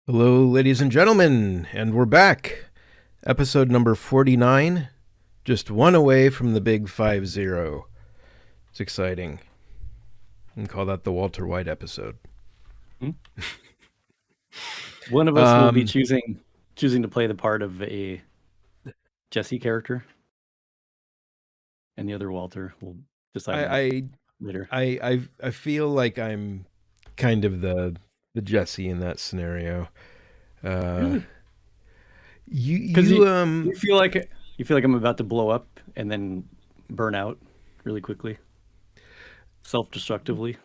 Hello, ladies and gentlemen, and we're back. Episode number 49, just one away from the big 5-0. It's exciting. We can call that the Walter White episode. Hmm? One of us will be choosing to play the part of a Jesse character, and the other Walter will decide I later. I feel like I'm kind of the Jesse in that scenario. Really? You Because you you feel like I'm about to blow up and then burn out really quickly, self-destructively.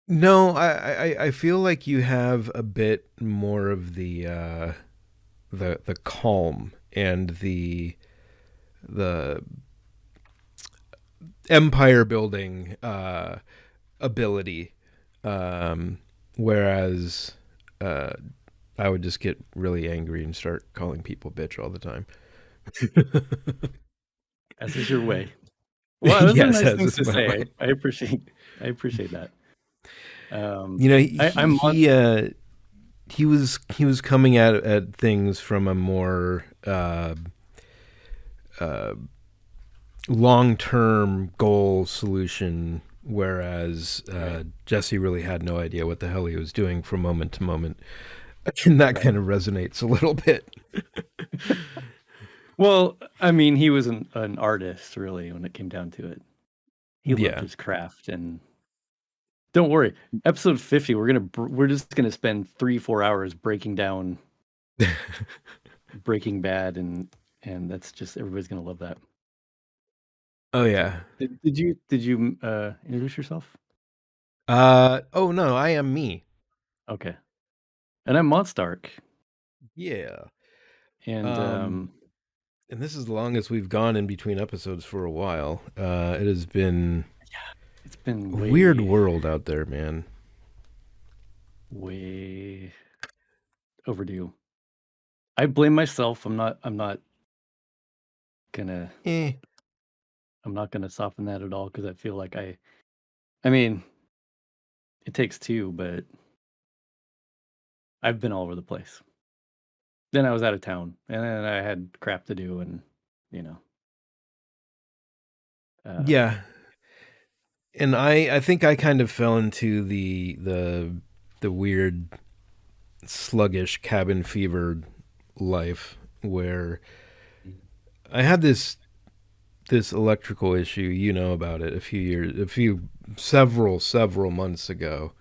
no, I feel like you have a bit more of the calm and the empire building ability, whereas uh, I would just get really angry and start calling people bitch all the time. As is your way. Well, those are Yes, nice as things is to my say. way. I appreciate that. You know, I'm on. he was coming at things from a more uh, long term goal solution, whereas Right. Jesse really had no idea what the hell he was doing from moment to moment. And that Right. kind of resonates a little bit. Well, I mean, he was an artist, really, when it came down to it. He loved Yeah. his craft, and don't worry. Episode 50, we're just gonna spend 3-4 hours breaking down Breaking Bad, and that's just everybody's gonna love that. Oh So, yeah. did you introduce yourself? Oh no, I am me. Okay, and I'm Monstark, Yeah. and Um and this is the longest we've gone in between episodes for a while. It has been it's been a weird way, world out there, man. way overdue. I blame myself. Gonna. Eh. I'm not gonna soften that at all because I feel like I mean, it takes two, but I've been all over the place. Then I was out of town, and then I had crap to do, and you know, um, Yeah. And I think I kind of fell into the weird sluggish cabin fever life where I had this electrical issue, you know about it, several months ago,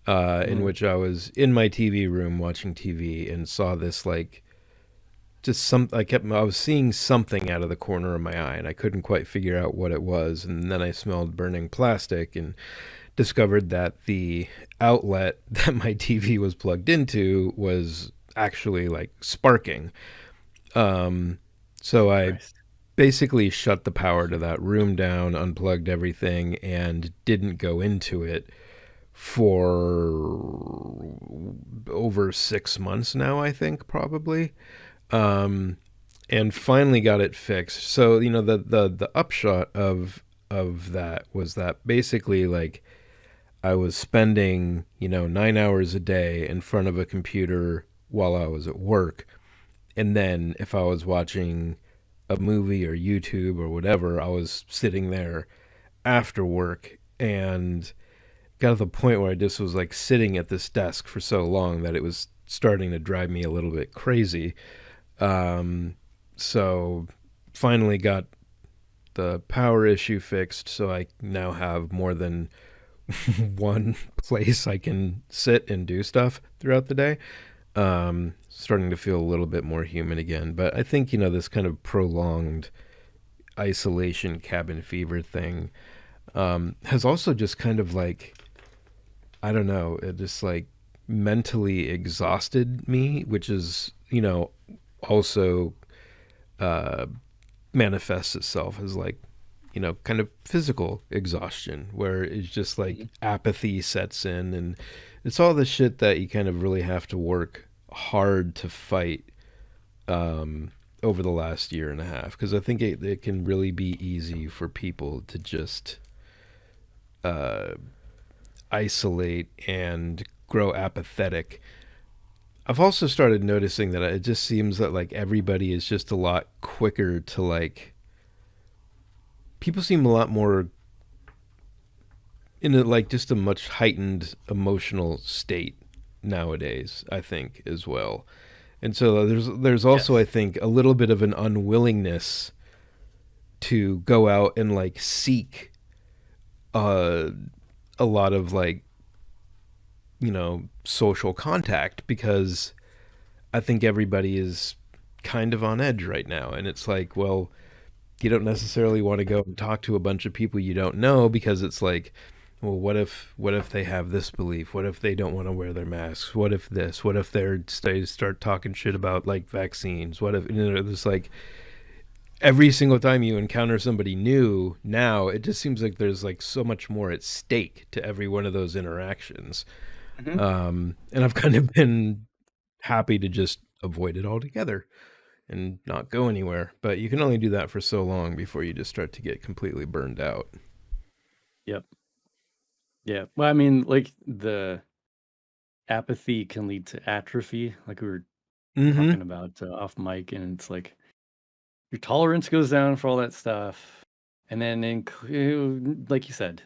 in mm, which I was in my TV room watching TV and saw this like just some. I was seeing something out of the corner of my eye, and I couldn't quite figure out what it was. And then I smelled burning plastic and discovered that the outlet that my TV was plugged into was actually like sparking. So I Christ. basically shut the power to that room down, unplugged everything, and didn't go into it for over 6 months now, I think, probably. Um, and finally got it fixed. So, you know, the upshot of that was that basically like I was spending, 9 hours a day in front of a computer while I was at work. And then if I was watching a movie or YouTube or whatever, I was sitting there after work and got to the point where I just was like sitting at this desk for so long that it was starting to drive me a little bit crazy. Um, so finally got the power issue fixed, so I now have more than one place I can sit and do stuff throughout the day. Starting to feel a little bit more human again. But I think, this kind of prolonged isolation cabin fever thing has also just kind of like, I don't know, it just like mentally exhausted me, which is, also uh, manifests itself as like, kind of physical exhaustion where it's just like Mhm. apathy sets in, and it's all the shit that you kind of really have to work hard to fight over the last year and a half, because I think it can really be easy for people to just uh, isolate and grow apathetic. I've also started noticing that it just seems that like everybody is just a lot quicker to like people seem a lot more in a, like just a much heightened emotional state nowadays, I think, as well. And so there's also, I Yes. think, a little bit of an unwillingness to go out and like seek uh, a lot of like social contact because I think everybody is kind of on edge right now, and it's like, well, you don't necessarily want to go and talk to a bunch of people you don't know because it's like, well, what if they have this belief? What if they don't want to wear their masks? What if this? What if they start talking shit about like vaccines? What if there's like every single time you encounter somebody new now, it just seems like there's like so much more at stake to every one of those interactions. Hmm. And I've kind of been happy to just avoid it altogether and not go anywhere. But you can only do that for so long before you just start to get completely burned out. Yep. Yeah. Well, I mean, like the apathy can lead to atrophy, like we were Mm-hmm. talking about off mic, and it's like your tolerance goes down for all that stuff, and then like you said,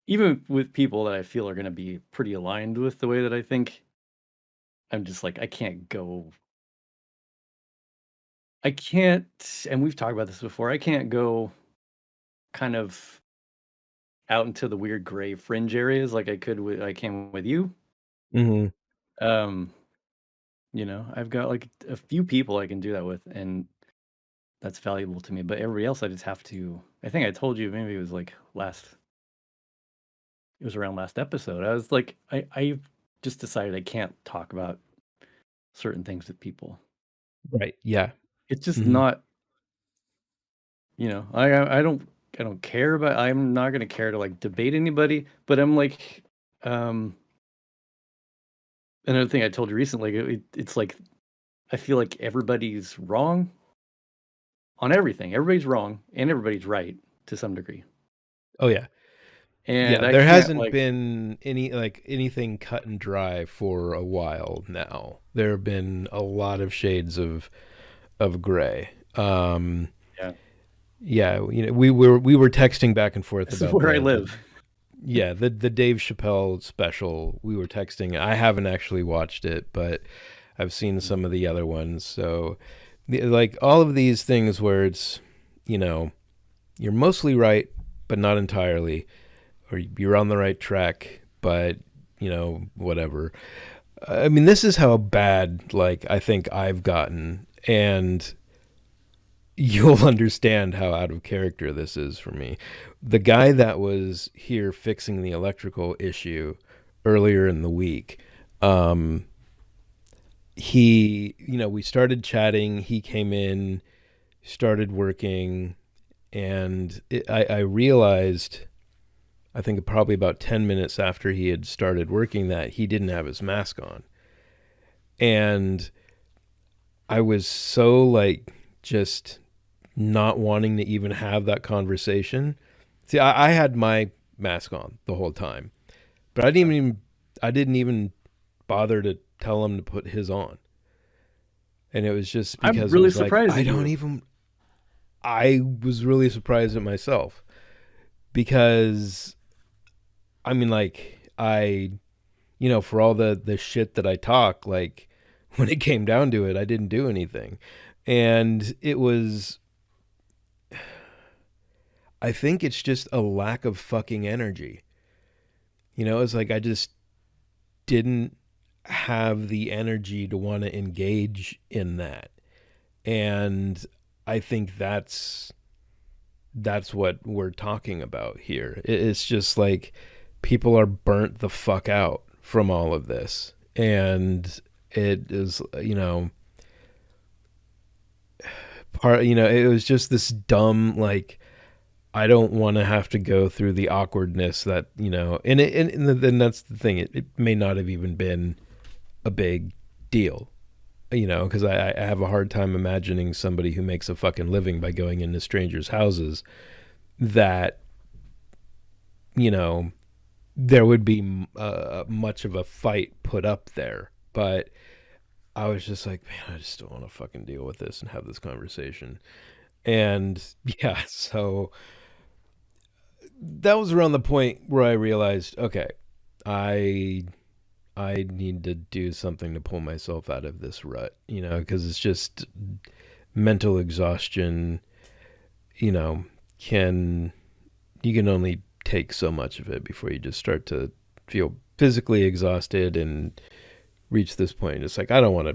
even with people that I feel are going to be pretty aligned with the way that I think, I'm just like, I can't go. I can't, and we've talked about this before. I can't go kind of out into the weird gray fringe areas like I can with you. Mm-hmm. Um, I've got like a few people I can do that with, and that's valuable to me. But everybody else, I just have to. I think I told you maybe it was like last. It was around last episode. I was like, I just decided I can't talk about certain things with people. Right. Yeah. It's just Mm-hmm. not. I don't care about. I'm not gonna care to like debate anybody. But I'm like, um, another thing I told you recently. It's like I feel like everybody's wrong on everything. Everybody's wrong and everybody's right to some degree. Oh yeah. And Yeah. I There can't hasn't like been anything cut and dry for a while now. There have been a lot of shades of gray. yeah, Yeah, we were texting back and forth this is about where I the live. yeah, the Dave Chappelle special. We were texting. I haven't actually watched it, but I've seen Mm. some of the other ones. So, like all of these things where it's, you know, you're mostly right, but not entirely, or you're on the right track, but whatever. I mean, this is how bad like I think I've gotten, and you'll understand how out of character this is for me. The guy that was here fixing the electrical issue earlier in the week, um, we started chatting. He came in, started working, and I realized, I think probably about 10 minutes after he had started working, that he didn't have his mask on. And I was so like, just not wanting to even have that conversation. See, I had my mask on the whole time, but I didn't even bother to tell him to put his on. And it was just I'm because it really was like surprised at you. I was really surprised at myself because I mean like for all the shit that I talk, like when it came down to it, I didn't do anything. And it was, I think it's just a lack of fucking energy. It's like I just didn't have the energy to want to engage in that. And I think that's what we're talking about here. It's just like people are burnt the fuck out from all of this. And it is, it was just this dumb like I don't want to have to go through the awkwardness that and that's the thing. It may not have even been a big deal, because I have a hard time imagining somebody who makes a fucking living by going into strangers' houses that you know there would be much of a fight put up there. But I was just like, man, I just don't want to fucking deal with this and have this conversation. And yeah, so that was around the point where I realized, okay, I I need to do something to pull myself out of this rut, because it's just mental exhaustion, you know, can you can only take so much of it before you just start to feel physically exhausted and reach this point. It's like I don't want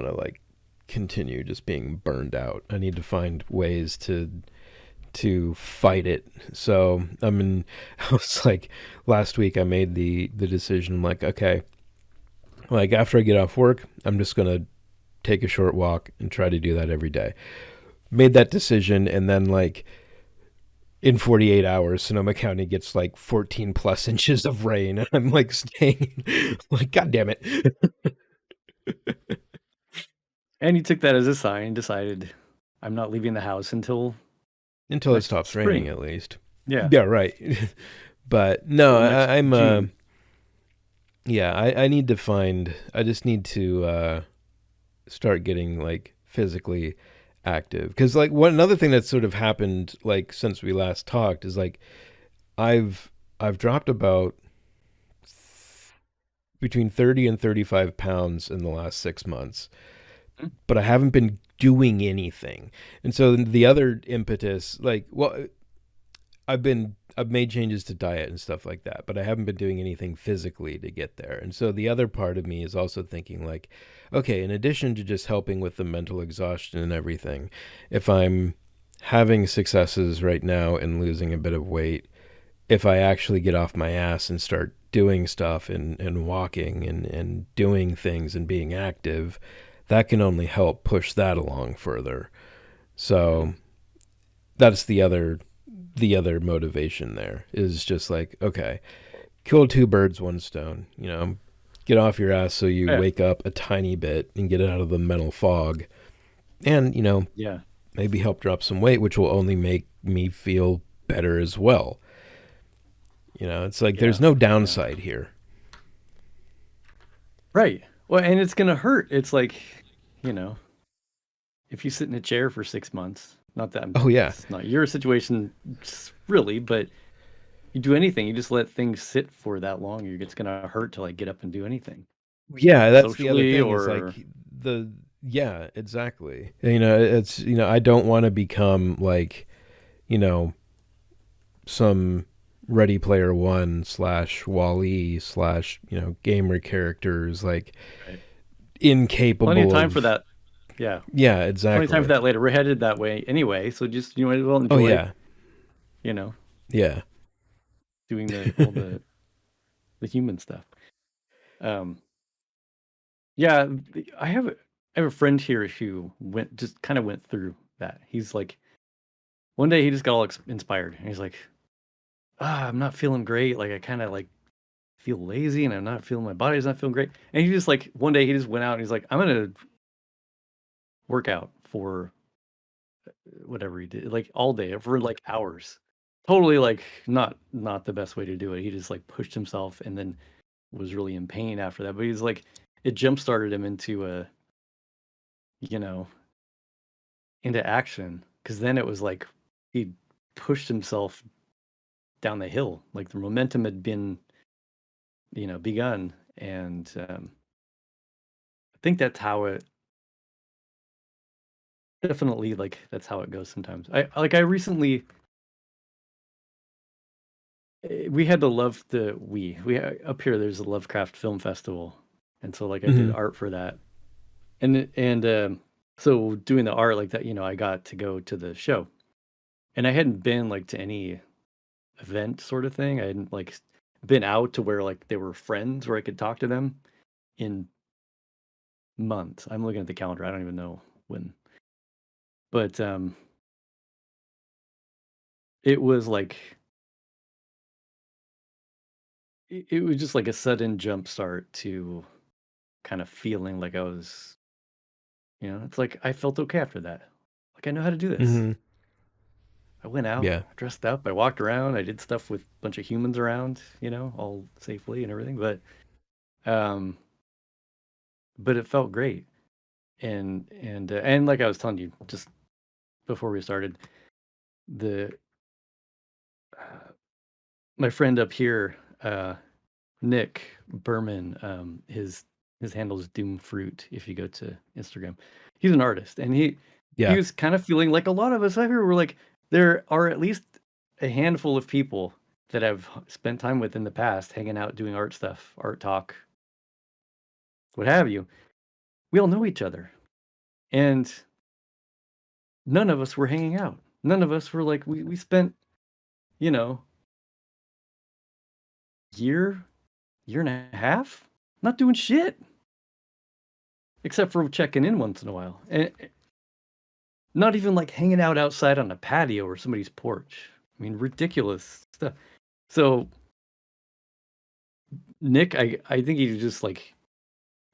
to like continue just being burned out. I need to find ways to fight it. So I mean, I was like last week I made the decision. I'm like, okay, like after I get off work, I'm just gonna take a short walk and try to do that every day. Made that decision, and then like in 48 hours, Sonoma County gets like 14 plus inches of rain, and I'm like staying, like, God damn it, And you took that as a sign, decided, "I'm not leaving the house until until it next stops raining spring." at least. Yeah, Yeah, right. But no, or next I'm June. yeah, I need to find. I just need to start getting like physically active because like one another thing that's sort of happened like since we last talked is like I've dropped about between 30 and 35 pounds in the last 6 months, Mm, but I haven't been doing anything. And so the other impetus, like, well, I've made changes to diet and stuff like that, but I haven't been doing anything physically to get there. And so the other part of me is also thinking like, okay, in addition to just helping with the mental exhaustion and everything, if I'm having successes right now in losing a bit of weight, if I actually get off my ass and start doing stuff and walking and doing things and being active, that can only help push that along further. mhm. So that's the other motivation there is just like, okay, kill two birds, one stone, get off your ass so you Yeah, wake up a tiny bit and get out of the mental fog and, yeah, maybe help drop some weight, which will only make me feel better as well. It's like there's yeah, no yeah. downside here. Right. Well, and it's gonna hurt. It's like, you know, if you sit in a chair for 6 months, not that Oh yeah. it's not your situation really, but you do anything, you just let things sit for that long, it's gonna hurt to like get up and do anything Yeah, that's the other socially thing is or like the yeah, exactly. It's I don't want to become like, you know, some Ready Player One slash Wall-E slash, gamer characters like right. Plenty of incapable time for of that. Yeah. yeah, Plenty of time for exactly. that later. We're headed that way anyway, so just you might as well Oh enjoy, yeah. you know, Yeah. doing the all the human stuff. Um yeah, I have a friend here who just kind of went through that. He's like one day he just got all inspired and he's like, I'm not feeling great. Like I kind of like feel lazy and I'm not feeling my body's not feeling great. And he just like one day he just went out and he's like, I'm gonna work out for whatever he did, like all day for like hours. Totally like not the best way to do it. He just like pushed himself and then was really in pain after that. But he's like it jump started him into you know, into action. Cause then it was like he pushed himself down the hill. Like the momentum had been, begun. And I think that's how it definitely like that's how it goes sometimes. I recently we had to love the up here there's a Lovecraft Film Festival. And so like I did Hmm. art for that. And so doing the art like that, I got to go to the show. And I hadn't been like to any event sort of thing. I hadn't like been out to where like they were friends where I could talk to them in months. I'm looking at the calendar. I don't even know when. But it was like it was just like a sudden jump start to kind of feeling like I was, it's like I felt okay after that. Like I know how to do this. Hmm. I went out, Yeah. dressed up, I walked around, I did stuff with a bunch of humans around, all safely and everything. Um, but it felt great. And like I was telling you just before we started, the my friend up here, Nick Berman, his handle is Doom Fruit. If you go to Instagram, he's an artist, and he Yeah. was kind of feeling like a lot of us out here were like, there are at least a handful of people that I've spent time with in the past, hanging out, doing art stuff, art talk, what have you. We all know each other, and none of us were hanging out. None of us were like we spent, you know, year year and a half not doing shit except for checking in once in a while. And not even like hanging out outside on a patio or somebody's porch. I mean, ridiculous stuff. So Nick, I think he just like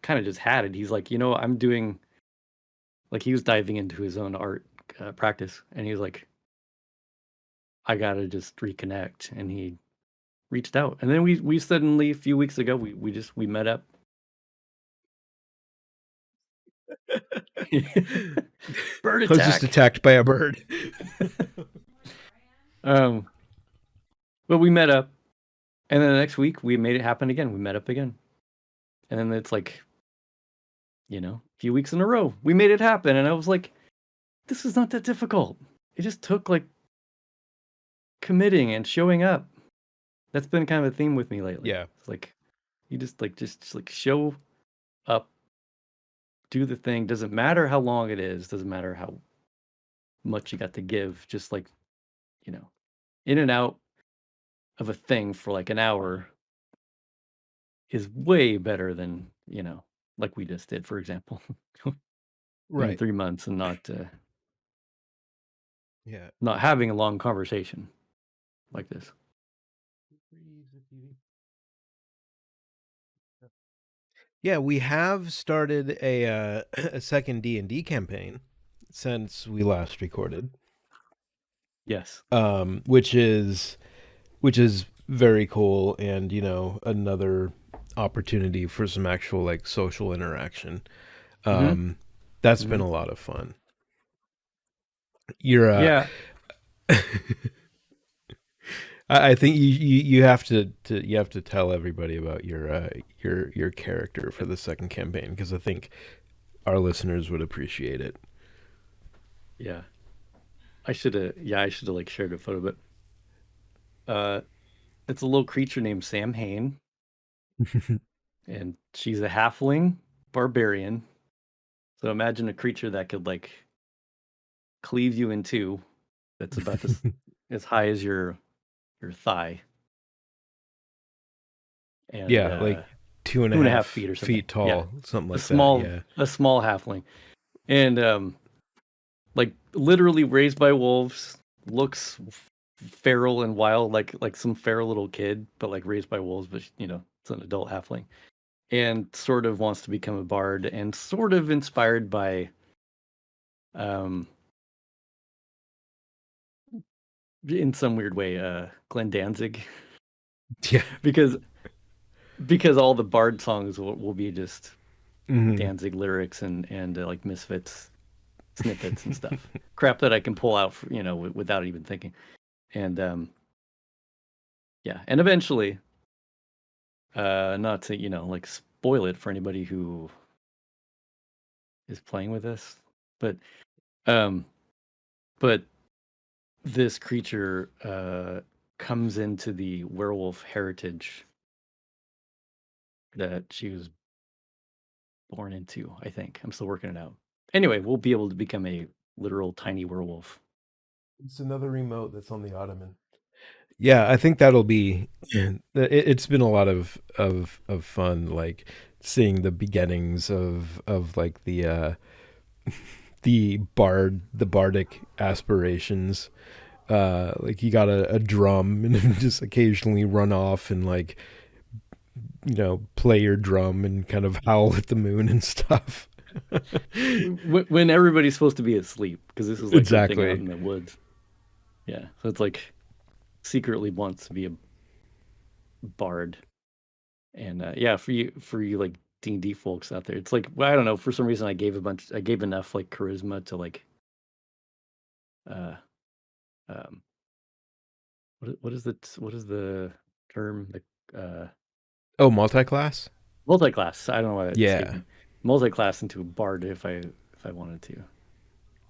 kind of just had it. He's like, I'm doing like he was diving into his own art practice, and he was like, I gotta just reconnect, and he reached out, and then we suddenly a few weeks ago we met up. Bird I was just attack. attacked by a bird. um, but we met up, and then the next week we made it happen again. We met up again, and then it's like, a few weeks in a row we made it happen, and I was like, this is not that difficult. It just took like committing and showing up. That's been kind of a theme with me lately. Yeah. It's like you just like show up, do the thing. Doesn't matter how long it is. Doesn't matter how much you got to give. Just like, you know, in and out of a thing for like an hour is way better than, like we just did, for example, in Right. 3 months and Yeah. not having a long conversation like this. Yeah, we have started a second D&D campaign since we last recorded. Yes. Which is very cool, and another opportunity for some actual like social interaction. Hmm. That's been Hmm. a lot of fun. You're Yeah. I think you have to tell everybody about your character for the second campaign, because I think our listeners would appreciate it. Yeah. I should have like shared a photo, but uh it's a little creature named Sam Hain, and she's a halfling barbarian. So imagine a creature that could like cleave you in two. That's about this as high as your thigh, and Yeah, like two and a two and a half half feet or something. feet Yeah, tall, something a like that. small Yeah. a small halfling, and like literally raised by wolves. Looks feral and wild, like some feral little kid, but like raised by wolves. But it's an adult halfling, and sort of wants to become a bard, and sort of inspired by um in some weird way Glenn Danzig, Yeah. because all the bard songs will be just Hmm. Danzig lyrics and like Misfits snippets and stuff, crap that I can pull out for, without even thinking. And yeah, and eventually, not to like spoil it for anybody who is playing with this, but um but this creature comes into the werewolf heritage that she was born into. I think I'm still working it out. Anyway, we'll be able to become a literal tiny werewolf. It's another remote that's on the ottoman. Yeah, I think that'll be. It's been a lot of fun, like seeing the beginnings of like the bardic aspirations. Like you got a drum and just occasionally run off and like play your drum and kind of howl at the moon and stuff. When everybody's supposed to be asleep, because this is like the thing out Exactly. in the woods. Yeah, so it's like secretly wants to be a bard, and yeah, for you like D&D folks out there, it's like, well, I don't know, for some reason I gave enough like charisma to like uh um what is the term, like Oh, multi-class? multi-class. I don't know why that escaped Yeah. me. Multi-class into a bard if I wanted to,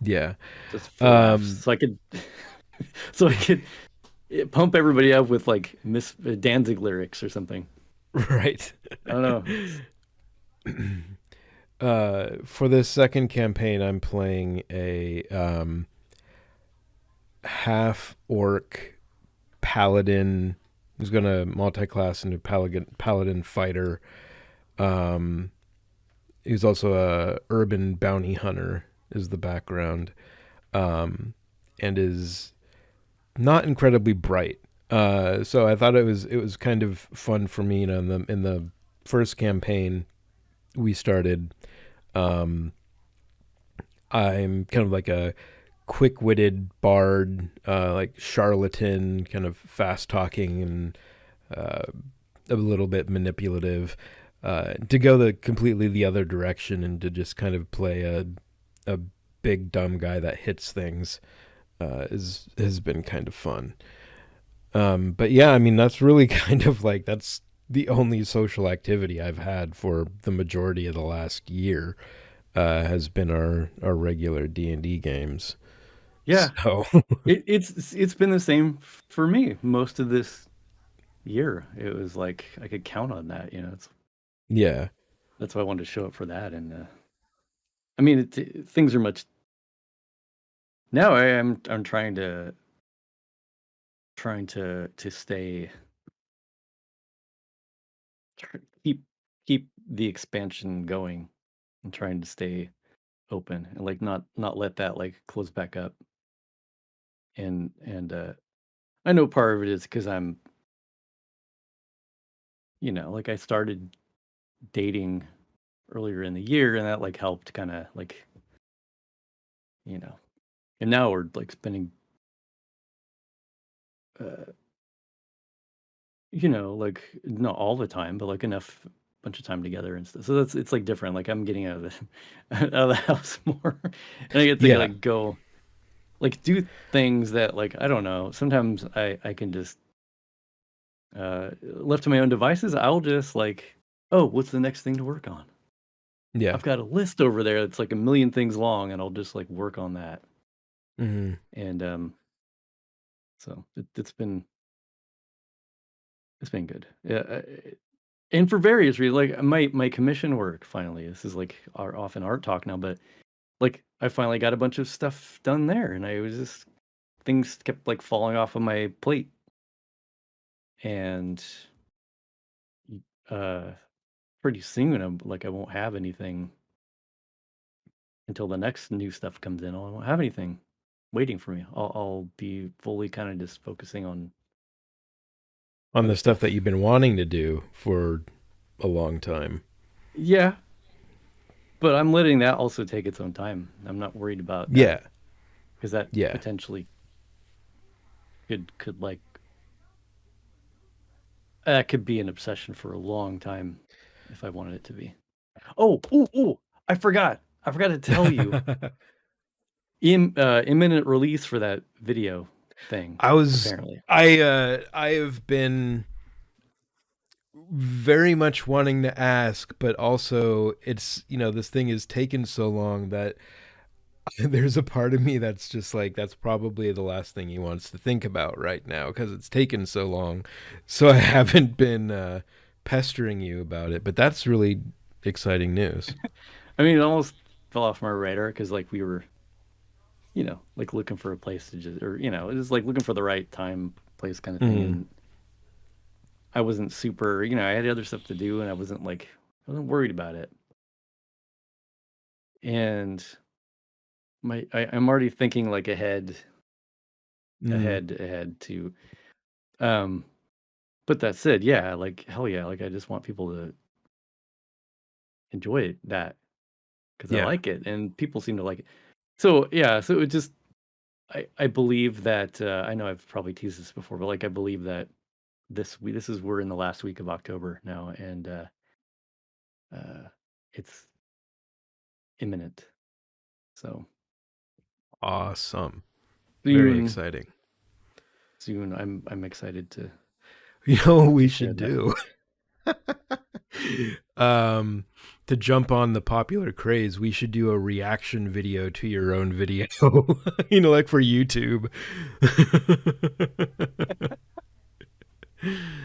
Yeah. just for laughs, Um, so I could so I could pump everybody up with like Miss Danzig lyrics or something. right. I don't know. It's For this second campaign, I'm playing a half orc paladin who's going to multi-class into paladin fighter. Um, he's also a urban bounty hunter is the background, and is not incredibly bright. So I thought it was kind of fun for me. You know, in the first campaign we started, um, I'm kind of like a quick-witted bard, like charlatan, kind of fast-talking and uh, a little bit manipulative. To go the completely the other direction and to just kind of play a big dumb guy that hits things is has been kind of fun. But yeah, I mean that's really kind of like that's the only social activity I've had for the majority of the last year has been our regular D&D games. yeah, So it's been the same for me most of this year. It was like I could count on that, you know. yeah, That's why I wanted to show up for that. And I mean, things are much now. I'm trying to stay tr- keep keep the expansion going and trying to stay open and like not let that like close back up. And I know part of it is because I'm, like I started dating earlier in the year, and that like helped kind of like, you know and now we're like spending uh like not all the time, but like enough bunch of time together and stuff. So it's like different. Like I'm getting out of the out of the house more, and I get to yeah, like go like do things that like I don't know. Sometimes I can just left to my own devices. I'll just like, oh, what's the next thing to work on? yeah. I've got a list over there that's like a million things long, and I'll just like work on that. Hmm. And so it's been good. Yeah, and for various reasons, like my commission work finally. This is like our often art talk now, but like I finally got a bunch of stuff done there, and I was just things kept like falling off of my plate, and uh, pretty soon I won't have anything until the next new stuff comes in. I won't have anything waiting for me. I'll be fully kind of just focusing on On other the stuff that stuff. you've been wanting to do for a long time. Yeah, but I'm letting that also take its own time. I'm not worried about that Yeah, because that yeah. potentially could like that could be an obsession for a long time if I wanted it to be. Oh, ooh, ooh, I forgot. I forgot to tell you. Imminent release for that video thing, I was apparently. I have been very much wanting to ask, but also it's this thing has taken so long that there's a part of me that's just like that's probably the last thing he wants to think about right now because it's taken so long. So I haven't been pestering you about it, but that's really exciting news. I mean, it almost fell off my radar because like we were, like looking for a place to just, or just like looking for the right time, place kind of thing, Mm, and I wasn't super, I had other stuff to do, and I wasn't worried about it, and I'm already thinking like mm, ahead to, um, but that said, yeah, like hell yeah, like I just want people to enjoy that because I yeah. like it, and people seem to like it. So yeah, so it just I believe that I know I've probably teased this before, but like I believe that this is we're in the last week of October now, and uh, it's imminent. So Awesome. Very soon, exciting. soon, I'm excited You know what we to share should that. do? um, to jump on the popular craze, we should do a reaction video to your own video. You know, like for YouTube.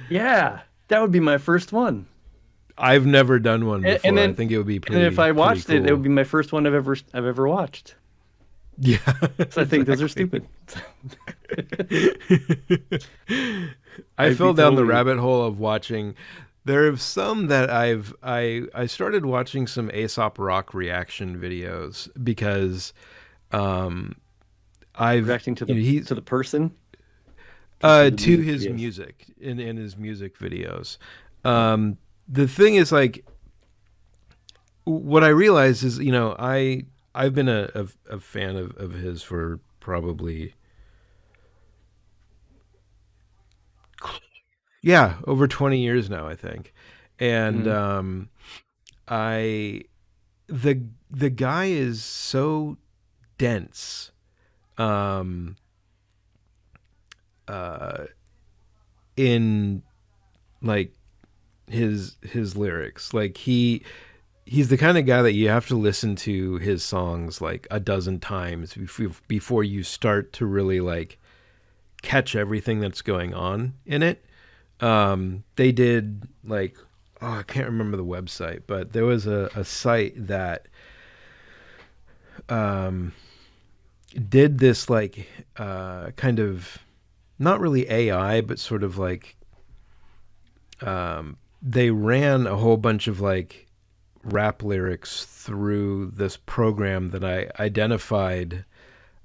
Yeah, that would be my first one. I've never done one And before. I then think it would be and then if I pretty watched it, it would cool. be my first one I've ever watched. Yeah, So I think those are exactly. stupid. I I'd be fell down the totally rabbit hole of watching. There are some that I started watching some Aesop Rock reaction videos because um I've reacting you know he to the person or to the to music his videos. music in his music videos. Oh, The thing is like what I realized is I've been a fan of his for probably yeah over 20 years now I think, and mhm. I the guy is so dense um uh in like his lyrics. Like he's the kind of guy that you have to listen to his songs like a dozen times before you start to really like catch everything that's going on in it. They did like, oh, I can't remember the website, but there was a site that um, did this like kind of not really AI, but sort of like they ran a whole bunch of like rap lyrics through this program that I identified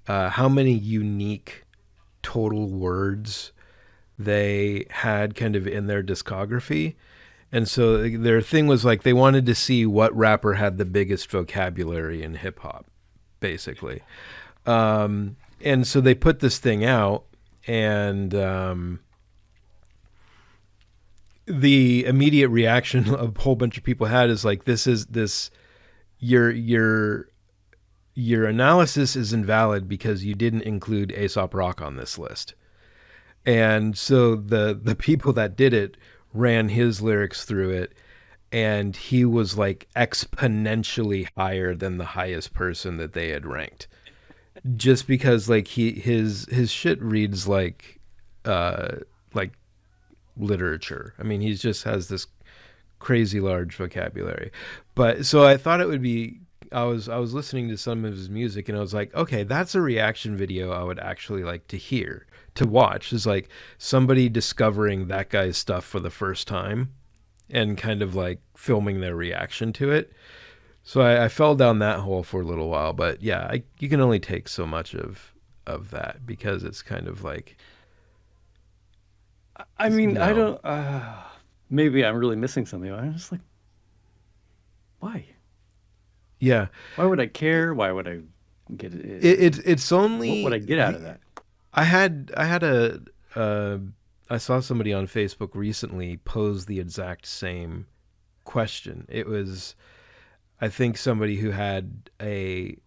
how many unique total words they had kind of in their discography. And so their thing was like they wanted to see what rapper had the biggest vocabulary in hip hop, basically. And so they put this thing out, and the immediate reaction a whole bunch of people had is like, "This is this your your analysis is invalid because you didn't include Aesop Rock on this list." And so the people that did it ran his lyrics through it, and he was like exponentially higher than the highest person that they had ranked, just because like his shit reads uh like literature. I mean, he just has this crazy large vocabulary. But so I thought it would be I was listening to some of his music, and I was like, okay, that's a reaction video I would actually like to hear, to watch. Is like somebody discovering that guy's stuff for the first time and kind of like filming their reaction to it. So I fell down that hole for a little while, but yeah, you can only take so much of that because it's kind of like I mean, I no, don't. Maybe I'm really missing something. I'm just like, why? yeah, Why would I care? Why would I get it's what would only I get out of that? I had a uh, I saw somebody on Facebook recently pose the exact same question. It was I think somebody who had a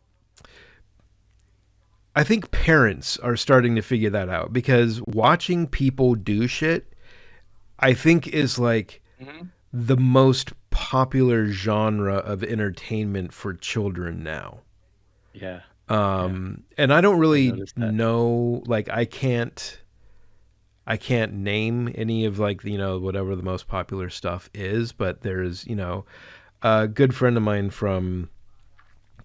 I think parents are starting to figure that out because watching people do shit I think is like Hmm. the most popular genre of entertainment for children now. Yeah, yeah, And I don't I really noticed that. know like I can't name any of like whatever the most popular stuff is, but there's a good friend of mine from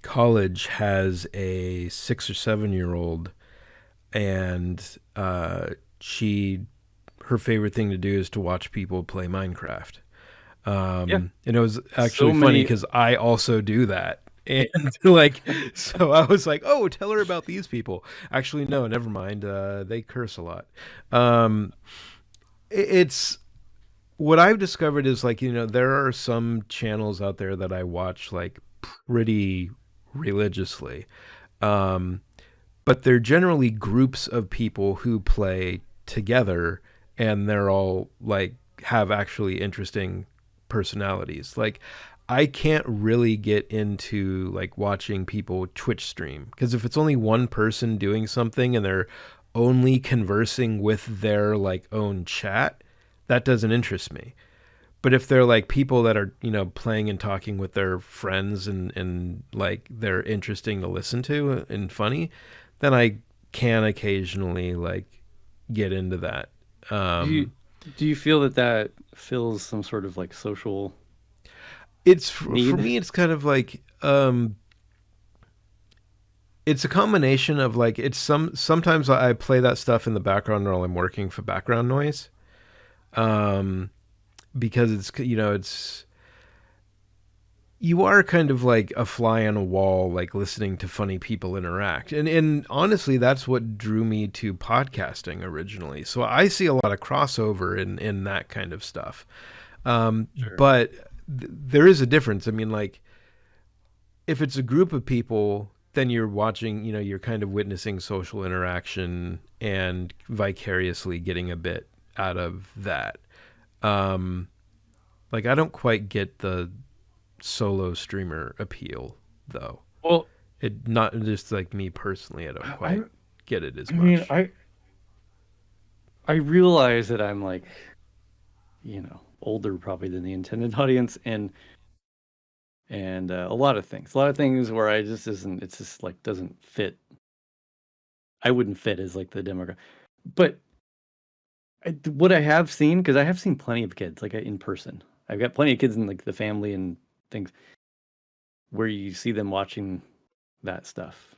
college has a 6 or 7 year old, and she her favorite thing to do is to watch people play Minecraft. Yeah, And it was so actually funny many. because I also do that. And like, so I was like, "Oh, tell her about these people." Actually, no, never mind. They curse a lot. Um, it's what I've discovered is like there are some channels out there that I watch like pretty religiously, but they're generally groups of people who play together, and they're all like have actually interesting personalities. Like I can't really get into like watching people Twitch stream, because if it's only one person doing something and they're only conversing with their like own chat, that doesn't interest me. But if they're like people that are, playing and talking with their friends, and like they're interesting to listen to and funny, then I can occasionally like get into that. Do you Um, do you feel that that fills some sort of like social it's for need? me, it's kind of like it's a combination of like sometimes I play that stuff in the background while I'm working for background noise, um, because it's you are kind of like a fly on a wall, like listening to funny people interact. And honestly, that's what drew me to podcasting originally. So I see a lot of crossover in that kind of stuff. Sure. But there is a difference. I mean, like, if it's a group of people, then you're watching, you're kind of witnessing social interaction and vicariously getting a bit out of that. Um, like, I don't quite get the solo streamer appeal, though. Well, It not just like me personally, I don't I quite get it I as mean, much. I realize that I'm like, older probably than the intended audience, and a lot of things where I just isn't, it's just like doesn't fit. I wouldn't fit as like the demographic. But what I have seen, because I have seen plenty of kids like in person. I've got plenty of kids in like the family and things where you see them watching that stuff.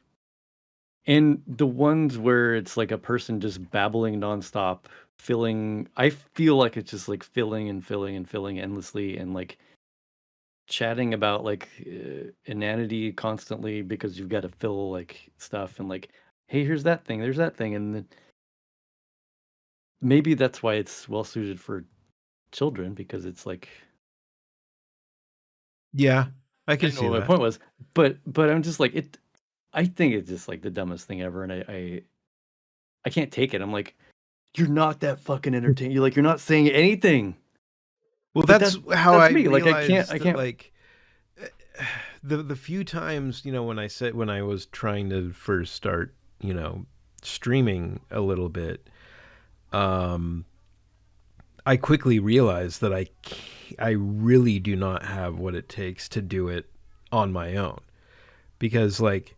And the ones where it's like a person just babbling nonstop, filling, I feel like it's just like filling and filling and filling endlessly, and like chatting about like inanity constantly because you've got to fill like stuff, and like, hey, here's that thing, there's that thing. And then maybe that's why it's well suited for children, because it's like, Yeah, I I can don't know see what my that. point was, but I'm just like it. I think it's just like the dumbest thing ever, and I can't take it. I'm like, you're not that fucking entertaining. You're like, you're not saying anything. Well, But that's how that's I me. Like I realized that, can't. like, the few times, when I was trying to first start, streaming a little bit, um, I quickly realized that I really do not have what it takes to do it on my own, because like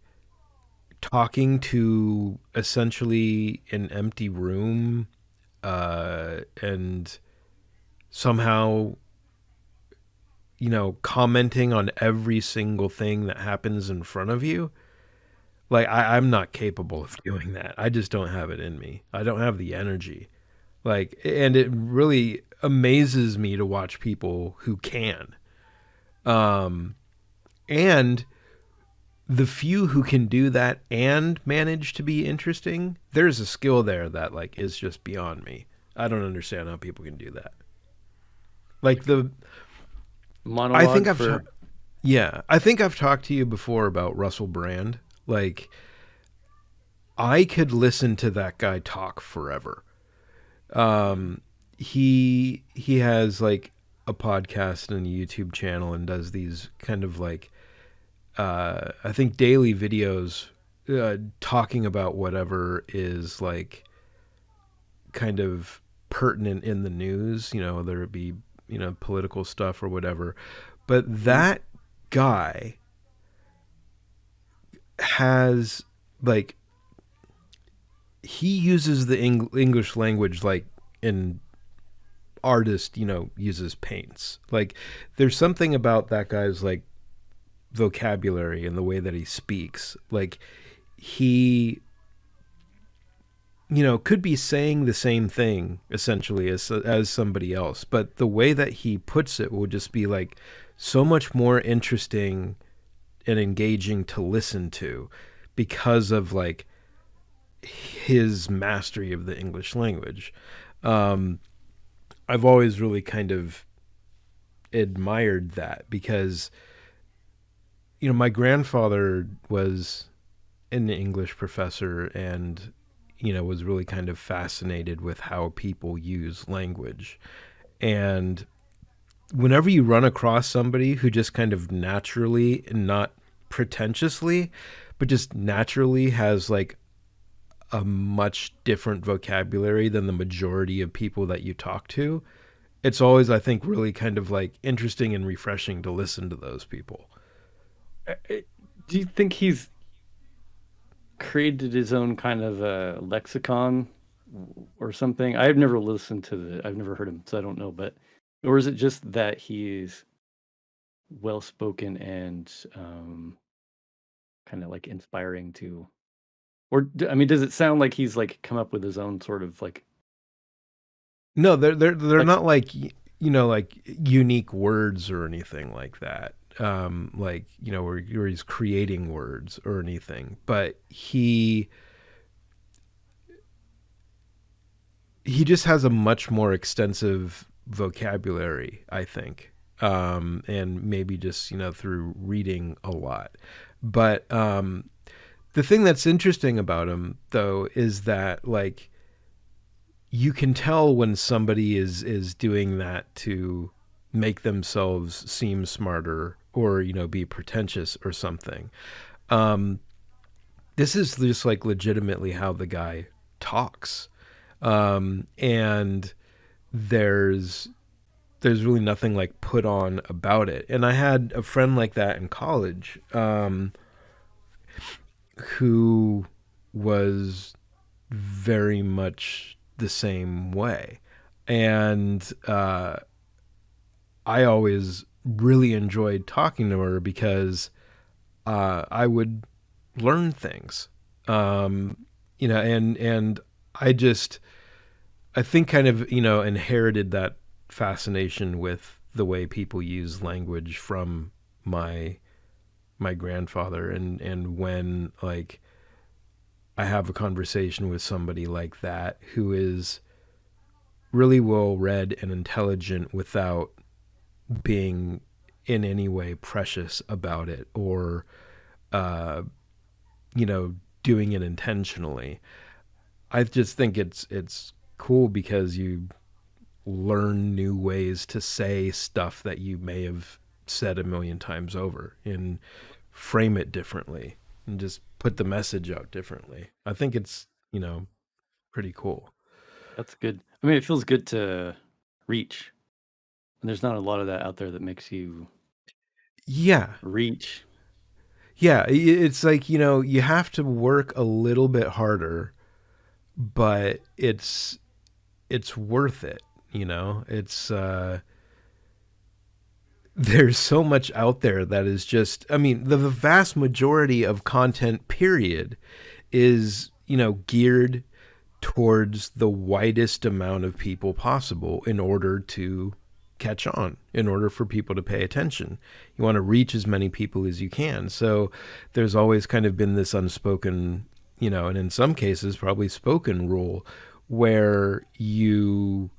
talking to essentially an empty room, and somehow, commenting on every single thing that happens in front of you. Like I'm not capable of doing that. I just don't have it in me. I don't have the energy. Like, and it really amazes me to watch people who can. Um, and the few who can do that and manage to be interesting, there's a skill there that like is just beyond me. I don't understand how people can do that. Like I think Monologue I've for yeah, I think I've talked to you before about Russell Brand. Like I could listen to that guy talk forever. Um, he has like a podcast and a YouTube channel, and does these kind of like I think daily videos, talking about whatever is like kind of pertinent in the news, whether it be, political stuff or whatever. But Mhm. that guy has like he uses the English language like an artist, uses paints. Like there's something about that guy's like vocabulary and the way that he speaks. Like he, could be saying the same thing essentially as somebody else, but the way that he puts it will just be like so much more interesting and engaging to listen to, because of like his mastery of the English language. Um, I've always really kind of admired that, because my grandfather was an English professor, and was really kind of fascinated with how people use language. And whenever you run across somebody who just kind of naturally, and not pretentiously, but just naturally has like a much different vocabulary than the majority of people that you talk to, it's always, I think, really kind of like interesting and refreshing to listen to those people. Do you think he's created his own kind of a lexicon or something? I've never heard him, so I don't know. But or is it just that he's well spoken and kind of like inspiring to? I mean, does it sound like he's like come up with his own sort of No, they're lex? not like like unique words or anything like that. Like where he's creating words or anything, but he just has a much more extensive vocabulary, I think, and maybe just through reading a lot. But the thing that's interesting about him, though, is that like you can tell when somebody is doing that to make themselves seem smarter, or be pretentious or something. Um, this is just like legitimately how the guy talks, and there's there's really nothing like put on about it. And I had a friend like that in college, who was very much the same way. And I always really enjoyed talking to her because I would learn things. And I just, I think kind of, inherited that fascination with the way people use language from my my grandfather. And when like I have a conversation with somebody like that who is really well read and intelligent without being in any way precious about it, or uh you know doing it intentionally, I just think it's cool because you learn new ways to say stuff that you may have said a million times over, and frame it differently, and just put the message out differently. I think it's, pretty cool. That's good. I mean, it feels good to reach, and there's not a lot of that out there that makes you Yeah. reach. Yeah, it's like, you have to work a little bit harder, but it's worth it, It's there's so much out there that is just, I mean, the vast majority of content period is, geared towards the widest amount of people possible in order to catch on, in order for people to pay attention. You want to reach as many people as you can. So there's always kind of been this unspoken, and in some cases probably spoken rule, where you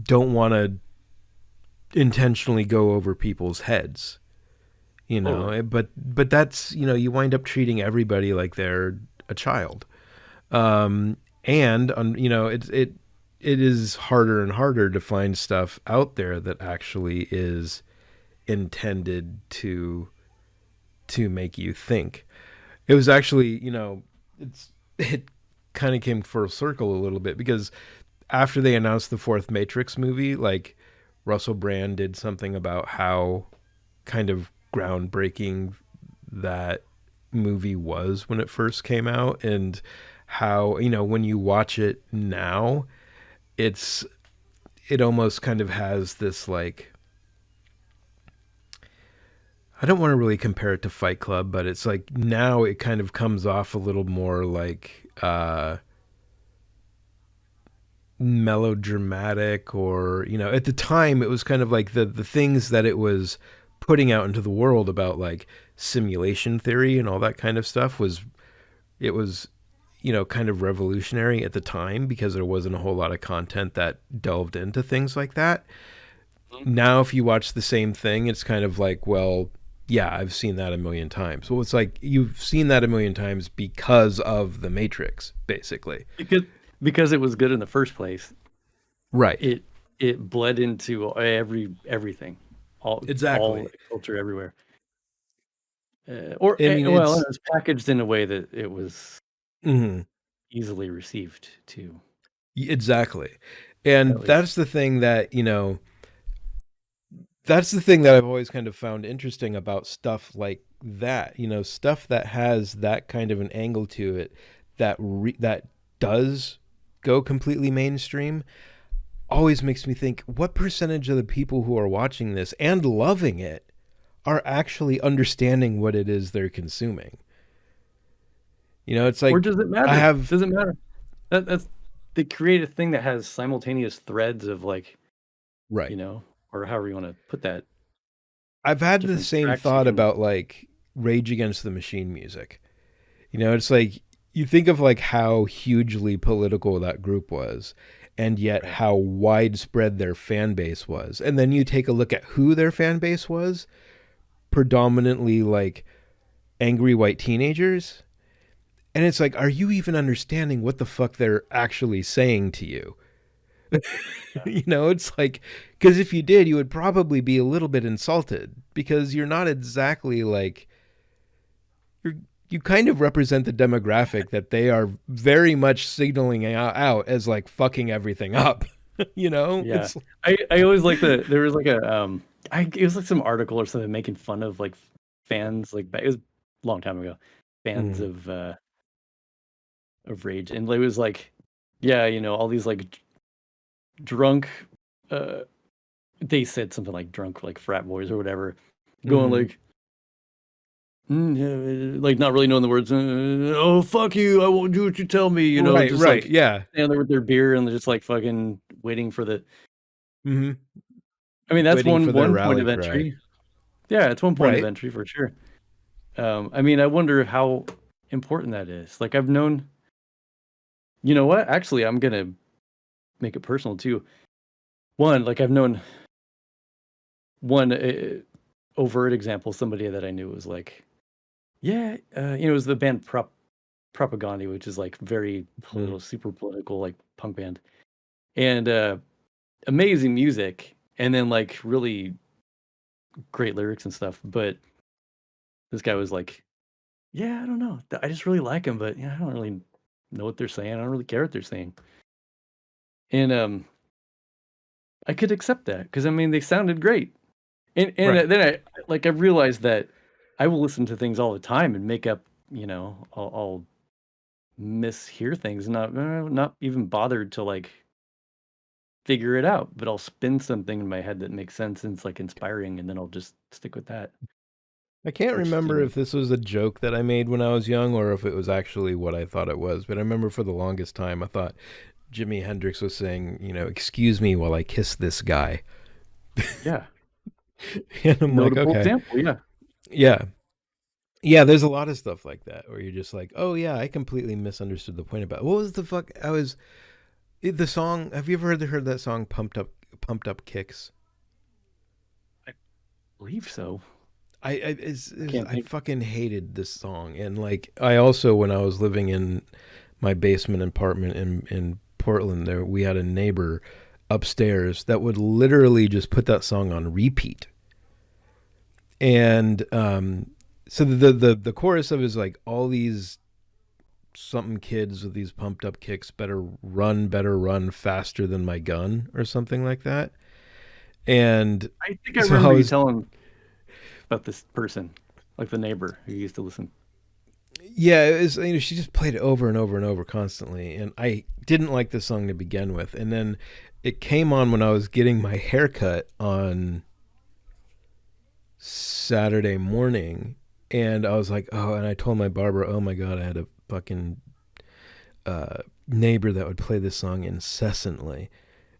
don't want to intentionally go over people's heads, Totally. but that's, you wind up treating everybody like they're a child. And it is harder and harder to find stuff out there that actually is intended to make you think. It was actually, it kind of came full circle a little bit, because after they announced the fourth Matrix movie, like Russell Brand did something about how kind of groundbreaking that movie was when it first came out, and how, when you watch it now, it's it almost kind of has this like, I don't want to really compare it to Fight Club, but it's like now it kind of comes off a little more like melodramatic, or at the time it was kind of like the things that it was putting out into the world about like simulation theory and all that kind of stuff was, it was, kind of revolutionary at the time, because there wasn't a whole lot of content that delved into things like that. Mhm. Now if you watch the same thing, it's kind of like, well, Yeah, I've seen that a million times. Well, it's like you've seen that a million times because of the Matrix, basically. because it was good in the first place. Right. It bled into everything, all Exactly. culture everywhere. I mean, Well, it it's was packaged in a way that it was mhm, easily received too, exactly. And at least. that's the thing that, that's the thing that I've always kind of found interesting about stuff like that. Stuff that has that kind of an angle to it that does go completely mainstream always makes me think what percentage of the people who are watching this and loving it are actually understanding what it is they're consuming. It's Or like does it I matter? have Does it matter? That's they create a thing that has simultaneous threads of like, right. or however you want to put that, I've had the different same tracks you thought can. about like Rage Against the Machine music. It's like you think of like how hugely political that group was and yet Right. how widespread their fan base was. And then you take a look at who their fan base was, predominantly like angry white teenagers. And it's like, are you even understanding what the fuck they're actually saying to you? It's like, because if you did, you would probably be a little bit insulted because you're not exactly like, you're, you kind of represent the demographic that they are very much signaling out as like fucking everything up. Yeah. It's I always like there was like it was like some article or something making fun of like fans, like it was a long time ago, fans mm, of Rage, and it was like, yeah, all these like drunk, uh they said something like drunk like frat boys or whatever, going mm, like, like not really knowing the words. Oh fuck you! I won't do what you tell me. right, Just right, like yeah, standing there with their beer and they're just like fucking waiting for the. hmm I mean, that's waiting for their one point rally of cry, entry. Yeah, it's one point of right, entry for sure. I mean, I wonder how important that is. Like, I've known. You know what? Actually, I'm gonna make it personal too. One, like I've known one overt example. Somebody that I knew was like, yeah, it was the band Propaganda, which is like very mm, political, super political, like punk band, and amazing music, and then like really great lyrics and stuff. But this guy was like, yeah, I don't know, I just really like him, but yeah, I don't really know what they're saying. I don't really care what they're saying, and I could accept that because I mean they sounded great, and right. then I realized that I will listen to things all the time and make up, I'll mishear things, not even bothered to like figure it out, but I'll spin something in my head that makes sense and it's like inspiring, and then I'll just stick with that. I can't Which, remember if this was a joke that I made when I was young or if it was actually what I thought it was, but I remember for the longest time I thought Jimi Hendrix was saying, excuse me while I kiss this guy. yeah, And I'm like, notable okay. example, yeah. Yeah. Yeah, there's a lot of stuff like that where you're just like, oh yeah, I completely misunderstood the point about it. What was the fuck? The song. Have you ever heard that song, Pumped Up Kicks? I believe so. I can't I think. fucking hated this song, and like I also when I was living in my basement apartment in Portland, there we had a neighbor upstairs that would literally just put that song on repeat, and so the chorus of it is like all these something kids with these pumped up kicks better run faster than my gun or something like that. And I think I so I remember you was telling about this person, like the neighbor who used to listen. yeah, it was she just played it over and over and over constantly, and I didn't like the song to begin with, and then it came on when I was getting my haircut on Saturday morning, and I was like, oh, and I told my barber, oh my god, I had a fucking neighbor that would play this song incessantly.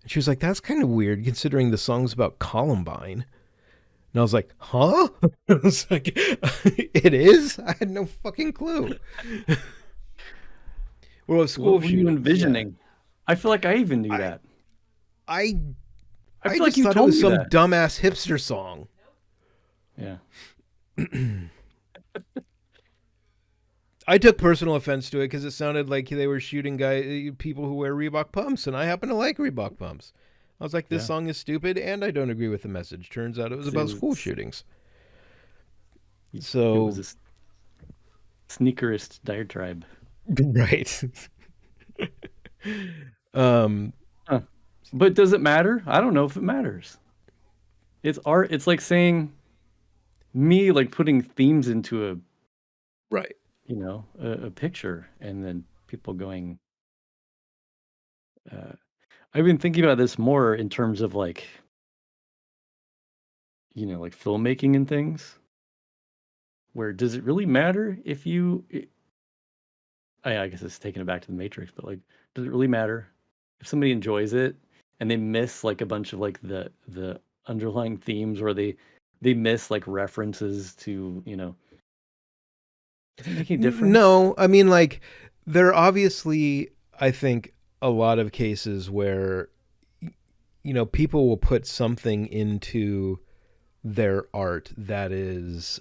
And she was like, that's kind of weird considering the song's about Columbine. And I was like, huh? I was like, it is? I had no fucking clue. Well, What school were you shootings, yeah. envisioning? I feel like I even knew I that. I I I feel like just you thought it told was me some that. dumbass hipster song. Yeah. I took personal offense to it because it sounded like they were shooting people who wear Reebok pumps, and I happen to like Reebok pumps. I was like, this Yeah, song is stupid, and I don't agree with the message. Turns out it was it about school was shootings. it was So, a sneakerist diatribe. right. um, Huh. But does it matter? I don't know if it matters. It's art. It's like saying me like putting themes into right. a picture and then people going I've been thinking about this more in terms of like, like filmmaking and things. Where does it really matter if I guess it's taking it back to the Matrix, but like, does it really matter if somebody enjoys it and they miss like a bunch of like the underlying themes, or they miss like references to, does it make any difference? No, I mean, like, there are obviously, I think, a lot of cases where, people will put something into their art that is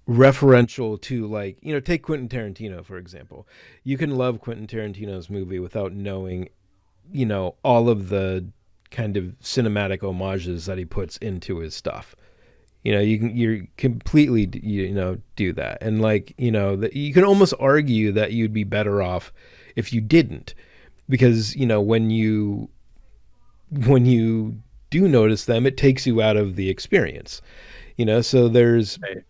referential to, like, take Quentin Tarantino, for example. You can love Quentin Tarantino's movie without knowing, all of the kind of cinematic homages that he puts into his stuff. You're completely, do that. And, like, that you can almost argue that you'd be better off if you didn't, because, when you do notice them, it takes you out of the experience. So there's Right.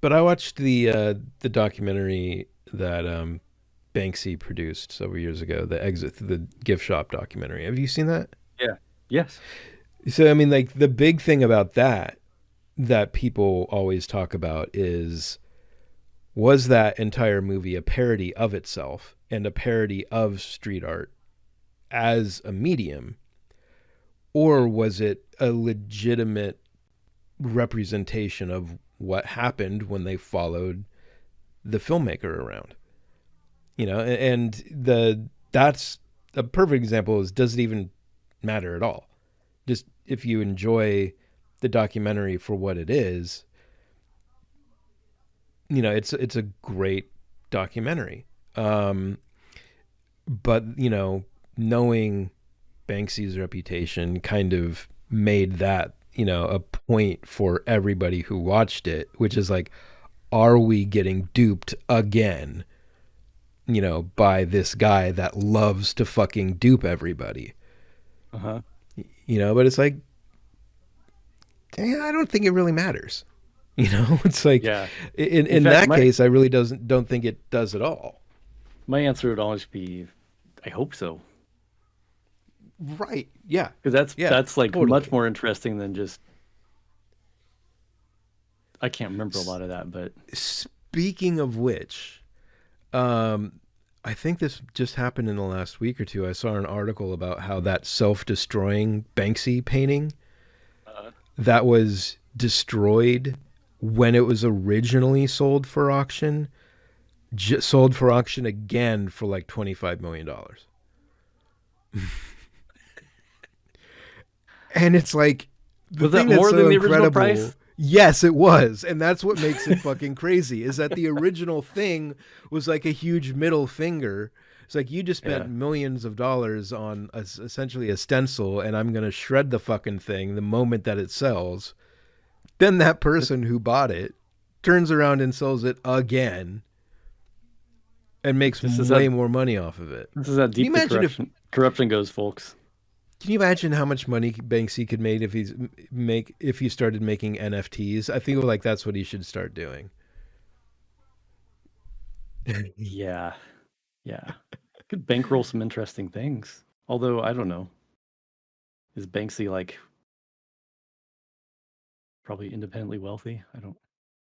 but I watched the documentary that Banksy produced several years ago, the gift shop documentary. Have you seen that? Yeah. Yes. So I mean, like, the big thing about that people always talk about is, was that entire movie a parody of itself and a parody of street art as a medium, or was it a legitimate representation of what happened when they followed the filmmaker around? And that's a perfect example. Is, does it even matter at all? Just, if you enjoy the documentary for what it is, it's a great documentary. But, knowing Banksy's reputation kind of made that, a point for everybody who watched it, which is like, are we getting duped again, by this guy that loves to fucking dupe everybody? Uh-huh. But it's like, I don't think it really matters. It's like, Yeah. in In in fact, that my case, I really don't think it does at all. my answer would always be, I hope so, Right? Yeah. because that's Yeah. that's like much Totally. more interesting than just I can't remember a lot of that, but Speaking of which, um, I think this just happened in the last week or two. I saw an article about how that self-destroying Banksy painting uh, that was destroyed when it was originally sold for auction, sold for auction again for like $25 million. And it's like, the was that thing that's more than so the original incredible. price? Yes, it was. And that's what makes it fucking crazy, is that the original thing was like a huge middle finger. It's like, you just spent Yeah. millions of dollars on essentially a stencil, and I'm going to shred the fucking thing the moment that it sells. Then that person who bought it turns around and sells it again and makes This is how way more money off of it. this is how Can you deep the imagine if corruption goes, folks. Can you imagine how much money Banksy could make if he started making NFTs? I feel like that's what he should start doing. Yeah. Yeah. Could bankroll some interesting things. Although I don't know. Is Banksy like probably independently wealthy?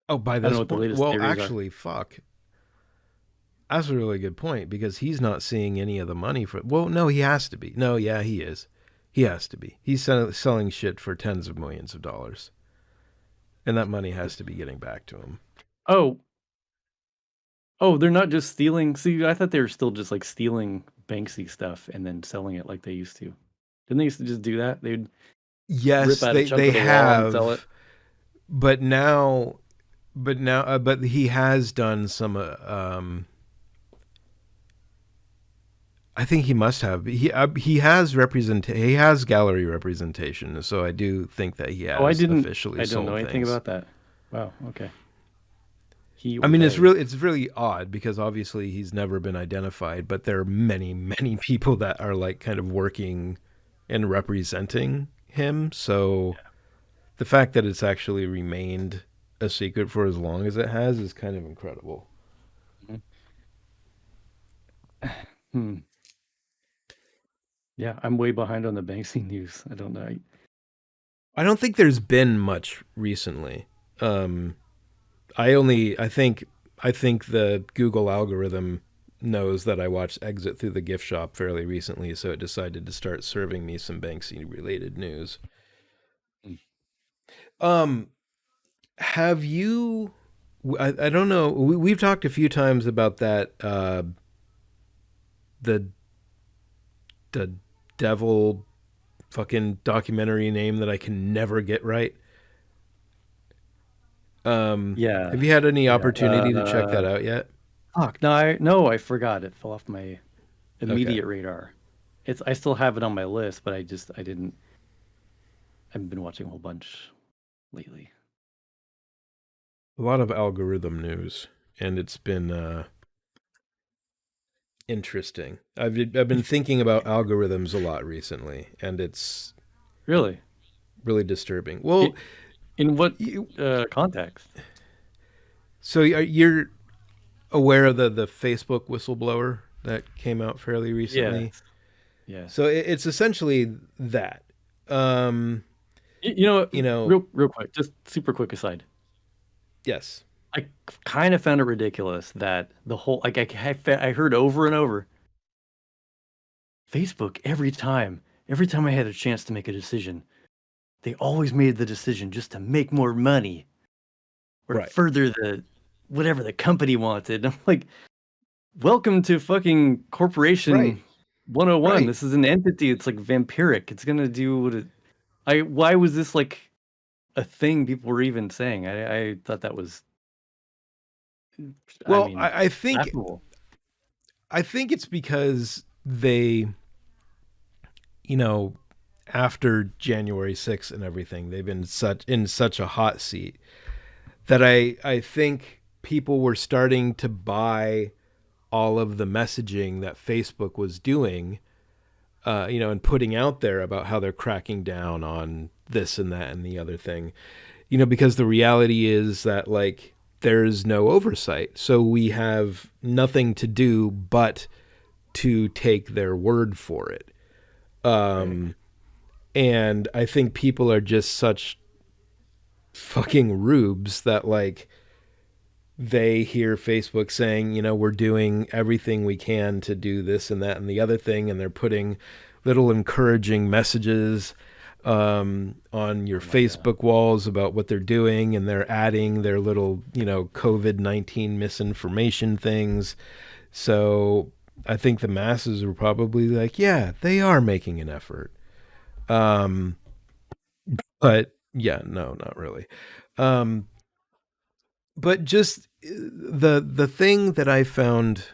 Oh, by I don't this know what the point, latest well, theories are. actually, fuck. That's a really good point, because he's not seeing any of the money for. Well, no, he has to be. No, yeah, he is. He has to be. He's selling shit for tens of millions of dollars, and that money has to be getting back to him. Oh, they're not just stealing. See, I thought they were still just like stealing Banksy stuff and then selling it like they used to. Didn't they used to just do that? They'd rip Yes, out a chunk they of the wall and sell it. have, but now, but he has done some. I think he must have. He has he has gallery representation, so I do think that he Oh, has officially I don't know sold anything things. about that. Wow. Okay. He I mean, has. it's really odd because obviously he's never been identified, but there are many people that are like kind of working and representing him. So the fact that it's actually remained a secret for as long as it has is kind of incredible. Mhm. Hmm. Yeah, I'm way behind on the Banksy news. I don't know. I don't think there's been much recently. Um, I think the Google algorithm knows that I watched Exit Through the Gift Shop fairly recently, so it decided to start serving me some Banksy related news. Mm. Um, have you? I don't know. We've talked a few times about that. The the devil fucking documentary name that I can never get right. Yeah. Have you had any Yeah. opportunity to check that out yet? Fuck. No, I forgot. It fell off my Okay. immediate radar. I still have it on my list, but I didn't. I haven't been watching a whole bunch lately. A lot of algorithm news, and it's been interesting. I've been thinking about algorithms a lot recently, and it's Really? really disturbing. Well, It, in what you, context? so you're aware of the Facebook whistleblower that came out fairly recently. Yes. Yes. So it's essentially that. Um, You know what? you know, Real quick, just super quick aside. yes, I kind of found it ridiculous that the whole like I heard over and over Facebook every time I had a chance to make a decision, they always made the decision just to make more money or to right, further the whatever the company wanted. I'm like, welcome to fucking right, corporation 101. right. This is an entity. It's like vampiric. It's gonna do what it. I why was this like a thing people were even saying? I thought that was. I Well, mean, laughable. I think it's because they, you know, after January 6th and everything, they've been such a hot seat that I think people were starting to buy all of the messaging that Facebook was doing, and putting out there about how they're cracking down on this and that and the other thing, because the reality is that like there's no oversight, so we have nothing to do but to take their word for it. Right. Um, and I think people are just such fucking rubes that like they hear Facebook saying, we're doing everything we can to do this and that and the other thing, and they're putting little encouraging messages on your Oh my god. Facebook walls about what they're doing, and they're adding their little, COVID-19 misinformation things. So I think the masses were probably like, yeah, they are making an effort. Um, but yeah, no, not really. Um, but just the thing that I found,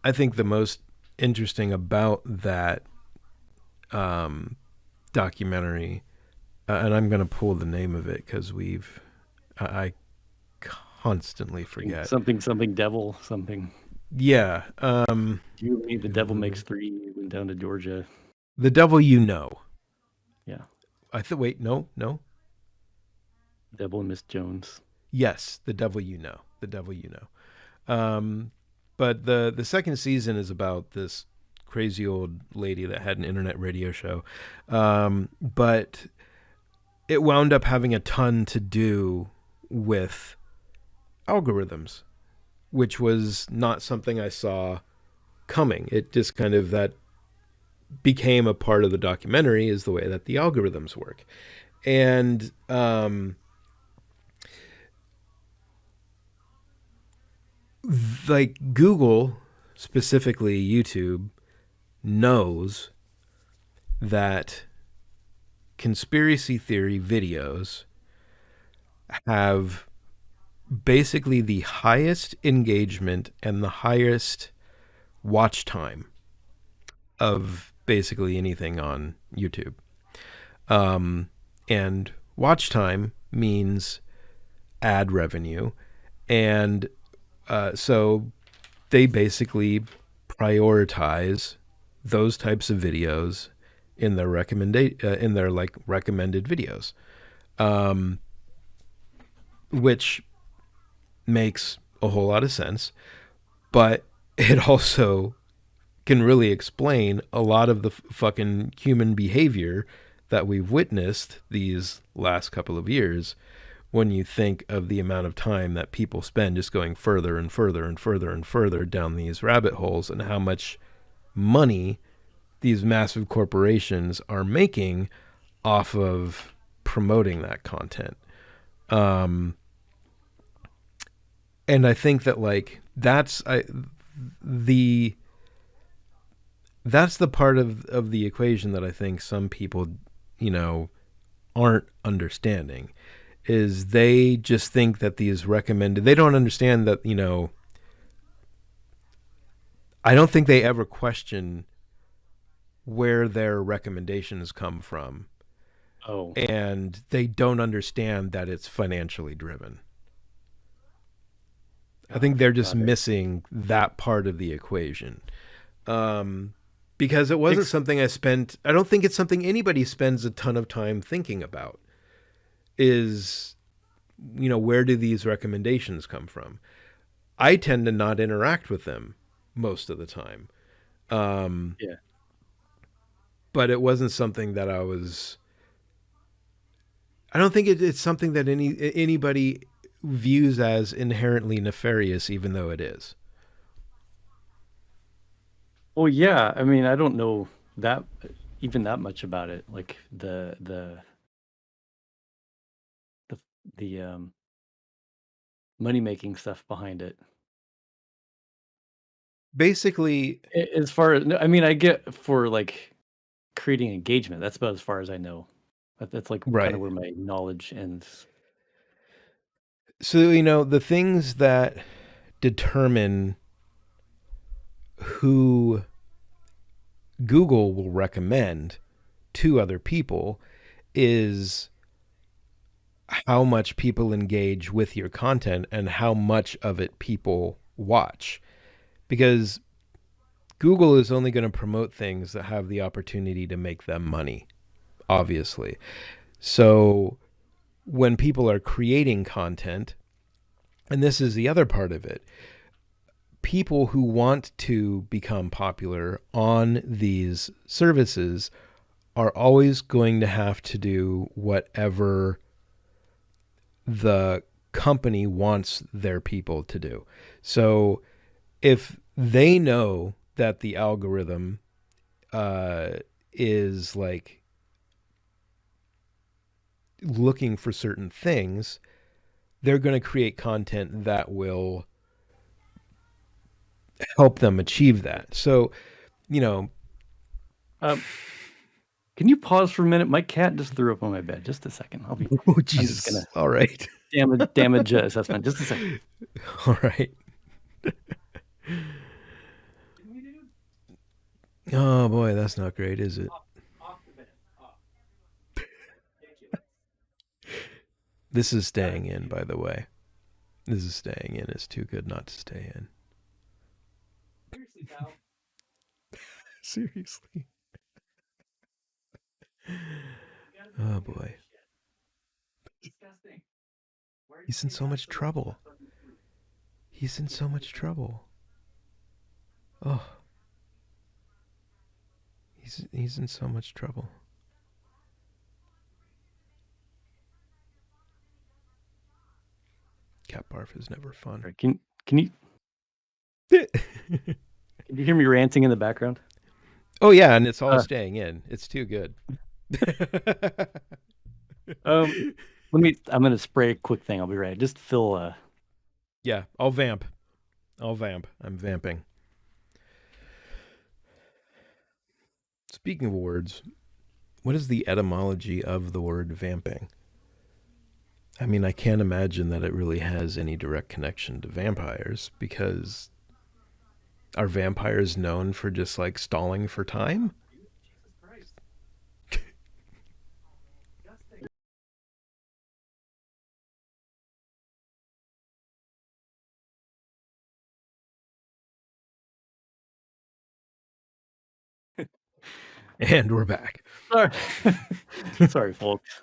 I think the most interesting about that um, documentary, and I'm going to pull the name of it because I constantly forget. Something devil something. Yeah, You made the devil makes three. Went down to Georgia. the devil you know. Yeah, Wait, no. Devil and Miss Jones. Yes, the devil you know. The devil you know. But the second season is about this crazy old lady that had an internet radio show, but it wound up having a ton to do with algorithms, which was not something I saw coming. It just kind of that became a part of the documentary is the way that the algorithms work, and like Google, specifically YouTube, knows that conspiracy theory videos have basically the highest engagement and the highest watch time of basically anything on YouTube. And watch time means ad revenue. And so they basically prioritize those types of videos in their in their like recommended videos, which makes a whole lot of sense. But it also can really explain a lot of the fucking human behavior that we've witnessed these last couple of years when you think of the amount of time that people spend just going further and further and further and further down these rabbit holes, and how much money these massive corporations are making off of promoting that content. And I think that like the that's the part of the equation that I think some people, you know, aren't understanding, is they just think that these recommended, they don't understand that, you know, I don't think they ever question where their recommendations come from. Oh, And they don't understand that it's financially driven. I think they're just got it. missing that part of the equation. Because it wasn't Ex- something I don't think it's something anybody spends a ton of time thinking about, is, you know, where do these recommendations come from? I tend to not interact with them most of the time. Um, yeah. but it wasn't something that I don't think it's something that anybody views as inherently nefarious, even though it is. Well, yeah. I mean, I don't know that even that much about it. Like the the money making stuff behind it. Basically, As far as no, I mean, I get for like creating engagement. That's about as far as I know. That's like kind of right. where my knowledge ends. So, you know, the things that determine who Google will recommend to other people is how much people engage with your content and how much of it people watch. Because Google is only going to promote things that have the opportunity to make them money, obviously. So when people are creating content, and this is the other part of it, people who want to become popular on these services are always going to have to do whatever the company wants their people to do. So if they know that the algorithm uh, is like looking for certain things, they're going to create content that will help them achieve that. So, you know, Um, can you pause for a minute? My cat just threw up on my bed. Just a second. oh I'm just gonna Jesus! All right, damage assessment. Just a second. all right. Oh boy, that's not great, is it? This is staying in, by the way. This is staying in. It's too good not to stay in. Seriously. Oh boy. He's in so much trouble. He's in so much trouble. Oh, he's in so much trouble. Cat barf is never fun. Right, can you hear me ranting in the background? Oh yeah, and it's all Uh, staying in. It's too good. um, let me. I'm gonna spray a quick thing. I'll be right. Just fill. Yeah, I'll vamp. I'll vamp. I'm vamping. Speaking of words, what is the etymology of the word vamping? I mean, I can't imagine that it really has any direct connection to vampires because are vampires known for just like stalling for time? Jesus Christ. And we're back. Sorry. Sorry, folks.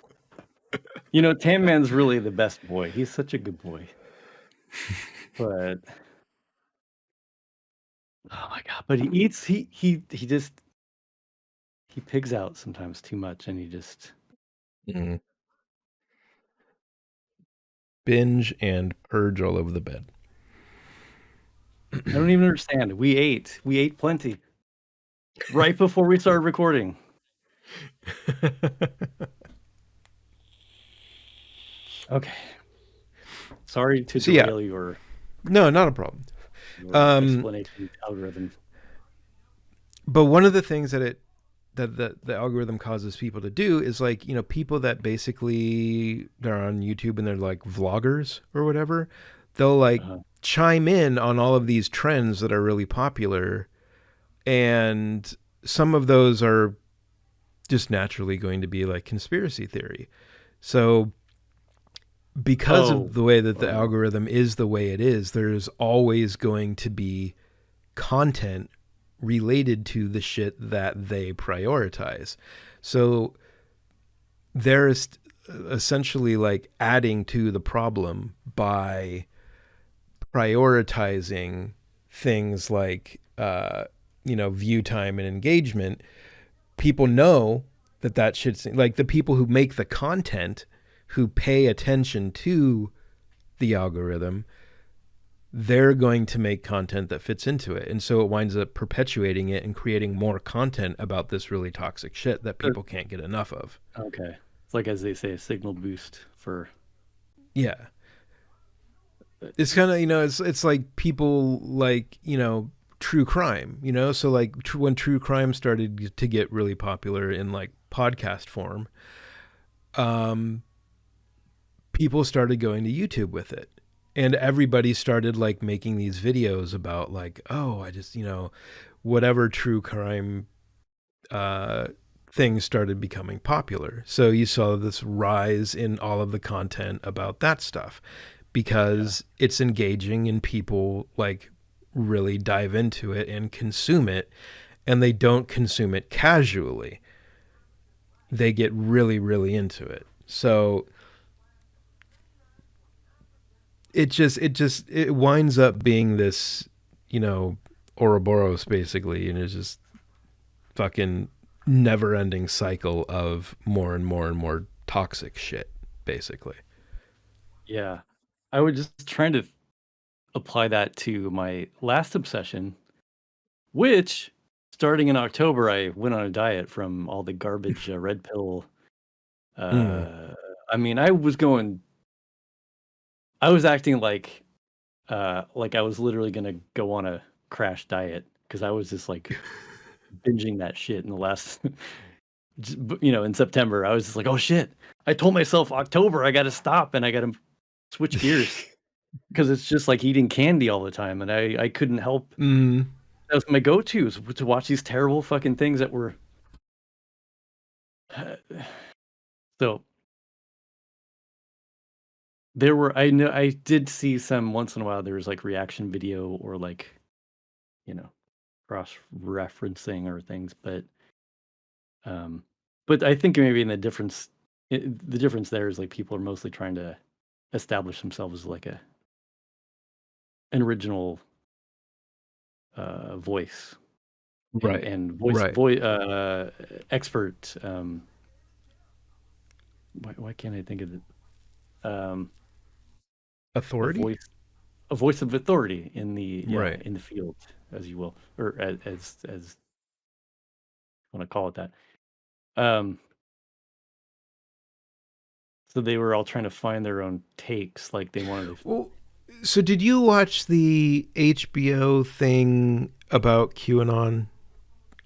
You know, Tan Man's really the best boy. He's such a good boy. But oh my god, but he eats he just he pigs out sometimes too much and he just Mm. Binge and purge all over the bed. I don't even understand. We ate plenty right before we started recording. Okay. Sorry to So yeah, derail your no, not a problem. Um, explanation algorithm. but one of the things that the algorithm causes people to do is like, you know, people that basically they're on YouTube and they're like vloggers or whatever, they'll like Uh-huh. chime in on all of these trends that are really popular, and some of those are just naturally going to be like conspiracy theory. So because Oh, of the way that the oh, algorithm is the way it is, there's always going to be content related to the shit that they prioritize. So they're essentially like adding to the problem by prioritizing things like, you know, view time and engagement. People know that that shit's like the people who make the content, who pay attention to the algorithm, they're going to make content that fits into it. And so it winds up perpetuating it and creating more content about this really toxic shit that people can't get enough of. okay. It's like, as they say, a signal boost for Yeah. It's kind of, you know, it's like people like, you know, true crime, you know? So like when true crime started to get really popular in like podcast form, um people started going to YouTube with it. And everybody started like making these videos about like, oh, I just, you know, whatever true crime uh, things started becoming popular. So you saw this rise in all of the content about that stuff yeah. because it's engaging and people like really dive into it and consume it, and they don't consume it casually. They get really, really into it. So it winds up being this, you know, Ouroboros basically, and it's just fucking never ending cycle of more and more and more toxic shit, basically. Yeah. I was just trying to apply that to my last obsession, which starting in October, I went on a diet from all the garbage red pill. Mm. Uh, I mean, I was acting like I was literally gonna go on a crash diet because I was just like binging that shit in the last, you know, in September. I was just like, oh shit! I told myself October I got to stop and I got to switch gears because it's just like eating candy all the time, and I couldn't help. Mm. That was my go-to to watch these terrible fucking things that were. So there were I know I did see some once in a while. There was like reaction video or like, you know, cross referencing or things, um, but I think maybe in the difference there is like people are mostly trying to establish themselves as like an original voice Right. and Right. voice expert. Why can't I think of it? Um, a Authority? voice a voice of authority in the Right. in the field, as you will, or as I want to call it that. Um, so they were all trying to find their own takes, like they wanted to. Well, so did you watch the HBO thing about QAnon?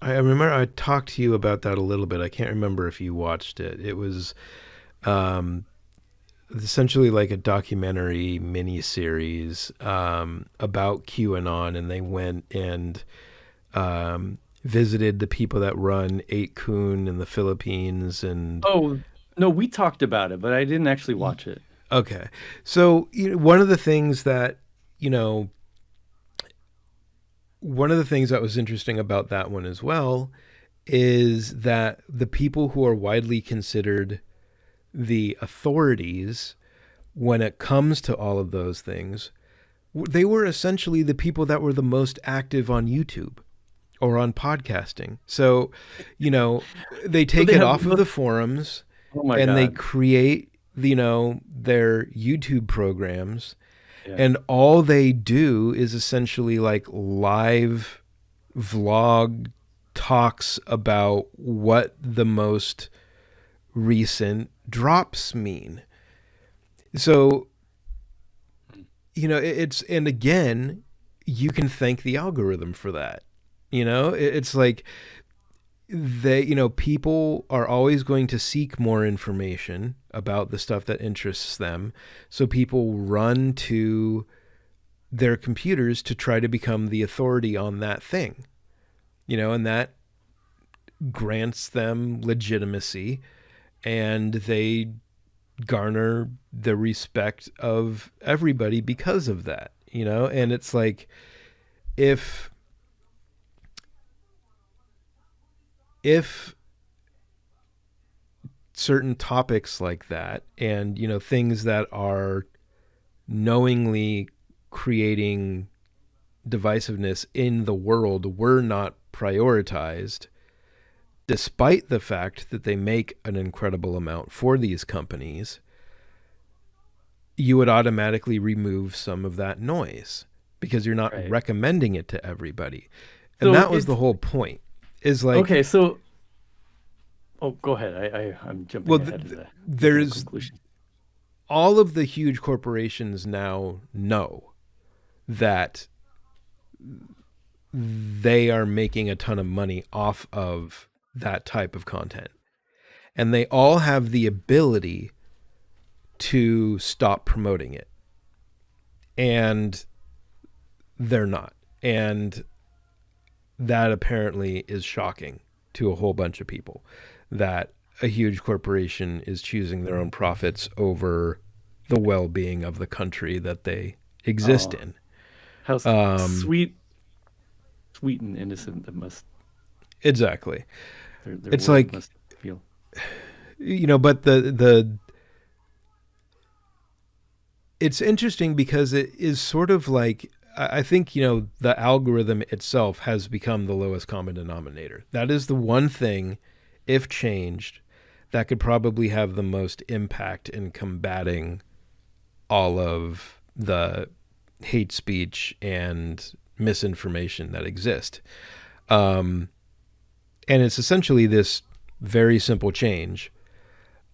I remember I talked to you about that a little bit. I can't remember if you watched it. It was um, essentially like a documentary mini series about QAnon, and they went and visited the people that run 8kun in the Philippines. And Oh, no, we talked about it, but I didn't actually watch it. okay, so one of the things that you know, one of the things that was interesting about that one as well is that the people who are widely considered the authorities when it comes to all of those things, they were essentially the people that were the most active on YouTube or on podcasting. So, you know, they So take they it have off of the forums oh my and they God. create, their YouTube programs, Yeah. and all they do is essentially like live vlog talks about what the most recent drops mean. So, it's, and again, you can thank the algorithm for that. It's like people are always going to seek more information about the stuff that interests them. So people run to their computers to try to become the authority on that thing, and that grants them legitimacy, and they garner the respect of everybody because of that, and it's like if if certain topics like that, and things that are knowingly creating divisiveness in the world were not prioritized, despite the fact that they make an incredible amount for these companies, you would automatically remove some of that noise because you're not Right. recommending it to everybody. And So that was the it's whole point. Is like, okay. So, oh, go ahead. I'm well, jumping ahead of the there's conclusion. all of the huge corporations now know that they are making a ton of money off of that type of content. And they all have the ability to stop promoting it. And they're not. And that apparently is shocking to a whole bunch of people, that a huge corporation is choosing their own profits over the well-being of the country that they exist Oh, in. how Um, sweet, sweet and innocent that must exactly. their It's world like, must feel. but the it's interesting because it is sort of like, I think, the algorithm itself has become the lowest common denominator. That is the one thing, if changed, that could probably have the most impact in combating all of the hate speech and misinformation that exist. Um, and it's essentially this very simple change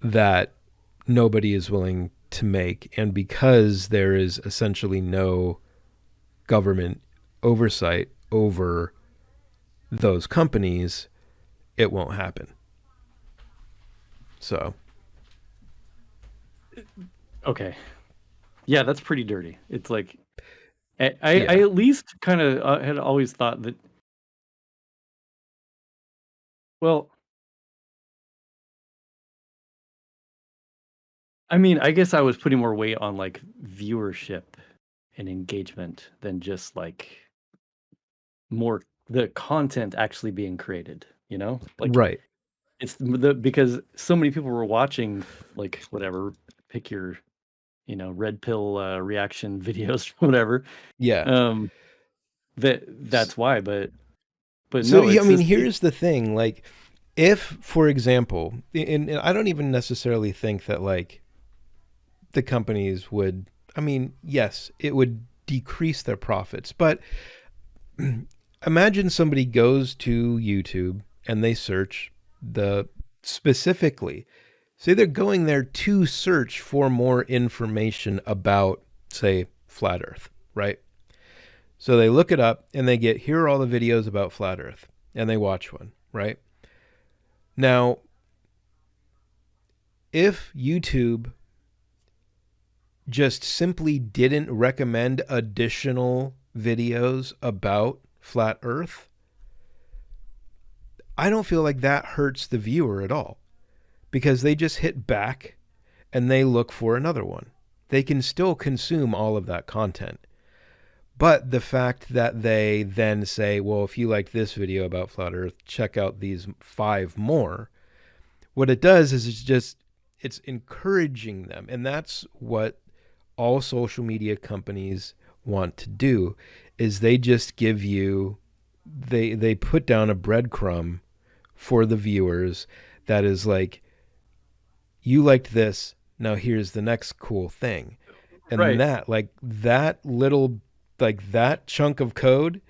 that nobody is willing to make. And because there is essentially no government oversight over those companies, it won't happen. So, Okay. Yeah, that's pretty dirty. It's like I yeah. at least kind of had always thought that. Well, I mean, I guess I was putting more weight on like viewership and engagement than just like more the content actually being created, you know? Like Right. it's the because so many people were watching like whatever, pick your, red pill reaction videos or whatever. Yeah. Um that's why, but So, no, yeah, I it's mean, just here's the thing. Like, if, for example, and I don't even necessarily think that, like, the companies would, I mean, yes, it would decrease their profits, but imagine somebody goes to YouTube and they search the specifically, say they're going there to search for more information about, say, flat Earth, right? So they look it up and they get, here are all the videos about flat Earth. and they watch one, right? Now, if YouTube just simply didn't recommend additional videos about flat Earth, I don't feel like that hurts the viewer at all because they just hit back and they look for another one. They can still consume all of that content. But the fact that they then say, well, if you like this video about flat Earth, check out these 5 more. What it does is it's encouraging them. And that's what all social media companies want to do is they just give you they put down a breadcrumb for the viewers that is like, you liked this, now here's the next cool thing. And Right. that, like that little, like that chunk of code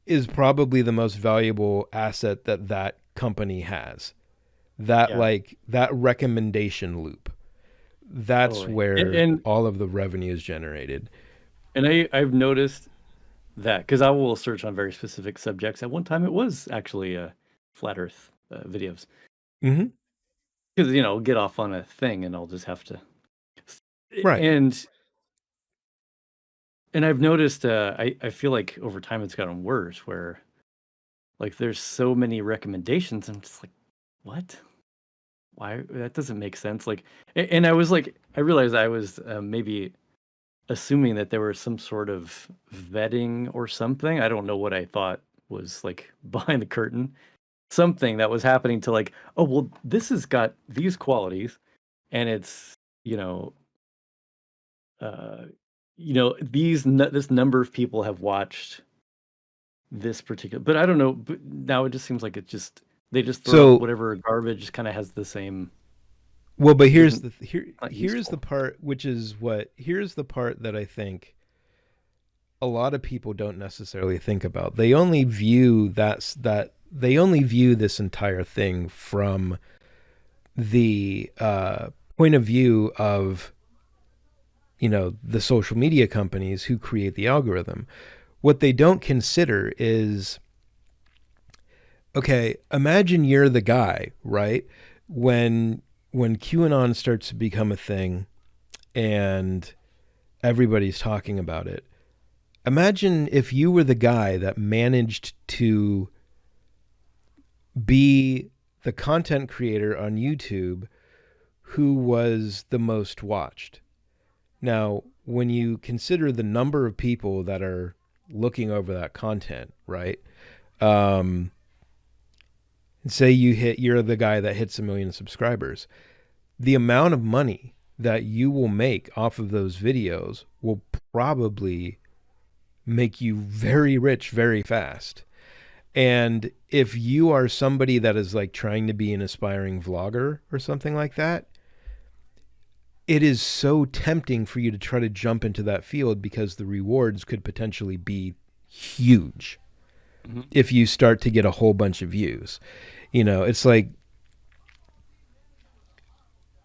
is probably the most valuable asset that that company has. That Yeah, like that recommendation loop. That's totally. And where and, all of the revenue is generated. and I've noticed that because I will search on very specific subjects. At one time, it was actually flat Earth videos Mm-hmm. because get off on a thing, and I'll just have to. Right. And I've noticed. I feel like over time it's gotten worse. Where like there's so many recommendations, I'm just like, what? Why that doesn't make sense? Like, and I was like, I realized I was maybe assuming that there was some sort of vetting or something. I don't know what I thought was like behind the curtain. Something that was happening to like, oh well, this has got these qualities, and it's you know, uh, this number of people have watched this particular. But I don't know. But now it just seems like they just throw out So, whatever garbage kind of has the same well, but isn't not here's the useful. part which is what here's the part that I think a lot of people don't necessarily think about. They only view that they only view this entire thing from the point of view of the social media companies who create the algorithm. What they don't consider is, okay, imagine you're the guy, right? When when QAnon starts to become a thing and everybody's talking about it. Imagine if you were the guy that managed to be the content creator on YouTube who was the most watched. Now, when you consider the number of people that are looking over that content, right? Um, say you're the guy that hits 1 million subscribers. The amount of money that you will make off of those videos will probably make you very rich very fast. And if you are somebody that is like trying to be an aspiring vlogger or something like that, it is so tempting for you to try to jump into that field because the rewards could potentially be huge Mhm. if you start to get a whole bunch of views. It's like,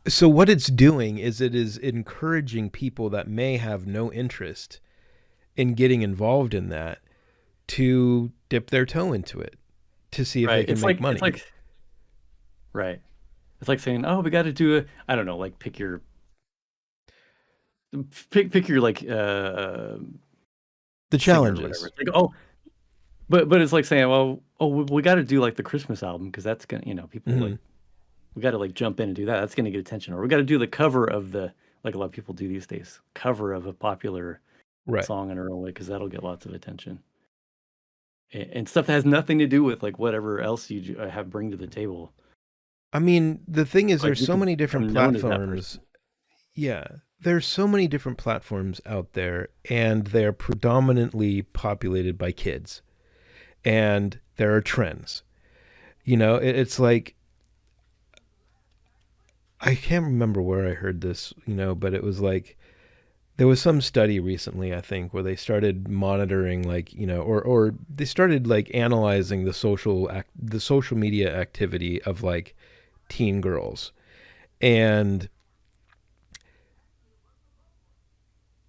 so what it's doing is it is encouraging people that may have no interest in getting involved in that to dip their toe into it to see if they Right. can It's make like it's money. like right. It's like saying, "Oh, we got to do a I don't know, like pick your like The singer or whatever." challenges. It's like, "Oh, but it's like saying, well, oh, we got to do like the Christmas album because that's gonna, people like Hmm. we got to like jump in and do that. That's gonna get attention. Or we got to do the cover of the like a lot of people do these days, cover of a popular Right. song in a way because that'll get lots of attention and stuff that has nothing to do with like whatever else have bring to the table. I mean, the thing is, Like there's you so can many different become known as that platforms. person. Yeah. There's so many different platforms out there, and they're predominantly populated by kids. And there are trends. It's like, I can't remember where I heard this, but it was like, there was some study recently, I think, where they started monitoring, like, or they started like analyzing the social media activity of like teen girls. And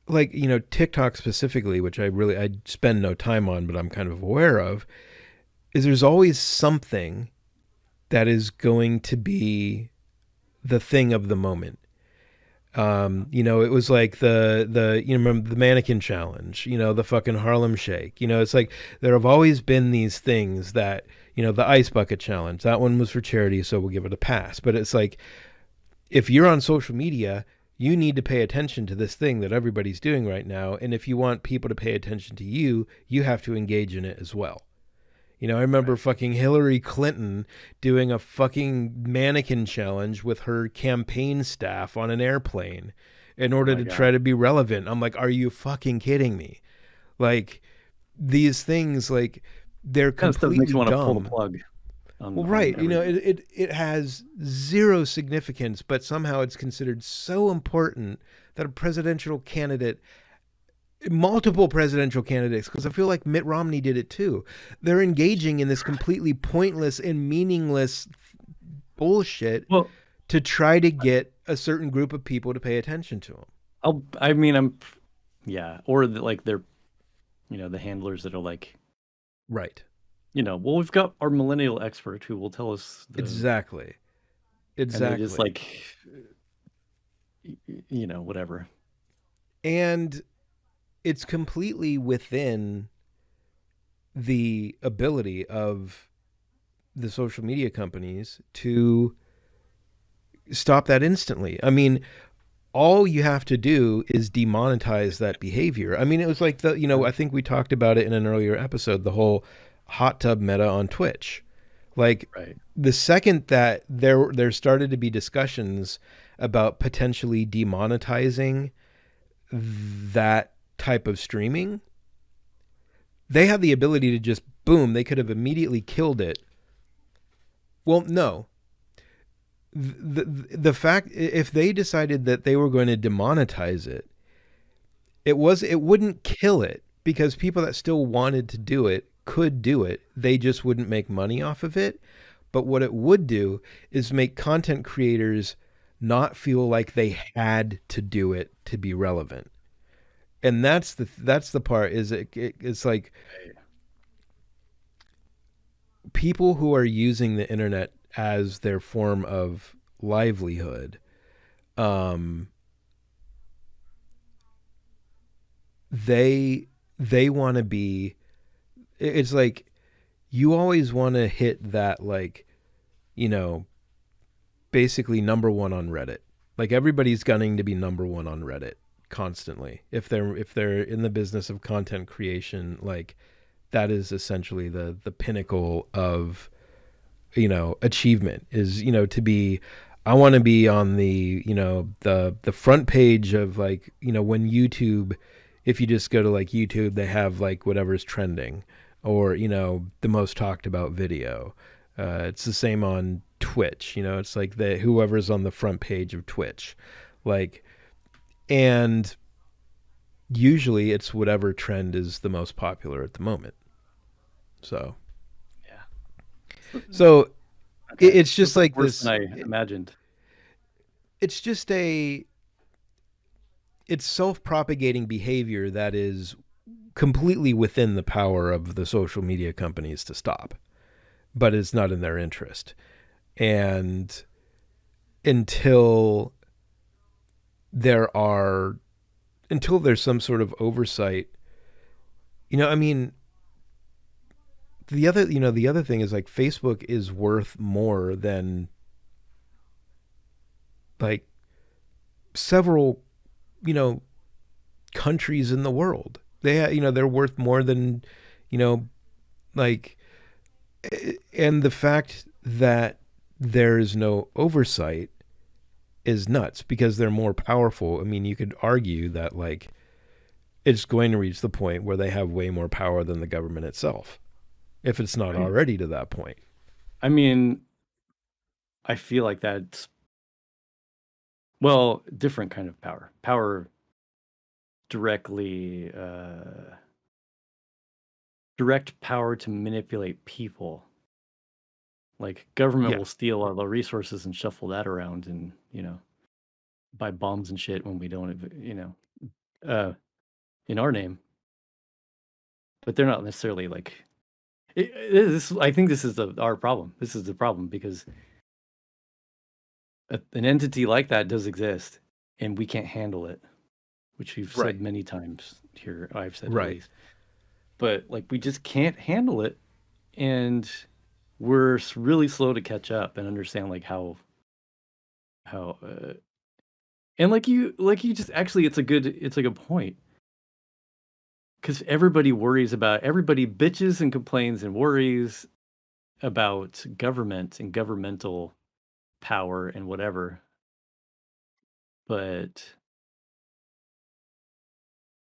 like, TikTok specifically, which I spend no time on, but I'm kind of aware of, is there's always something that is going to be the thing of the moment. It was like remember the mannequin challenge, the fucking Harlem Shake. It's like there have always been these things that, the ice bucket challenge. That one was for charity, so we'll give it a pass. But it's like if you're on social media, you need to pay attention to this thing that everybody's doing right now, and if you want people to pay attention to you, you have to engage in it as well. I remember Right. fucking Hillary Clinton doing a fucking mannequin challenge with her campaign staff on an airplane in Oh order my to try God. to be relevant. I'm like, are you fucking kidding me? Like, these things, like, they're Kind of stuff makes completely you want to pull the dumb. plug Well, on right. everything. It has zero significance, but somehow it's considered so important that a presidential candidate, multiple presidential candidates, because I feel like Mitt Romney did it too. They're engaging in this completely pointless and meaningless bullshit Well, to try to get a certain group of people to pay attention to them. I mean, yeah, or like they're, the handlers that are like, Right. well, we've got our millennial expert who will tell us Exactly. and they just Exactly. like, whatever. And it's completely within the ability of the social media companies to stop that instantly. I mean, all you have to do is demonetize that behavior. I mean, it was like Yeah. I think we talked about it in an earlier episode, the whole hot tub meta on Twitch. Like Right. the second that there started to be discussions about potentially demonetizing that type of streaming, they had the ability to just boom, they could have immediately killed it. Well, no, the fact if they decided that they were going to demonetize it, it wouldn't kill it because people that still wanted to do it could do it. They just wouldn't make money off of it. But what it would do is make content creators not feel like they had to do it to be relevant. And that's the part is it's like people who are using the internet as their form of livelihood, um, they they want to be. It's like you always want to hit that, like, you know basically number one on Reddit. Like everybody's gunning to be number one on Reddit constantly if they're in the business of content creation. Like that is essentially the pinnacle of achievement is to be. I want to be on the front page of, like, when YouTube, if you just go to like YouTube, they have like whatever's trending, or the most talked about video. It's the same on Twitch. It's like the whoever's on the front page of Twitch, like, and usually it's whatever trend is the most popular at the moment. So Yeah. so Okay. it's That's just like like worse than this. I imagined. It's just it's self-propagating behavior that is completely within the power of the social media companies to stop, but it's not in their interest. And until there are until there's some sort of oversight, I mean, the other thing is, like, Facebook is worth more than, like, several, you know countries in the world. They're worth more than, you know like, and the fact that there is no oversight is nuts because they're more powerful. I mean, you could argue that, like, it's going to reach the point where they have way more power than the government itself, if it's not I already to that point. I mean, I feel like that's, well, different kind of power. Power directly direct power to manipulate people. Like government Yeah. will steal all the resources and shuffle that around and, buy bombs and shit when we don't, uh, in our name. But they're not necessarily like I think this is our problem. This is the problem because an entity like that does exist, and we can't handle it, which we've Right. said many times here. I've said at Right. least, but like we just can't handle it, and we're really slow to catch up and understand like how and like you just actually it's a good point because everybody bitches and complains and worries about government and governmental power and whatever, but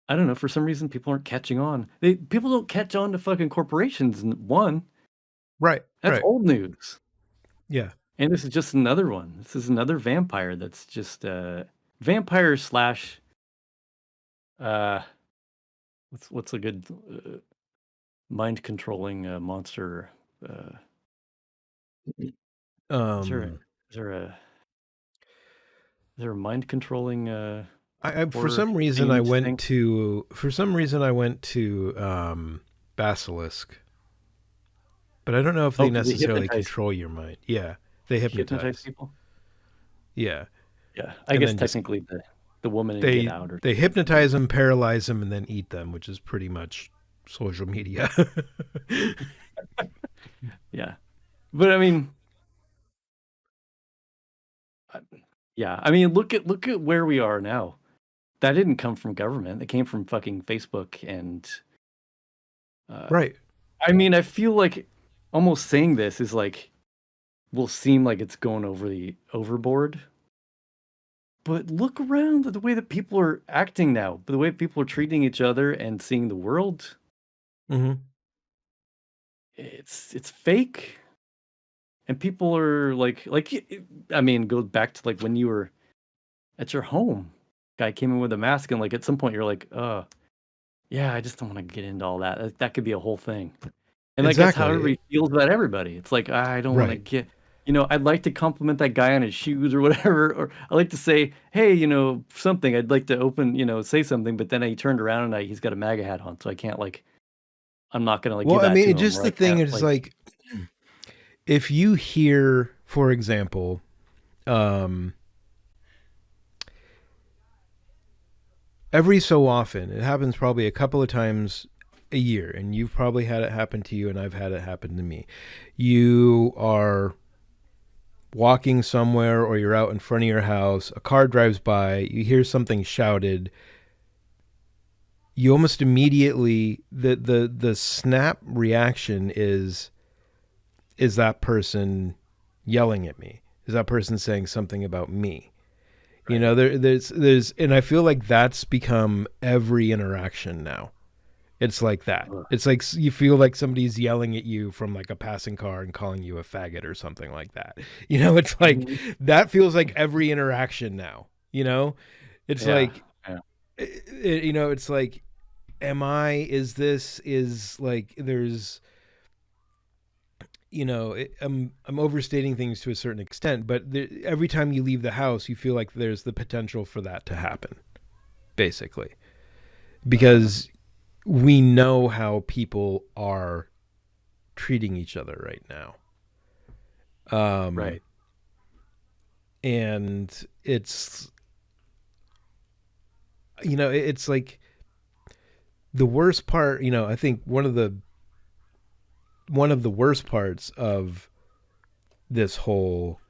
I don't know, for some reason people aren't catching on. People don't catch on to fucking corporations. One, Right. that's Right. old news. Yeah. And this is just another one. This is another vampire that's just vampire slash uh what's a good mind controlling monster uh is there a, Um. is there a is there a mind controlling For horror some reason I themed went thing? to Basilisk, but I don't know if Oh, they because they necessarily hypnotize control your mind. Yeah, they hypnotize hypnotize. people. Yeah, Yeah, I and guess then just technically the woman in Get they Out or they something can do hypnotize them, paralyze them, and then eat them, which is pretty much social media. it. Yeah, but I mean, uh, yeah, I mean, look at where we are now. That didn't come from government. It came from fucking Facebook and uh, Right. I mean, I feel like almost saying this is like will seem like it's going overboard. But look around at the way that people are acting now, the way people are treating each other and seeing the world. Hmm. It's fake, and people are I mean, go back to like when you were at your home. Guy came in with a mask, and like at some point you're like, yeah, I just don't want to get into all that. That could be a whole thing. And like that's how Exactly. everybody feels about everybody. It's like I don't want to Right. get, I'd like to compliment that guy on his shoes or whatever, or I like to say, hey, something. I'd like to say something, but then he turned around and he's got a MAGA hat on, so I can't I'm not gonna Well, give I that to mean, him, just or the I thing can't is like if you hear, for example, um, every so often, it happens probably a couple of times a year, and you've probably had it happen to you, and I've had it happen to me. You are walking somewhere, or you're out in front of your house, a car drives by, you hear something shouted, you almost immediately the snap reaction is that person yelling at me? Is that person saying something about me? You right. know, there's, and I feel like that's become every interaction now. It's like that. Ugh. It's like you feel like somebody's yelling at you from like a passing car and calling you a faggot or something like that. You know, it's like Mhm. that feels like every interaction now. You know, it's Yeah, like yeah, it's like, am I? Is like there's I'm overstating things to a certain extent, but every time you leave the house, you feel like there's the potential for that to happen, basically, uh, because we know how people are treating each other right now. Um, right. and it's it's like the worst part. I think one of the worst parts of this whole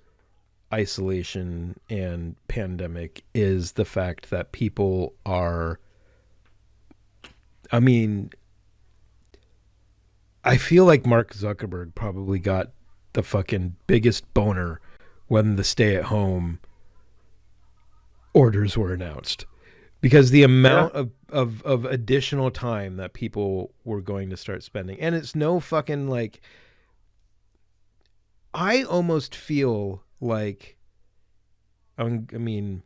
isolation and pandemic is the fact that people are, I mean, I feel like Mark Zuckerberg probably got the fucking biggest boner when the stay at home orders were announced, because the Yeah. amount of additional time that people were going to start spending, and it's no fucking like, I almost feel like, I mean,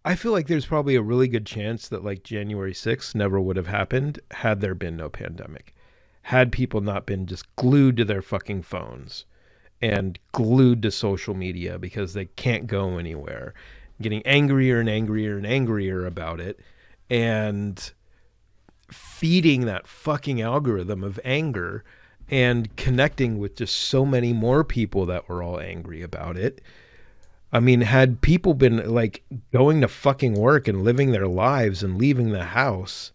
I feel like there's probably a really good chance that like January 6th never would have happened had there been no pandemic. Had people not been just glued to their fucking phones and glued to social media because they can't go anywhere, getting angrier and angrier and angrier about it. And feeding that fucking algorithm of anger and connecting with just so many more people that were all angry about it. I mean, had people been like going to fucking work and living their lives and leaving the house,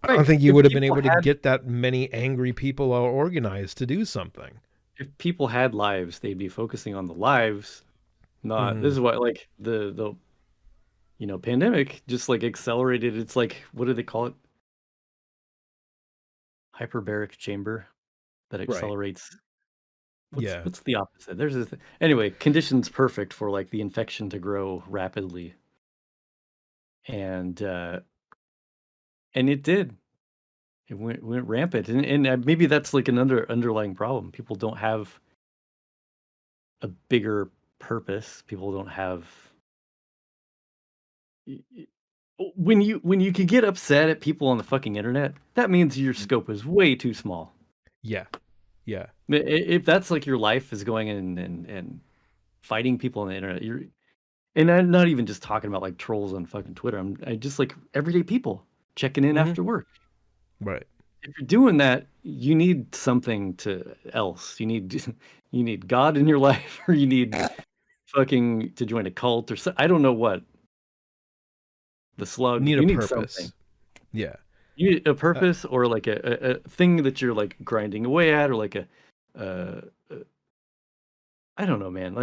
I don't Right. think you If would have been people able to had get that many angry people all organized to do something. if people had lives, they'd be focusing on the lives, not this Mm-hmm. is what like the pandemic just like accelerated. It's like what do they call it? Hyperbaric chamber that Right. accelerates. What's Yeah. what's the opposite? There's this anyway, conditions perfect for like the infection to grow rapidly. And it did. It went rampant. And maybe that's like another underlying problem. People don't have a bigger purpose. People don't have y- y- when you can get upset at people on the fucking internet, that means your scope is way too small. Yeah. Yeah. If that's like your life is going in and fighting people on the internet, and I'm not even just talking about like trolls on fucking Twitter. I just like everyday people checking in Mm-hmm. after work. Right. If you're doing that, you need something to else. You need you need God in your life, or you need fucking to join a cult or so. I don't know what the You slug. need a You need something. purpose. Yeah. You need a Uh, purpose or like a thing that you're like grinding away at, or like a I don't know, man.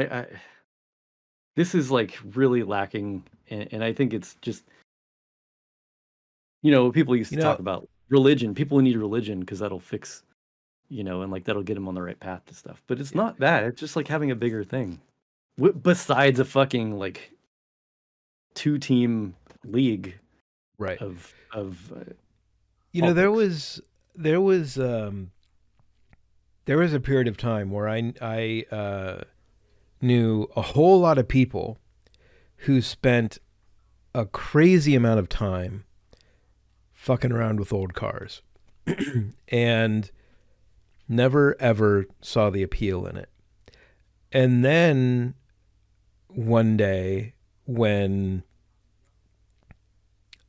This is like really lacking, and I think it's just people used you to know, talk about religion. People need religion because that'll fix and like that'll get them on the right path to stuff. But it's yeah. not that. It's just like having a bigger thing besides a fucking like two-team league Right. of You know, politics. there was um there was a period of time where I knew a whole lot of people who spent a crazy amount of time fucking around with old cars and never ever saw the appeal in it. And then one day when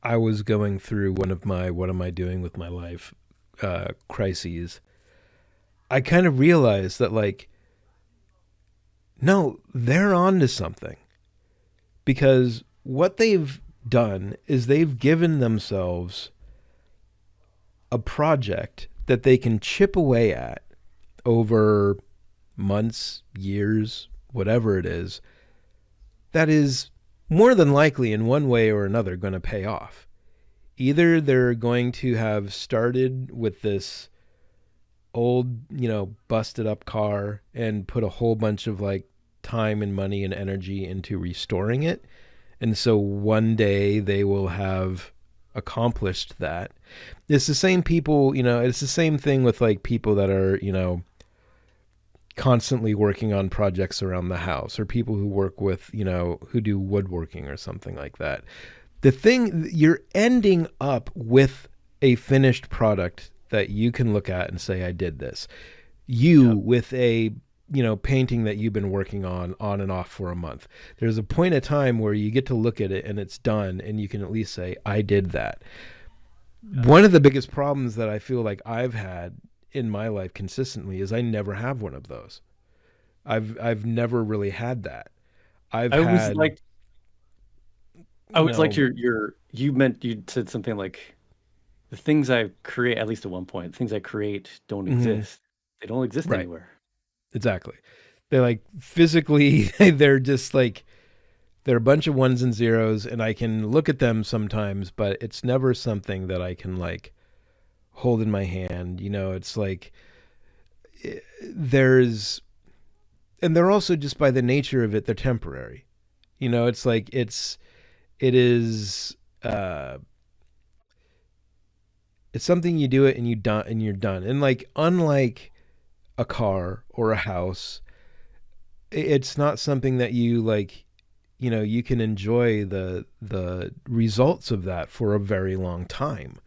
I was going through one of my what am I doing with my life crises, I kind of realized that like no, they're on to something because what they've done is they've given themselves a project that they can chip away at over months, years, whatever it is, that is more than likely in one way or another going to pay off. Either they're going to have started with this old, busted up car and put a whole bunch of like time and money and energy into restoring it. And so one day they will have accomplished that. It's the same people, it's the same thing with like people that are, constantly working on projects around the house or people who work with, who do woodworking or something like that. The thing, you're ending up with a finished product that you can look at and say, I did this. You Yep. with a painting that you've been working on and off for a month. There's a point of time where you get to look at it and it's done and you can at least say, I did that. Yeah. One of the biggest problems that I feel like I've had in my life consistently is I never have one of those. I've never really had that. I've I was had, like I you was like know, you said something like the things I create, at least at one point, the things I create don't mhm, exist. They don't exist right, anywhere. exactly. They're like physically, they're just like they're a bunch of ones and zeros, and I can look at them sometimes, but it's never something that I can like hold in my hand. It's like there's, and they're also just by the nature of it, they're temporary. It's like it is it's something you do it and you done and you're done. And like unlike a car or a house, it's not something that you like, you can enjoy the results of that for a very long time.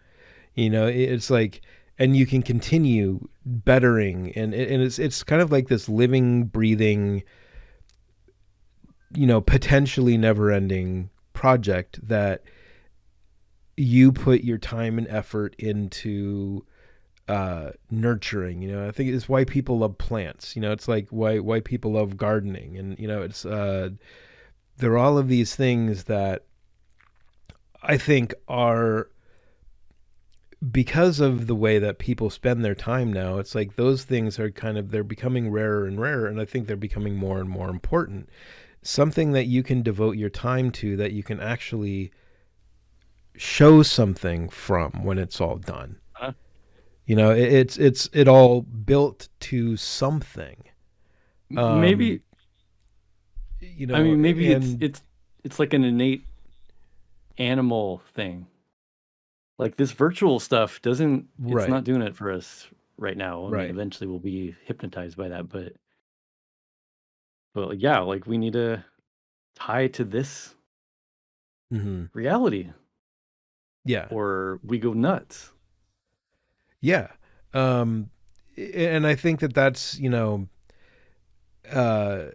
It's like, and you can continue bettering, and it's kind of like this living, breathing, potentially never ending project that you put your time and effort into nurturing. I think it's why people love plants. It's like why people love gardening, and it's there are all of these things that I think are, because of the way that people spend their time now, it's like those things are kind of, they're becoming rarer and rarer, and I think they're becoming more and more important. Something that you can devote your time to, that you can actually show something from when it's all done. Uh, It all built to something. Um, maybe I mean maybe it's and it's like an innate animal thing. Like this virtual stuff doesn't it's right, not doing it for us right now. I mean, right. eventually we'll be hypnotized by that, but yeah, like we need to tie to this Hmm. reality Yeah, or we go nuts. yeah. Um, and I think that that's, uh,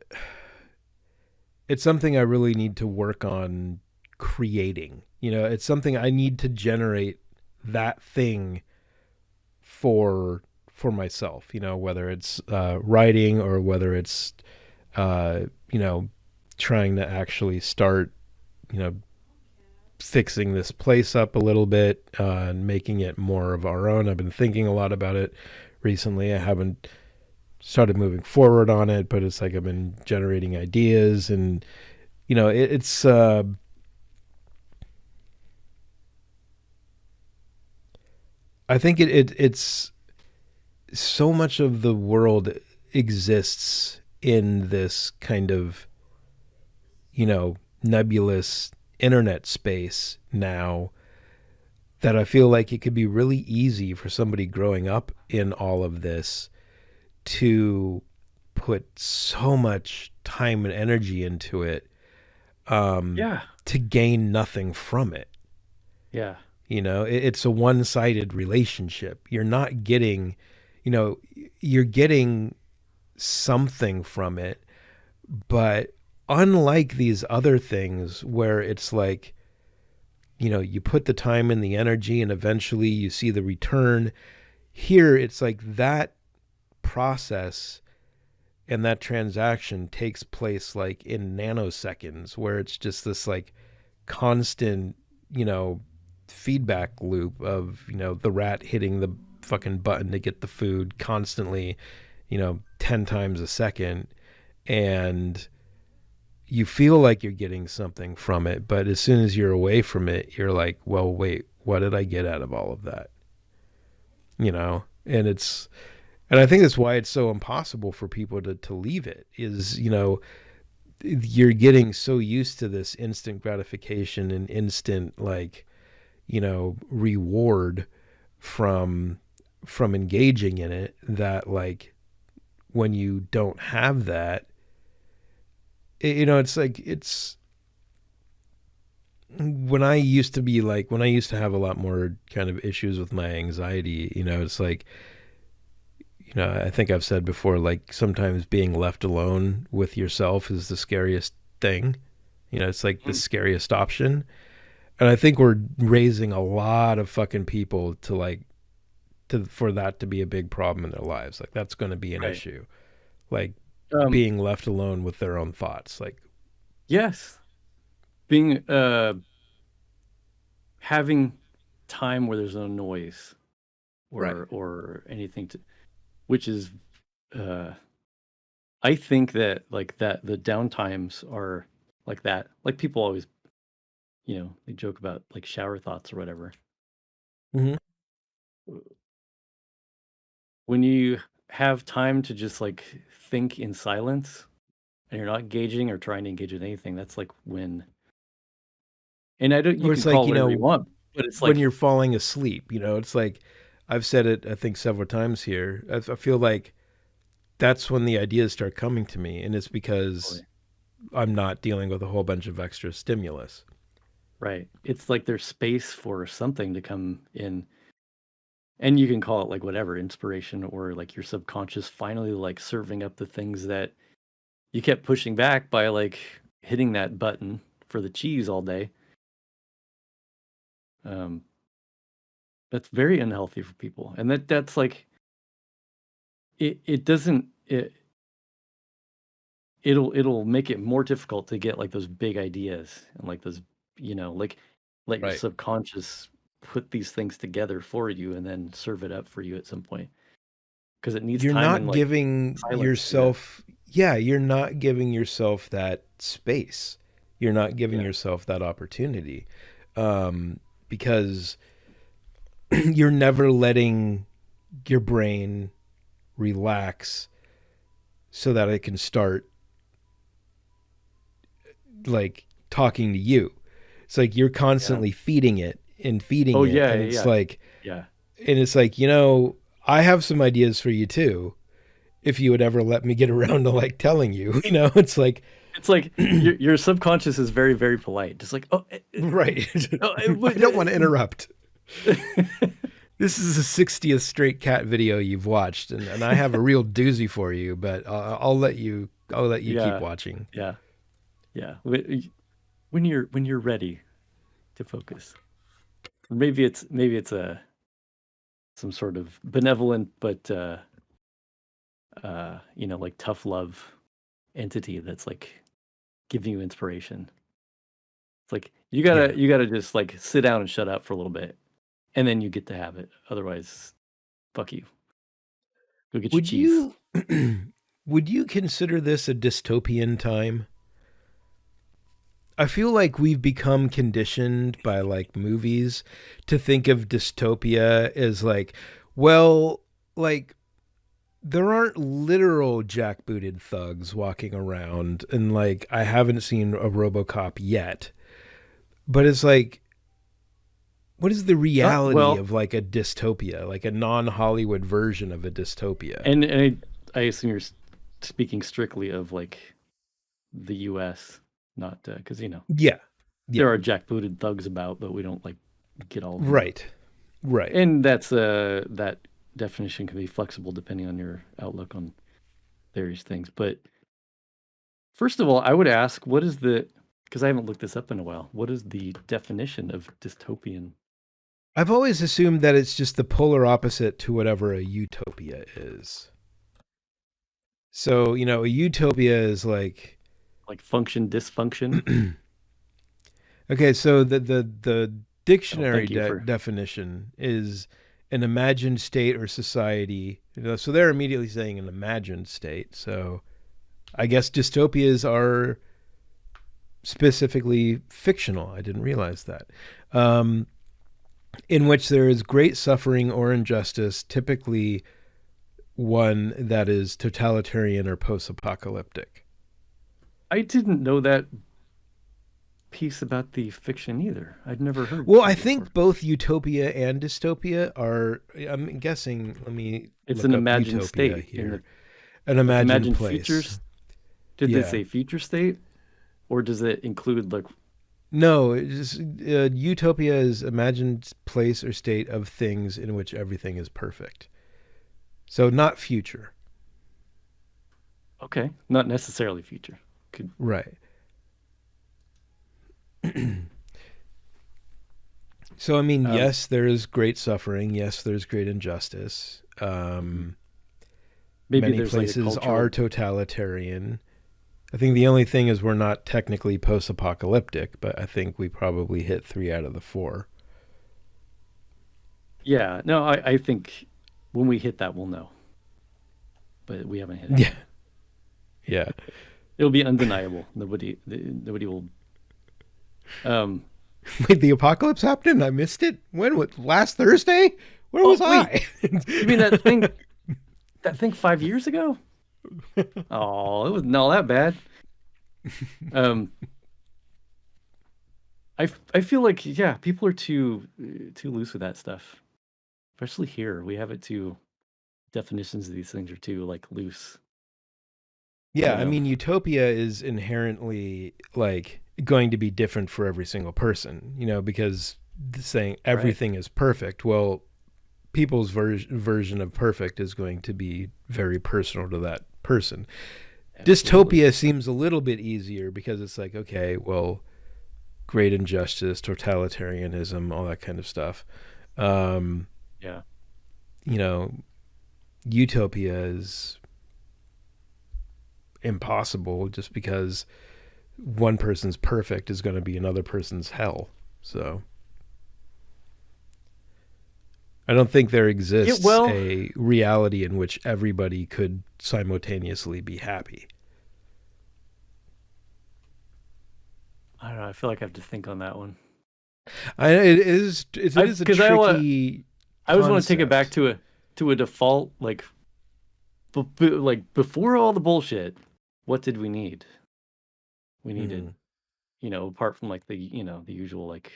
it's something I really need to work on creating. It's something I need to generate that thing for myself. Whether it's writing, or whether it's uh, you know trying to actually start you know fixing this place up a little bit, and making it more of our own. I've been thinking a lot about it recently. I haven't started moving forward on it, but it's like I've been generating ideas, and it's I think it's so much of the world exists in this kind of nebulous internet space now, that I feel like it could be really easy for somebody growing up in all of this to put so much time and energy into it, um, Yeah. to gain nothing from it. Yeah. It's a one-sided relationship. You're not getting, you know, you're getting something from it, but unlike these other things where it's like, you put the time and the energy and eventually you see the return, here it's like that process and that transaction takes place like in nanoseconds, where it's just this like constant, you know, feedback loop of, the rat hitting the fucking button to get the food constantly, 10 times a second. And you feel like you're getting something from it, but as soon as you're away from it, you're like, well, wait, what did I get out of all of that? And I think that's why it's so impossible for people to leave it, is, you're getting so used to this instant gratification and instant, like, reward from engaging in it, that like when you don't have that, it's like, it's when I used to have a lot more kind of issues with my anxiety, it's like, I think I've said before, like sometimes being left alone with yourself is the scariest thing. It's like the Mm. scariest option. And I think we're raising a lot of fucking people to like, for that to be a big problem in their lives. Like that's going to be an Right. issue. Like Um, being left alone with their own thoughts. Like, yes. Being having time where there's no noise right. or anything to which is uh I think that like that the downtimes are like that. Like people always, they joke about like shower thoughts or whatever. Hmm. When you have time to just like think in silence and you're not engaging or trying to engage with anything, that's like when and I don't you Or can it's call like, it whatever you want, but it's when like you're falling asleep, it's like, I've said it, I think, several times here. I feel like that's when the ideas start coming to me. And it's because totally. I'm not dealing with a whole bunch of extra stimulus. Right. It's like there's space for something to come in. And you can call it like whatever, inspiration or like your subconscious finally like serving up the things that you kept pushing back by like hitting that button for the cheese all day. Um, that's very unhealthy for people, and that's like it doesn't it'll make it more difficult to get like those big ideas and like those like let your Right. subconscious put these things together for you and then serve it up for you at some point because it needs You're time and not like giving silence to do that. yourself, yeah, you're not giving yourself that space. You're not giving Yeah, yourself that opportunity, because you're never letting your brain relax so that it can start like talking to you. It's like you're yeah. constantly feeding it and feeding Oh it, yeah, and yeah, it's yeah, like, yeah. I have some ideas for you too. If you would ever let me get around to like telling you, it's like, It's like your subconscious is very very polite, just like right. oh, I don't want to interrupt. This is the 60th straight cat video you've watched, and I have a real doozy for you, but I'll let you keep yeah, watching. yeah, yeah. When you're ready to focus. Maybe it's a some sort of benevolent but like tough love entity that's like giving you inspiration. It's like you Yeah. gotta you gotta just like sit down and shut up for a little bit, and then you get to have it. Otherwise, fuck you. Go get your Would cheese. you would you consider this a dystopian time? I feel like we've become conditioned by like movies to think of dystopia as like, well, like there aren't literal jackbooted thugs walking around, and like I haven't seen a RoboCop yet. But it's like, what is the reality Well, of like a dystopia, like a non-Hollywood version of a dystopia? and I assume you're speaking strictly of like the U.S., not because Yeah. Yeah. there are jackbooted thugs about, but we don't like get all of them. Right. Right. And that definition can be flexible depending on your outlook on various things. But first of all, I would ask, what is the because I haven't looked this up in a while. What is the definition of dystopian? I've always assumed that it's just the polar opposite to whatever a utopia is. So, a utopia is like, Like function, dysfunction? okay, so the Oh, dictionary thank you for definition is an imagined state or society. So they're immediately saying an imagined state. So I guess dystopias are specifically fictional. I didn't realize that. Um, in which there is great suffering or injustice, typically one that is totalitarian or post apocalyptic. I didn't know that piece about the fiction either. I'd never heard Well, I that before. think both utopia and dystopia are, I'm guessing, let me It's look an up imagined utopia state in here. the An like imagined imagined place. futures. Did they Yeah. say future state? Or does it include like No, utopia is imagined place or state of things in which everything is perfect. So not future. okay, not necessarily future. Could Right. So, I mean, um yes, there is great suffering. Yes, there's great injustice. maybe Many there's like a places are cultural totalitarian. I think the only thing is we're not technically post apocalyptic, but I think we probably hit 3 out of the 4. yeah, no, I think when we hit that we'll know. But we haven't hit it Yeah. yet. Yeah. It'll be undeniable. Nobody will um Wait, the apocalypse happened? I missed it? When? What, last Thursday? Where oh was wait, I? you mean that thing 5 years ago? Oh, it wasn't all that bad. Um I feel like yeah, people are too loose with that stuff. Especially here. We have it too definitions of these things are too like loose, Yeah, you I know. mean, utopia is inherently like going to be different for every single person, because saying Right. everything is perfect, well, people's version of perfect is going to be very personal to that person. Absolutely. Dystopia seems a little bit easier because it's like, okay, well, great injustice, totalitarianism, all that kind of stuff. Um, Yeah. you know, utopia is impossible just because one person's perfect is going to be another person's hell. So I don't think there Yeah. exists Well, a reality in which everybody could simultaneously be happy. I don't know. I feel like I have to think on that one. It I is a because I want tricky I always want to take it back concept. to a default like like before all the bullshit. What did we need? We needed, Hmm. apart from like the usual like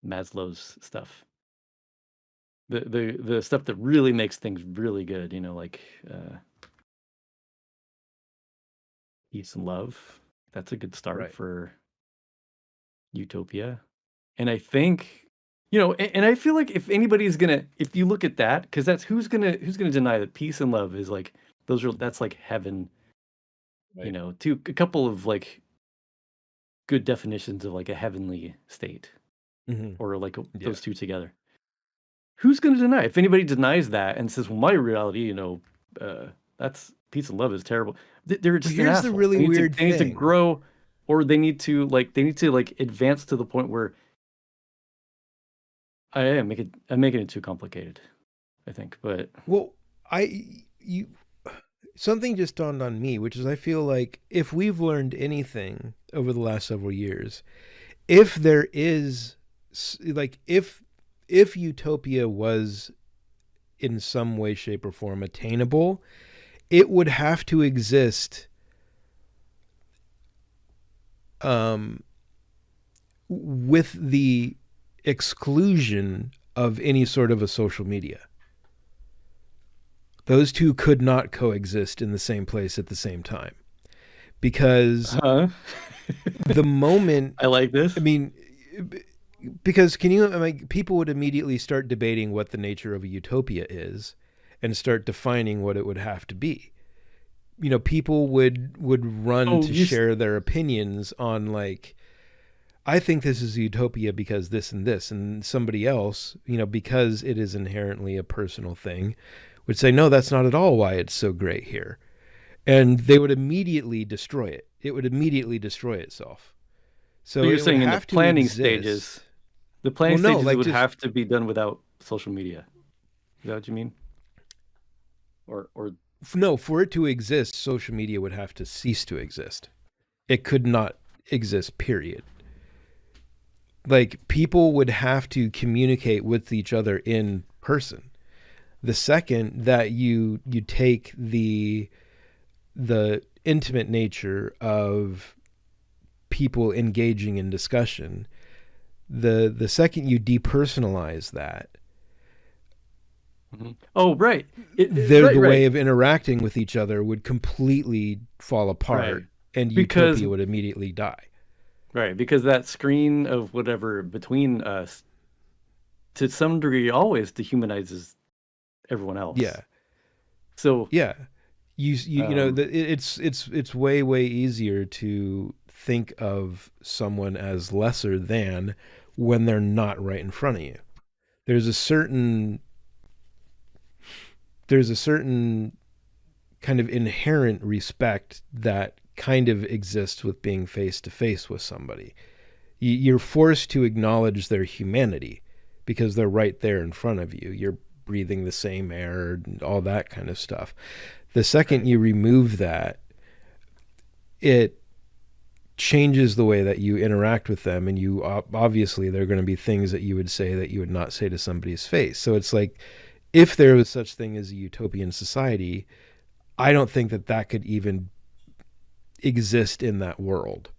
Maslow's stuff. The stuff that really makes things really good, like peace and love. That's a good start Right. for Utopia. And I think, and I feel like if you look at that, because that's who's gonna deny that peace and love is like that's like heaven, Right. to a couple of like good definitions of like a heavenly state Hmm. or like Yeah. those two together. Who's gonna deny? If anybody denies that and says, well, my reality, that's peace and love is terrible, they're But just an here's the asshole. really weird They need to thing. grow, or they need to advance to the point where I'm making it too complicated, I think. But Well, you something just dawned on me, which is I feel like if we've learned anything over the last several years, if there is like if utopia was in some way shape or form attainable, it would have to exist um with the exclusion of any sort of a social media. Those two could not coexist in the same place at the same time because huh? the moment, I like I this. mean, because can you, I mean, people would immediately start debating what the nature of a utopia is and start defining what it would have to be. People would run Oh, to share their opinions on like, I think this is a utopia because this and this, and somebody else, because it is inherently a personal thing, would say, no, that's not at all why it's so great here. And they would immediately destroy it. It would immediately destroy itself. so So you're it would saying in the have to planning exist. stages, the planning Well, no, stages like would just have to be done without social media. Is that what you mean? Or no, for it to exist, social media would have to cease to exist. It could not exist, period. Like people would have to communicate with each other in person. The second that you take the intimate nature of people engaging in discussion, the second you depersonalize that, Mhm. Oh, right. the way Right. of interacting with each other would completely fall Right. apart and Because utopia would immediately die. right, because that screen of whatever between us to some degree always dehumanizes everyone else. Yeah. So, Yeah. um, It's way easier to think of someone as lesser than when they're not right in front of you. There's a certain there's a certain kind of inherent respect that kind of exists with being face to face with somebody. You're forced to acknowledge their humanity because they're right there in front of you. You're breathing the same air and all that kind of stuff. The second right. you remove that, it changes the way that you interact with them, and you obviously there are going to be things that you would say that you would not say to somebody's face. So it's like if there was such thing as a utopian society, I don't think that that could even exist in that world.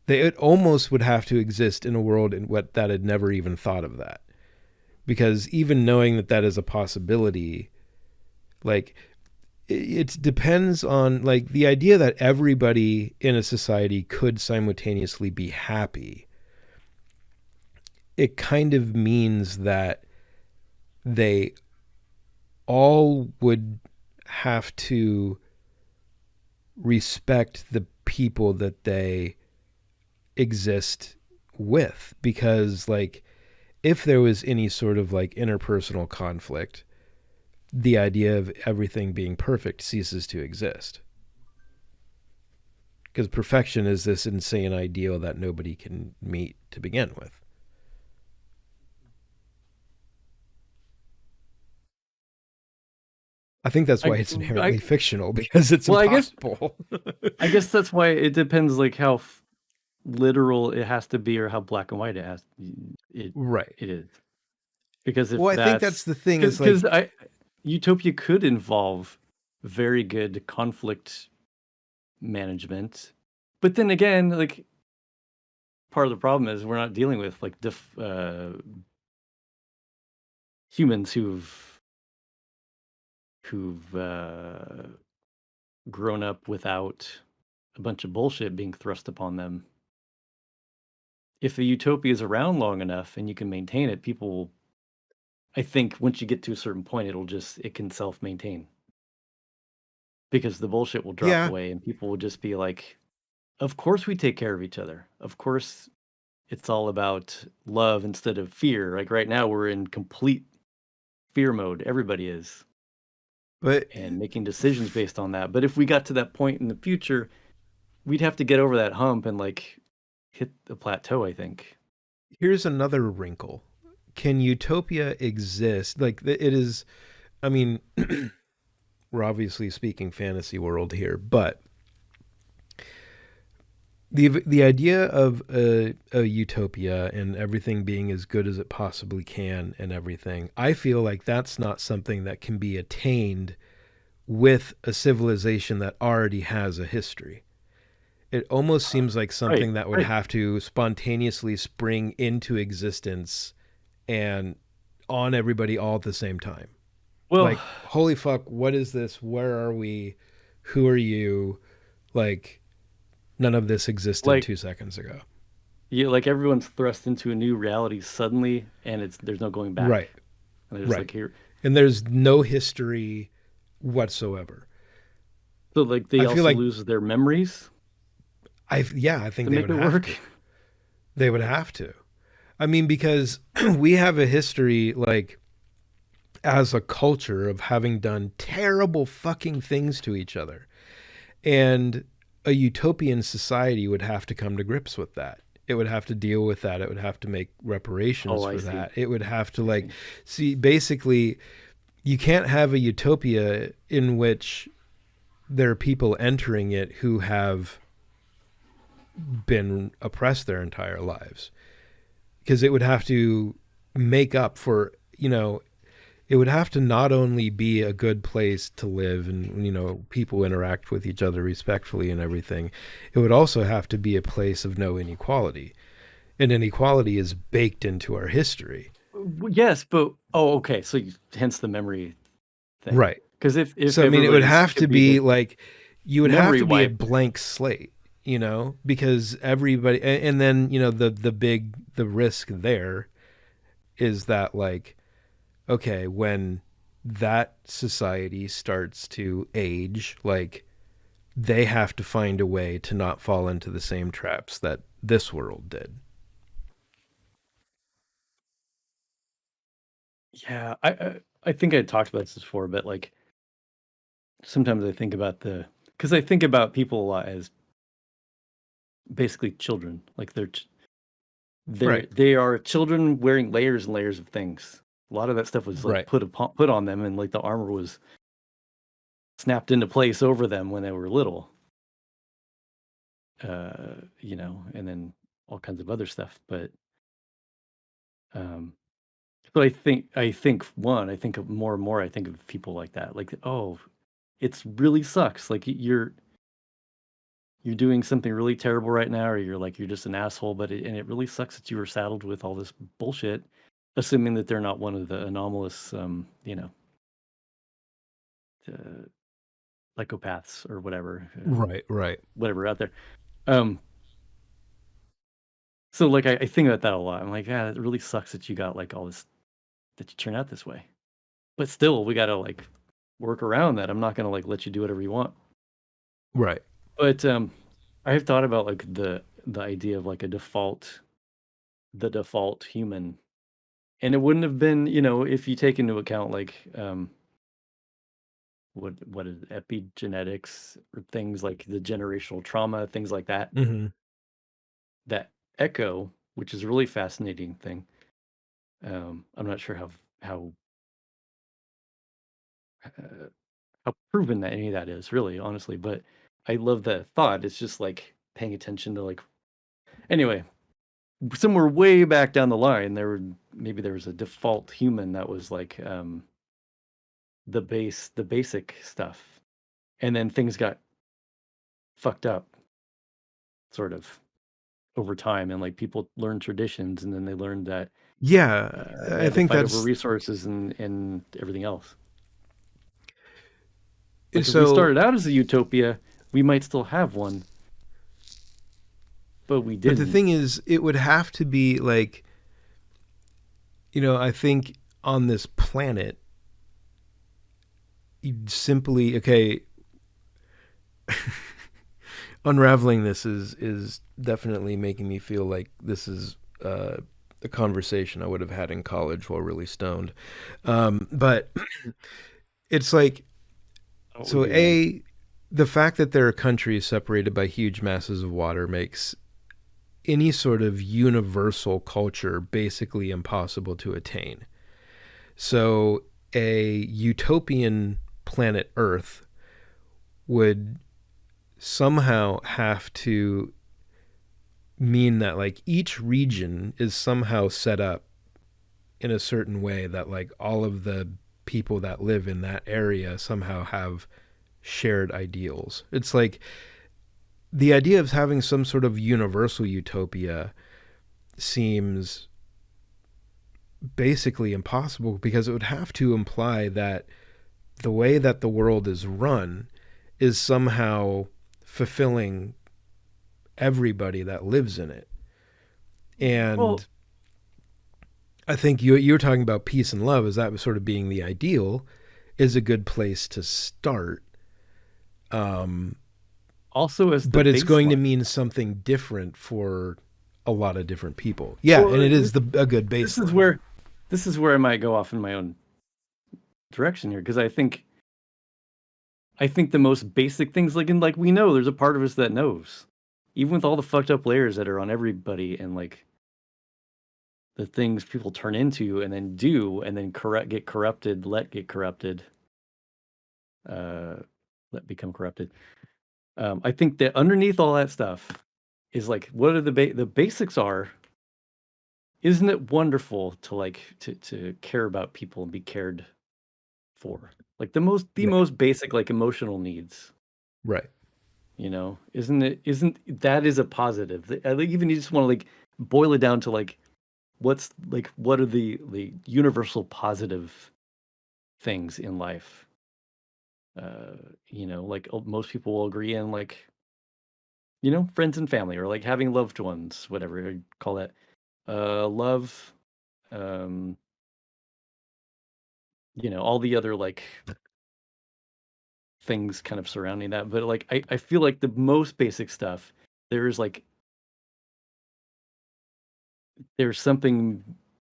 It almost would have to exist in a world in what that had never even thought of that, because even knowing that that is a possibility, like it depends on like the idea that everybody in a society could simultaneously be happy. It kind of means that they all would have to respect the people that they exist with, because like if there was any sort of like interpersonal conflict, the idea of everything being perfect ceases to exist, because perfection is this insane ideal that nobody can meet to begin with. I think that's why I, it's inherently I fictional, because it's well, impossible. I guess that's why it depends, like how literal it has to be, or how black and white it Right. it is. Because if Well, I think that's that's the thing is because like, I Utopia could involve very good conflict management, but then again, like part of the problem is we're not dealing with like humans who've grown up without a bunch of bullshit being thrust upon them. If the utopia is around long enough and you can maintain it, people, I think once you get to a certain point, it can self maintain because the bullshit will drop yeah, away and people will just be like, of course we take care of each other. Of course it's all about love instead of fear. Like right now we're in complete fear mode. Everybody is, but and making decisions based on that. But if we got to that point in the future, we'd have to get over that hump and like hit the plateau, I think. here's another wrinkle. Can utopia exist? Like it is, I mean, we're obviously speaking fantasy world here, but the idea of a utopia and everything being as good as it possibly can and everything, I feel like that's not something that can be attained with a civilization that already has a history. It almost seems like Right, something that would right. have to spontaneously spring into existence and on everybody all at the same time. Well, Like, holy fuck, what is this? Where are we? Who are you? Like, none of this existed like 2 seconds ago. yeah, like everyone's thrust into a new reality suddenly, and there's no going back. Right, And there's right. like here, And there's no history whatsoever. so like they I feel also like lose their memories yeah, I think to they make would it have work. to. They would have to. I mean, because we have a history, like, as a culture of having done terrible fucking things to each other. And a utopian society would have to come to grips with that. It would have to deal with that. It would have to make reparations Oh, I for see. that. It would have to, I like, see. see, basically, you can't have a utopia in which there are people entering it who have been oppressed their entire lives, because it would have to make up for, it would have to not only be a good place to live and people interact with each other respectfully and everything, it would also have to be a place of no inequality, and inequality is baked into our history. Yes, but oh, okay. So hence the memory thing. Right. Because if So I mean, it would everybody's have to could be be hit like, you would have memory to be a wipe. blank slate, because everybody, and then the risk there is that, like, okay, when that society starts to age, like, they have to find a way to not fall into the same traps that this world did. Yeah, I think I talked about this before, but like sometimes I think about because I think about people a lot as basically children. Like Right. they are children wearing layers and layers of things. A lot of that stuff was like Right. put on them, and like the armor was snapped into place over them when they were little. And then all kinds of other stuff. But um, so I think one, I think of more and more. I think of people like that. Like, oh, it's really sucks. Like you're doing something really terrible right now, or you're just an asshole. And it really sucks that you were saddled with all this bullshit, assuming that they're not one of the anomalous, uh, psychopaths or whatever, Right. Right. whatever out there. Um, so like I think about that a lot. I'm like, yeah, it really sucks that you got like all this that you turn out this way. But still, we gotta like work around that. I'm not gonna like let you do whatever you want. Right. But I have thought about like the idea of like the default human. And it wouldn't have been, if you take into account like what is epigenetics or things like the generational trauma, things like that, Hmm. that echo, which is a really fascinating thing. I'm not sure how uh, how proven that any of that is really, honestly, but I love that thought. It's just like paying attention to like anyway, somewhere way back down the line, maybe there was a default human that was like the basic stuff, and then things got fucked up, sort of over time, and like people learned traditions, and then they learned that Yeah, they I had to think fight over that's resources and everything else. Like if we so. started out as a utopia, we might still have one, but we But the didn't. thing is, it would have to be like, I think on this planet, you'd simply, okay, unraveling this is definitely making me feel like this is a conversation I would have had in college while really stoned. But it's like, What would so be one? the fact that there are countries separated by huge masses of water makes any sort of universal culture basically impossible to attain. So a utopian planet Earth would somehow have to mean that like each region is somehow set up in a certain way that like all of the people that live in that area somehow have shared ideals. It's like the idea of having some sort of universal utopia seems basically impossible because it would have to imply that the way that the world is run is somehow fulfilling everybody that lives in it. Well, And I think you're talking about peace and love as that sort of being the ideal is a good place to start. Um, also as the but it's going to baseline. mean something different for a lot of different people. Yeah, Well, and it is a good this is baseline. where I might go off in my own direction here because I think the most basic things, like we know there's a part of us that knows, even with all the fucked up layers that are on everybody and like the things people turn into and then do and then get corrupted, get corrupted, uh, let become corrupted. I think that underneath all that stuff is like what are the basics are. Isn't it wonderful to like to care about people and be cared for? Like the Right. most basic like emotional needs. Right. Isn't that is a positive. I think even you just want to like boil it down to like what are the universal positive things in life? Uh, like most people will agree in like, friends and family or like having loved ones, whatever you call that. Love, um, all the other like things kind of surrounding that. But like I feel like the most basic stuff, there's like there's something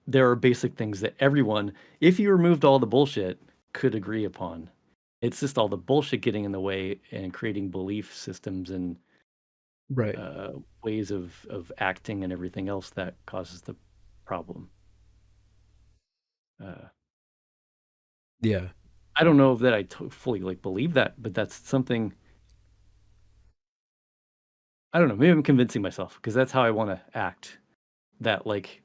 there are basic things that everyone, if you removed all the bullshit, could agree upon. It's just all the bullshit getting in the way and creating belief systems and Right. uh, ways of acting and everything else that causes the problem. Uh, Yeah. I don't know if that fully like believe that, but that's something I don't know. Maybe I'm convincing myself because that's how I want to act. That like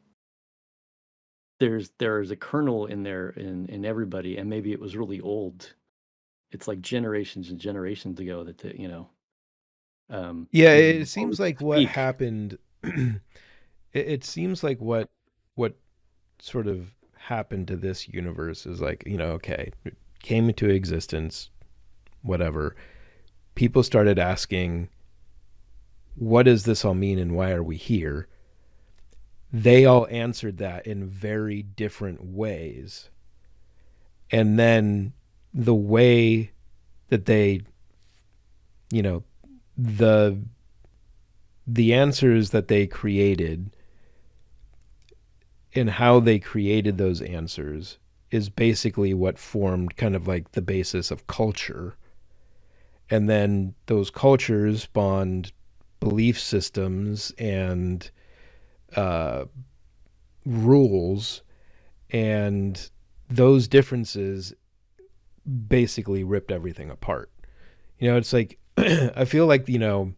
there is a kernel in there in everybody, and maybe it was really old. It's like generations and generations ago that Yeah, maybe it before we seems could like what speak. happened it seems like what sort of happened to this universe is like, okay, it came into existence, whatever. People started asking, what does this all mean and why are we here? They all answered that in very different ways. And then the way that they, you know, the the answers that they created and how they created those answers is basically what formed kind of like the basis of culture. And then those cultures spawned belief systems and uh, rules, and those differences basically ripped everything apart. It's like I feel like the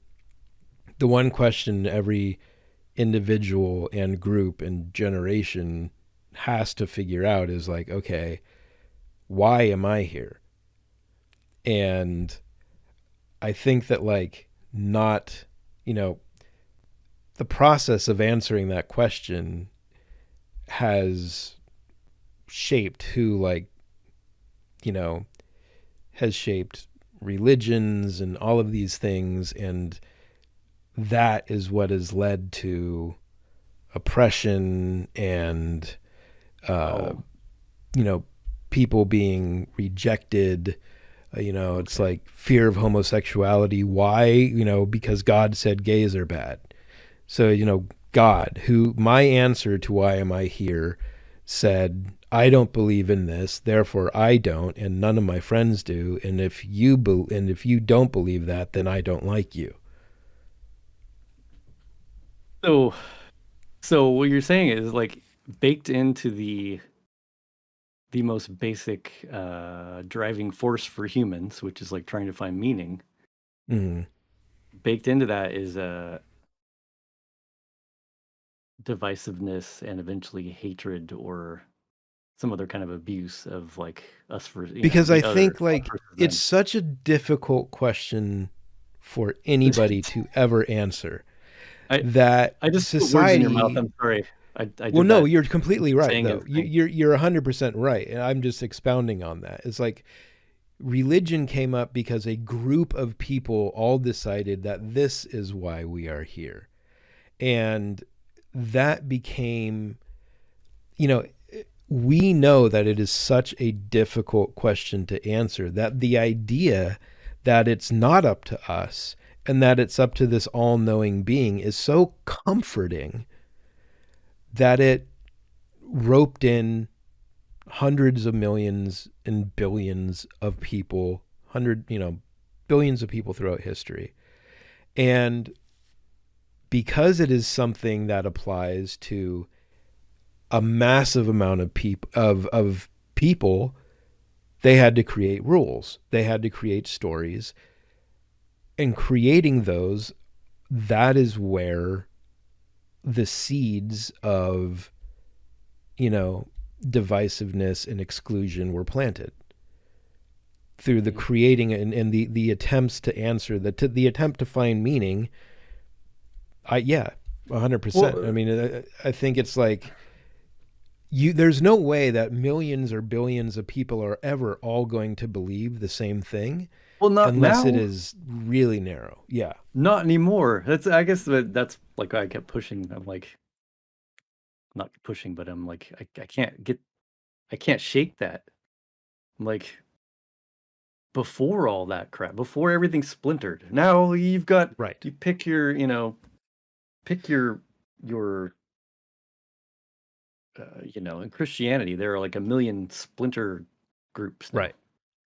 one question every individual and group and generation has to figure out is like, okay, why am I here? And I think that like not, you know, the process of answering that question has shaped who like, you know, has shaped religions and all of these things, and that is what has led to oppression and uh, Oh, you know, people being rejected. It's okay. like fear of homosexuality. Why? Because God said gays are bad. So, God, who my answer to why am I here, said, I don't believe in this, therefore I don't, and none of my friends do. And if you don't believe that, then I don't like you. So, so what you're saying is like baked into the most basic driving force for humans, which is like trying to find meaning. Mm. Baked into that is divisiveness and eventually hatred or some other kind of abuse of like us for Because I the other think us like versus it's them. such a difficult question for anybody to ever answer, I that I just put words in your mouth. society. I'm sorry. I Well, did no, that you're completely right saying though. everything. You're 100% right, and I'm just expounding on that. It's like religion came up because a group of people all decided that this is why we are here, and that became, you know, we know that it is such a difficult question to answer, that the idea that it's not up to us and that it's up to this all-knowing being is so comforting that it roped in hundreds of millions and billions of people, billions of people throughout history. And because it is something that applies to a massive amount of people, they had to create rules. They had to create stories. And creating those, that is where the seeds of, you know, divisiveness and exclusion were planted through the Mhm. creating and the attempts to answer the attempt to find meaning. Yeah, 100%. I Well, mean, I think it's like there's no way that millions or billions of people are ever all going to believe the same thing well, not unless it now, is really narrow. Yeah. not anymore. That's I guess that's like why I kept pushing. I'm like not pushing, but I'm like I can't shake that. I'm like before all that crap, before everything splintered. Now you've got Right. you pick your pick your in Christianity there are like a million splinter groups now. Right.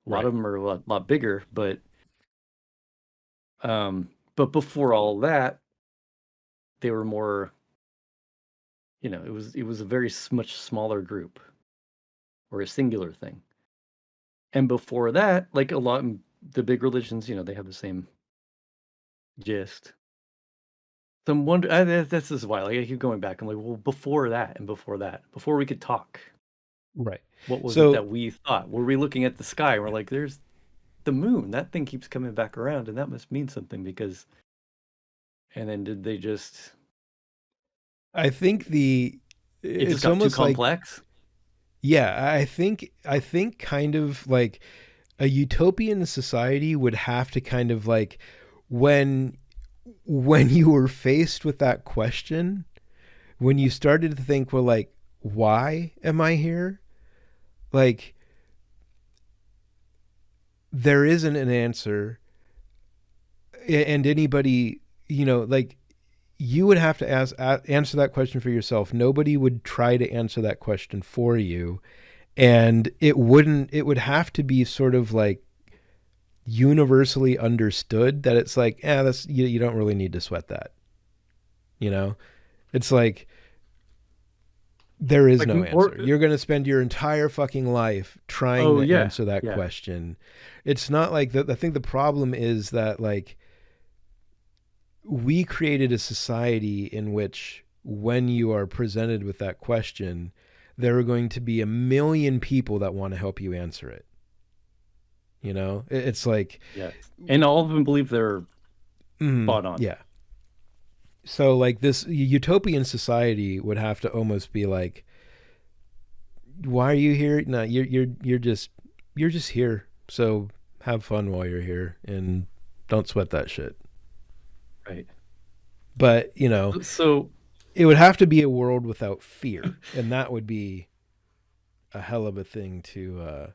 A lot Right. of them are a lot bigger, but before all that, they were more, it was a very much smaller group or a singular thing. And before that, like the big religions, they have the same gist. Some wonder that's just why like I keep going back. I'm like, well, before that and before that, before we could talk, Right. what was it So that we thought? Were we looking at the sky and we're like, there's the moon. That thing keeps coming back around, and that must mean something because. And then did they just? I think It just it's got too almost like, complex. yeah, I think kind of like a utopian society would have to kind of like, when you were faced with that question, when you started to think, well, like, why am I here? Like, there isn't an answer, and anybody, like, you would have to answer that question for yourself. Nobody would try to answer that question for you, and it would have to be sort of like universally understood that it's like, that's you don't really need to sweat that. You know, it's like there is Like no or answer. You're going to spend your entire fucking life trying oh to yeah, answer that yeah. question. It's not like that. I think the problem is that like we created a society in which when you are presented with that question, there are going to be a million people that want to help you answer it. You know, it's like, Yes. And all of them believe they're spot on. yeah. So like this utopian society would have to almost be like, why are you here? No, you're just here. So have fun while you're here and don't sweat that shit. Right. But So it would have to be a world without fear, and that would be a hell of a thing to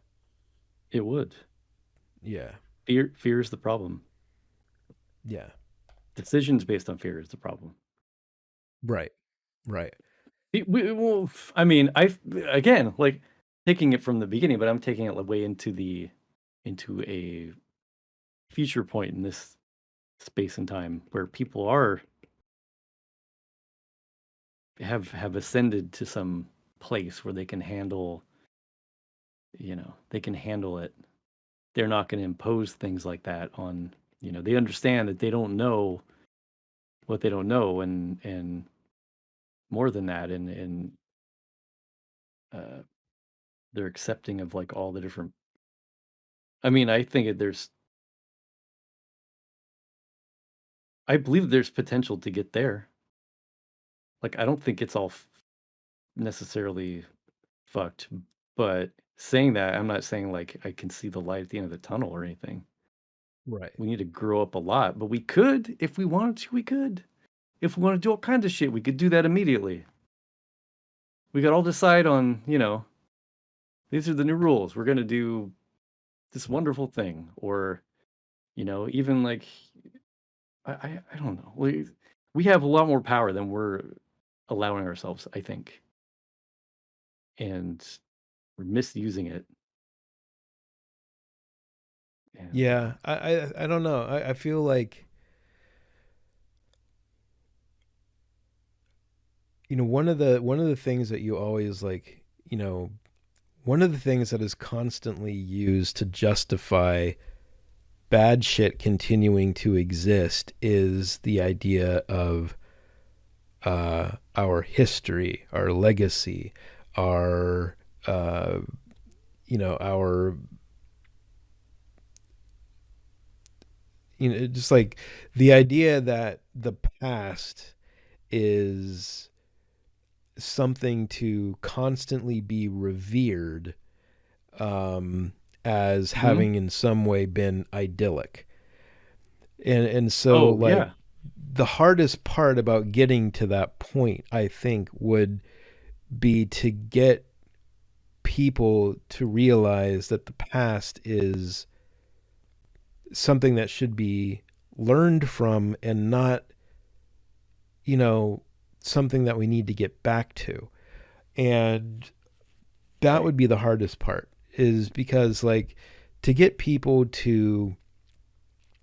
it would. yeah. Fear is the problem. Yeah. Decisions based on fear is the problem. Right. Right. Well, I mean, I again like taking it from the beginning, but I'm taking it way into the into a future point in this space and time where people are have ascended to some place where they can handle, they can handle it. They're not going to impose things like that on, they understand that they don't know what they don't know, and more than that, and uh they're accepting of like all the different. I mean, I believe there's potential to get there. Like, I don't think it's all necessarily fucked, but saying that, I'm not saying like I can see the light at the end of the tunnel or anything. Right. We need to grow up a lot, but we could, if we wanted to, we could. If we want to do all kinds of shit, we could do that immediately. We could all decide on, these are the new rules. We're going to do this wonderful thing. Or, even like, I don't know. We have a lot more power than we're allowing ourselves, I think. And we're misusing it. And Yeah. I don't know. I feel like one of the things that you always like, one of the things that is constantly used to justify bad shit continuing to exist is the idea of our history, our legacy, our uh, our just like the idea that the past is something to constantly be revered as mhm. having in some way been idyllic. And so Oh like yeah, the hardest part about getting to that point, I think, would be to get people to realize that the past is something that should be learned from and not, you know, something that we need to get back to. And that right. would be the hardest part is because like to get people to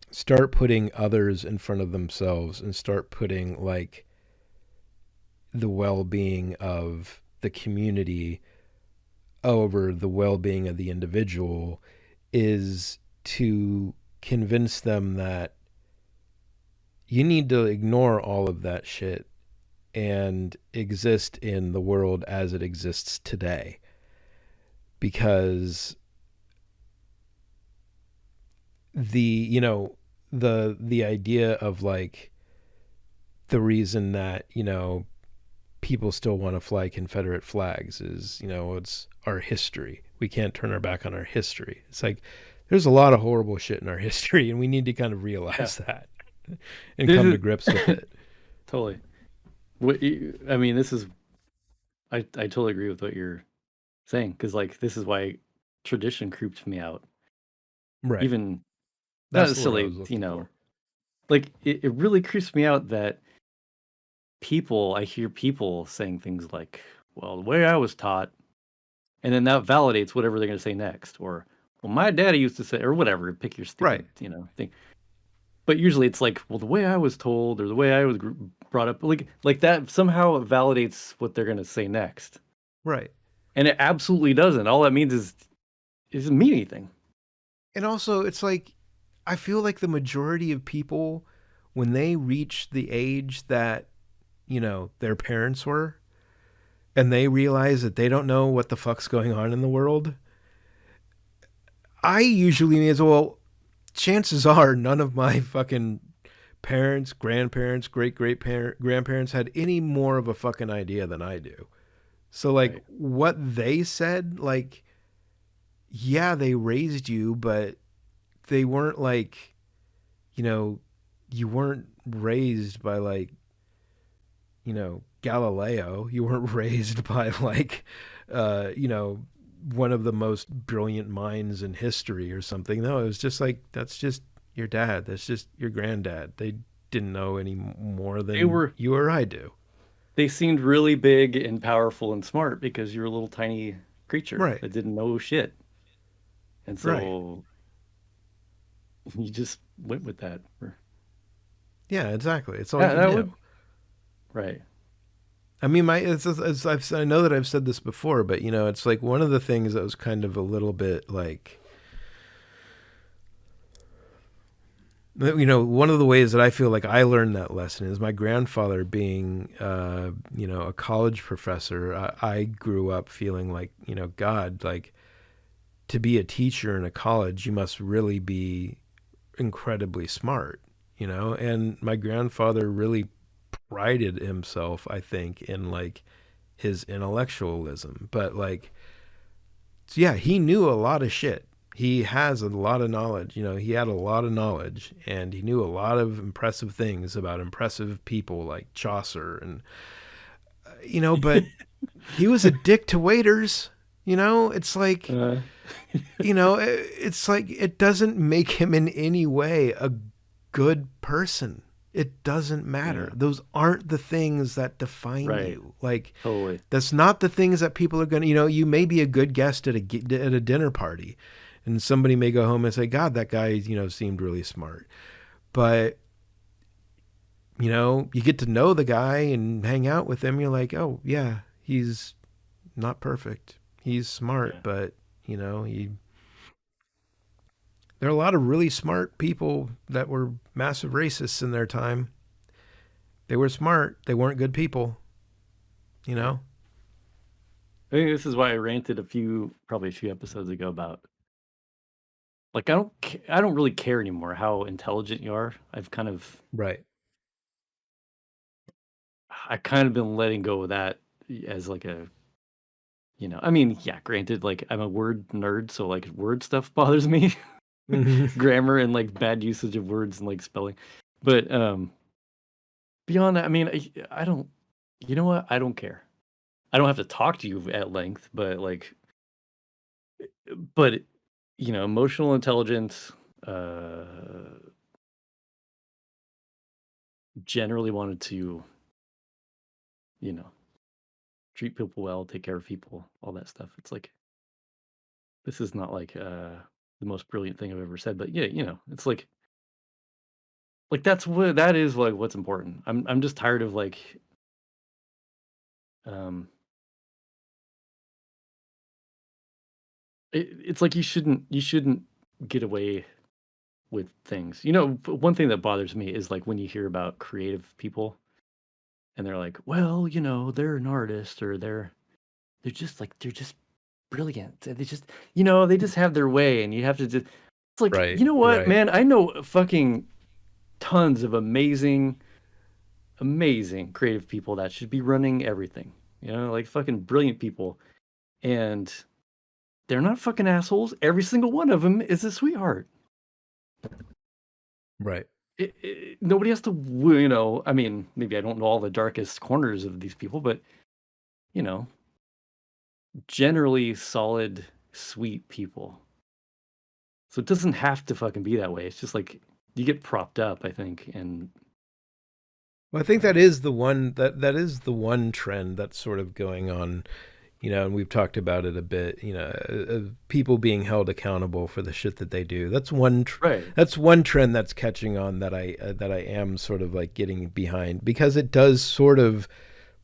start putting others in front of themselves and start putting like the well-being of the community over the well-being of the individual is to convince them that you need to ignore all of that shit and exist in the world as it exists today because the the idea of like the reason that people still want to fly Confederate flags is it's our history. We can't turn our back on our history. It's like there's a lot of horrible shit in our history and we need to kind of Yeah. realize that and This come to is grips with it. totally. I mean, this is I totally agree with what you're saying because like this is why tradition creeped me out. Right. Even not That's the word I was necessarily, looking for. like it really creeps me out that I hear people saying things like, "Well, the way I was taught," and then that validates whatever they're going to say next, or, "Well, my daddy used to say," or whatever. Pick your Right. stupid, thing. But usually it's like, "Well, the way I was told," or "the way I was brought up," like that somehow it validates what they're going to say next, Right. and it absolutely doesn't. All that means is it doesn't mean anything. And also, it's like, I feel like the majority of people, when they reach the age that, their parents were, and they realize that they don't know what the fuck's going on in the world, I usually mean, well, chances are none of my fucking parents, grandparents, great grandparents had any more of a fucking idea than I do. So, like, Right. what they said, like, yeah, they raised you, but they weren't like, you know, you weren't raised by like, Galileo. You weren't raised by like, uh, you know, one of the most brilliant minds in history or something. No, it was just like, that's just your dad. That's just your granddad. They didn't know any more They than were you or I do. they seemed really big and powerful and smart because you're a little tiny creature Right. that didn't know shit. And Right. so you just went with that. Yeah, exactly. It's all Yeah, you that knew. would right. I mean, I know that I've said this before, but it's like one of the things that was kind of a little bit like, one of the ways that I feel like I learned that lesson is my grandfather being, a college professor. I grew up feeling like, God, like to be a teacher in a college, you must really be incredibly smart, and my grandfather really prided himself, I think, in like his intellectualism. But like, so yeah, he knew a lot of shit. He has a lot of knowledge. He had a lot of knowledge, and he knew a lot of impressive things about impressive people like Chaucer, and but he was a dick to waiters. It's like, uh, it's like it doesn't make him in any way a good person. It doesn't matter. yeah, Those aren't the things that define right. you. Like, Totally. that's not the things that people are going to, you may be a good guest at a dinner party, and somebody may go home and say, God, that guy, seemed really smart. But, you get to know the guy and hang out with him. You're like, oh, yeah, he's not perfect. He's smart, Yeah. but, he, there are a lot of really smart people that were massive racists in their time. They were smart. They weren't good people, you Right. know? I think this is why I ranted probably a few episodes ago about like I don't really care anymore how intelligent you are. Right. I kind of been letting go of that as like I mean, yeah, granted, like I'm a word nerd, so like word stuff bothers me, Hmm. grammar and like bad usage of words and like spelling. But beyond that, I mean, I don't. You know what? I don't care. I don't have to talk to you at length, but emotional intelligence, uh, generally wanted to, you know, treat people well, take care of people, all that stuff. It's like this is not like the most brilliant thing I've ever said, but yeah, it's like that is like what's important. I'm just tired of like um it's like you shouldn't get away with things. One thing that bothers me is like when you hear about creative people and they're like, well, they're an artist or they're just brilliant. They just have their way and you have to just it's like, Right. you know what, Right. man? I know fucking tons of amazing, amazing creative people that should be running everything. Like fucking brilliant people. And they're not fucking assholes. Every single one of them is a sweetheart. Right. Nobody has to, I mean, maybe I don't know all the darkest corners of these people, but, you know, generally solid, sweet people. So it doesn't have to fucking be that way. It's just like you get propped up, I think. And Well, I think that is the one that is the one trend that's sort of going on, and we've talked about it a bit, people being held accountable for the shit that they do. Right. That's one trend that's catching on that I am sort of like getting behind because it does sort of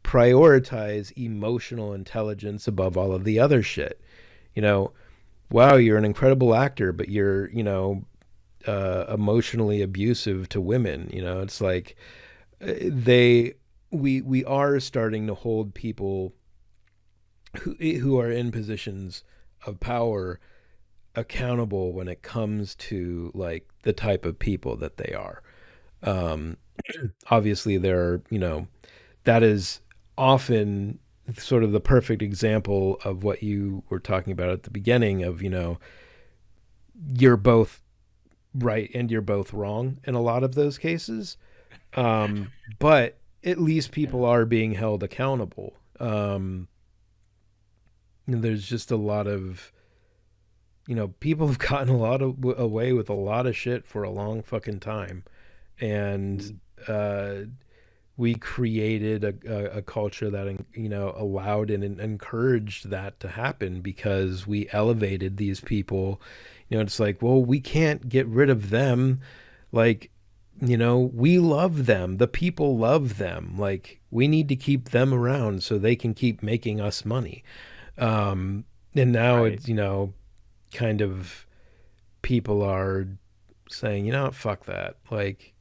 prioritize emotional intelligence above all of the other shit. You know, wow, you're an incredible actor, but you're, emotionally abusive to women. It's like they we are starting to hold people who are in positions of power accountable when it comes to like the type of people that they are. Um, Obviously, there are, that is often sort of the perfect example of what you were talking about at the beginning of, you're both right and you're both wrong in a lot of those cases. But at least Yeah. people are being held accountable. There's just a lot of, people have gotten a lot of away with a lot of shit for a long fucking time. And Mhm. uh, we created a culture that, allowed and encouraged that to happen because we elevated these people. It's like, well, we can't get rid of them. Like, we love them. The people love them. Like, we need to keep them around so they can keep making us money. Um, and now Right. it's, kind of people are saying, fuck that. Like,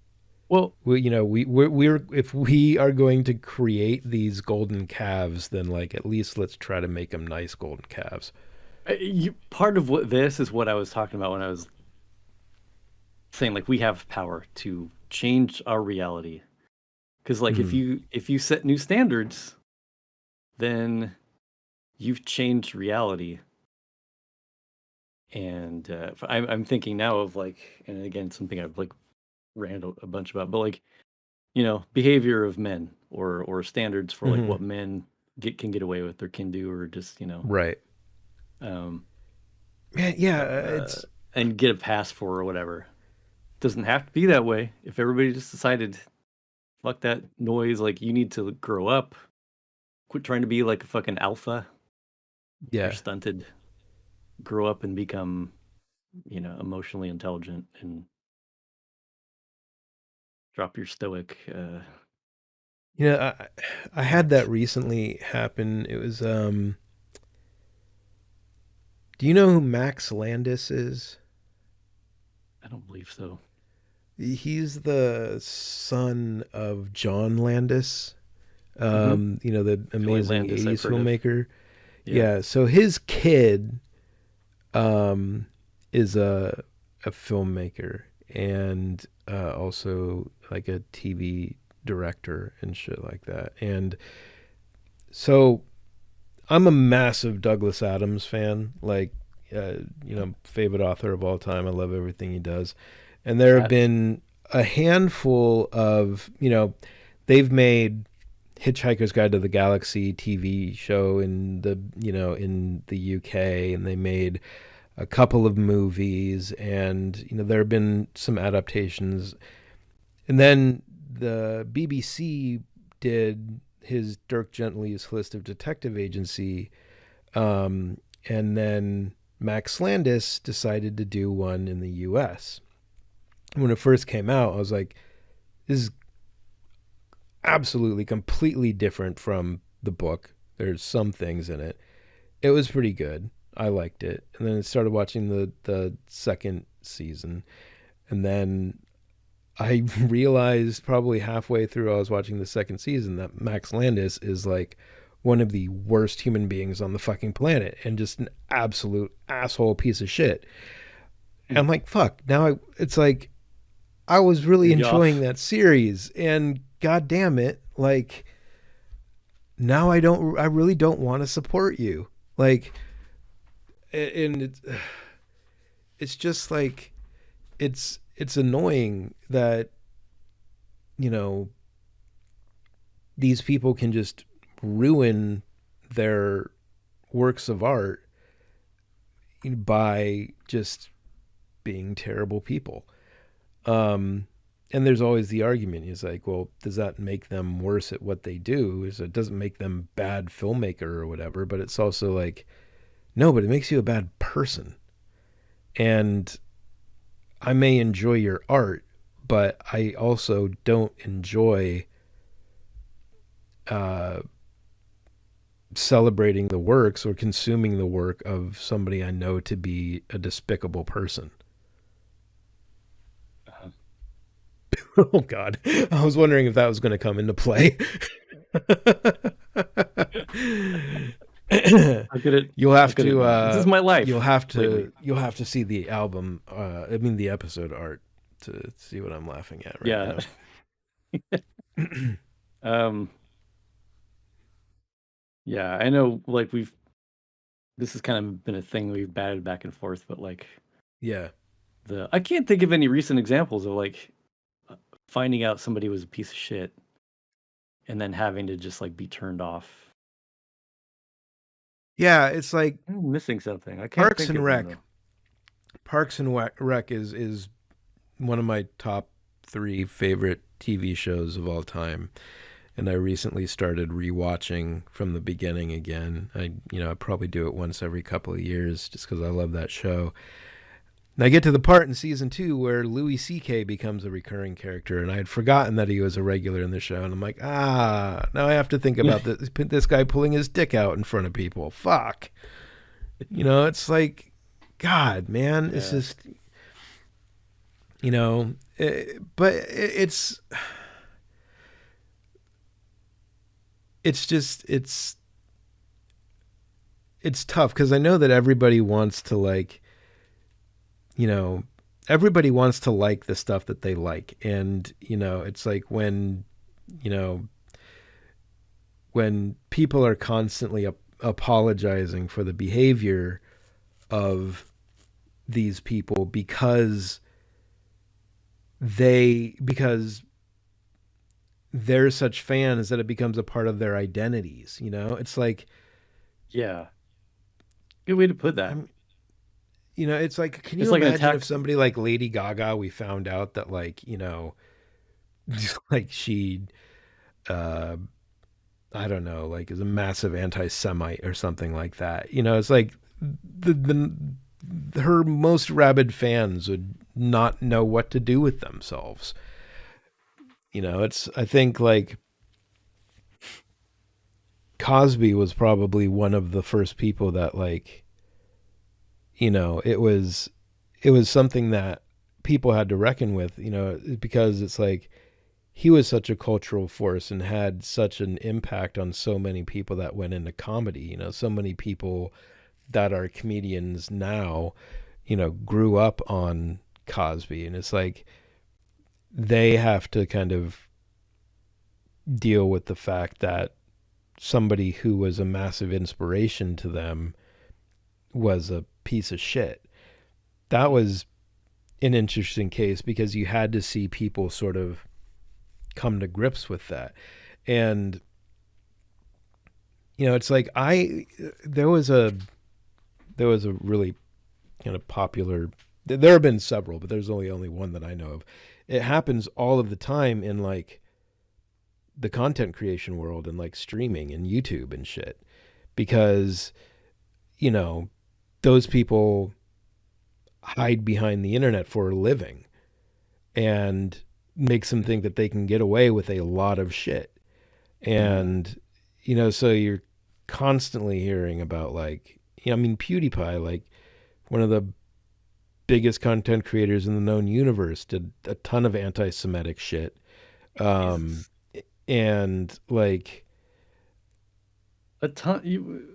Well, we're if we are going to create these golden calves, then like at least let's try to make them nice golden calves. part of what this is what I was talking about when I was saying like we have power to change our reality. Because like Mm-hmm. if you set new standards, then you've changed reality. And I'm thinking now of like, and again, something I've like ranted a bunch about, but like behavior of men or standards for like Mm-hmm. what men can get away with or can do or just Right. um Man, yeah, uh it's and get a pass for or whatever. Doesn't have to be that way. If everybody just decided, fuck that noise, like you need to grow up, quit trying to be like a fucking alpha. You're yeah. stunted. Grow up and become, emotionally intelligent and drop your stoic I had that act. recently happen. It was do you know who Max Landis is? I don't believe so. He's the son of John Landis, Mm-hmm. the Joey amazing Landis, I've 80s heard of. filmmaker. Yeah. Yeah, so his kid um, is a filmmaker and also like a TV director and shit like that. And so I'm a massive Douglas Adams fan, like favorite author of all time. I love everything he does. And there have That been a handful of, they've made Hitchhiker's Guide to the Galaxy TV show in the UK, and they made a couple of movies, and there have been some adaptations, and then the BBC did his Dirk Gently's list of detective agency, um, and then Max Landis decided to do one in the US. When it first came out, I was like, this is absolutely completely different from the book. There's some things in it. It was pretty good. I liked it. And then I started watching the second season. And then I realized probably halfway through I was watching the second season that Max Landis is like one of the worst human beings on the fucking planet and just an absolute asshole piece of shit. And I'm like, fuck. It's like I was really turned you enjoying off. that series and god damn it, like now I really don't want to support you. Like and it's just like it's annoying that you know these people can just ruin their works of art by just being terrible people. Um, and there's always the argument. He's like, well, does that make them worse at what they do? So it doesn't make them bad filmmaker or whatever, but it's also like, no, but it makes you a bad person. And I may enjoy your art, but I also don't enjoy uh, celebrating the works or consuming the work of somebody I know to be a despicable person. Uh, Oh God, I was wondering if that was going to come into play. how could it? you'll How have could it to not? This is my you'll life have lately. to you'll have to see the album. I mean the episode art to see what I'm laughing at right Yeah. now. Um. Yeah. I know. Like we've. This has kind of been a thing we've batted back and forth, but like Yeah. the I can't think of any recent examples of like uh, finding out somebody was a piece of shit and then having to just like be turned off. Yeah, it's like I'm missing something. I can't Parks think and of one Rec. though. Parks and Rec is one of my top three favorite TV shows of all time, and I recently started rewatching from the beginning again. I probably do it once every couple of years just because I love that show. And I get to the part in season two where Louis C.K. becomes a recurring character, and I had forgotten that he was a regular in the show. And I'm like, now I have to think about this guy pulling his dick out in front of people. Fuck. It's like, God, man, it's Yeah. just, but it's just, it's tough because I know that everybody wants to like, you know, everybody wants to like the stuff that they like. And, it's like you know, when people are constantly apologizing for the behavior of these people because they're such fans that it becomes a part of their identities. It's like Yeah. Good way to put that. I'm. It's like, can It's you like an imagine if attack. somebody like Lady Gaga, we found out that like like she uh I don't know, like is a massive anti-Semite or something like that. It's like her most rabid fans would not know what to do with themselves. It's I think like Cosby was probably one of the first people that like, it was something that people had to reckon with, because it's like he was such a cultural force and had such an impact on so many people that went into comedy. So many people that are comedians now, grew up on Cosby, and it's like they have to kind of deal with the fact that somebody who was a massive inspiration to them was a piece of shit. That was an interesting case because you had to see people sort of come to grips with that. And it's like there was a really kind of popular, there have been several, but there's only one that I know of. It happens all of the time in like the content creation world and like streaming and YouTube and shit, because you know those people hide behind the internet for a living and makes them think that they can get away with a lot of shit. Mm-hmm. And so you're constantly hearing about like, I mean, PewDiePie, like one of the biggest content creators in the known universe, did a ton of anti-Semitic shit. Um, Jesus. and like, A ton.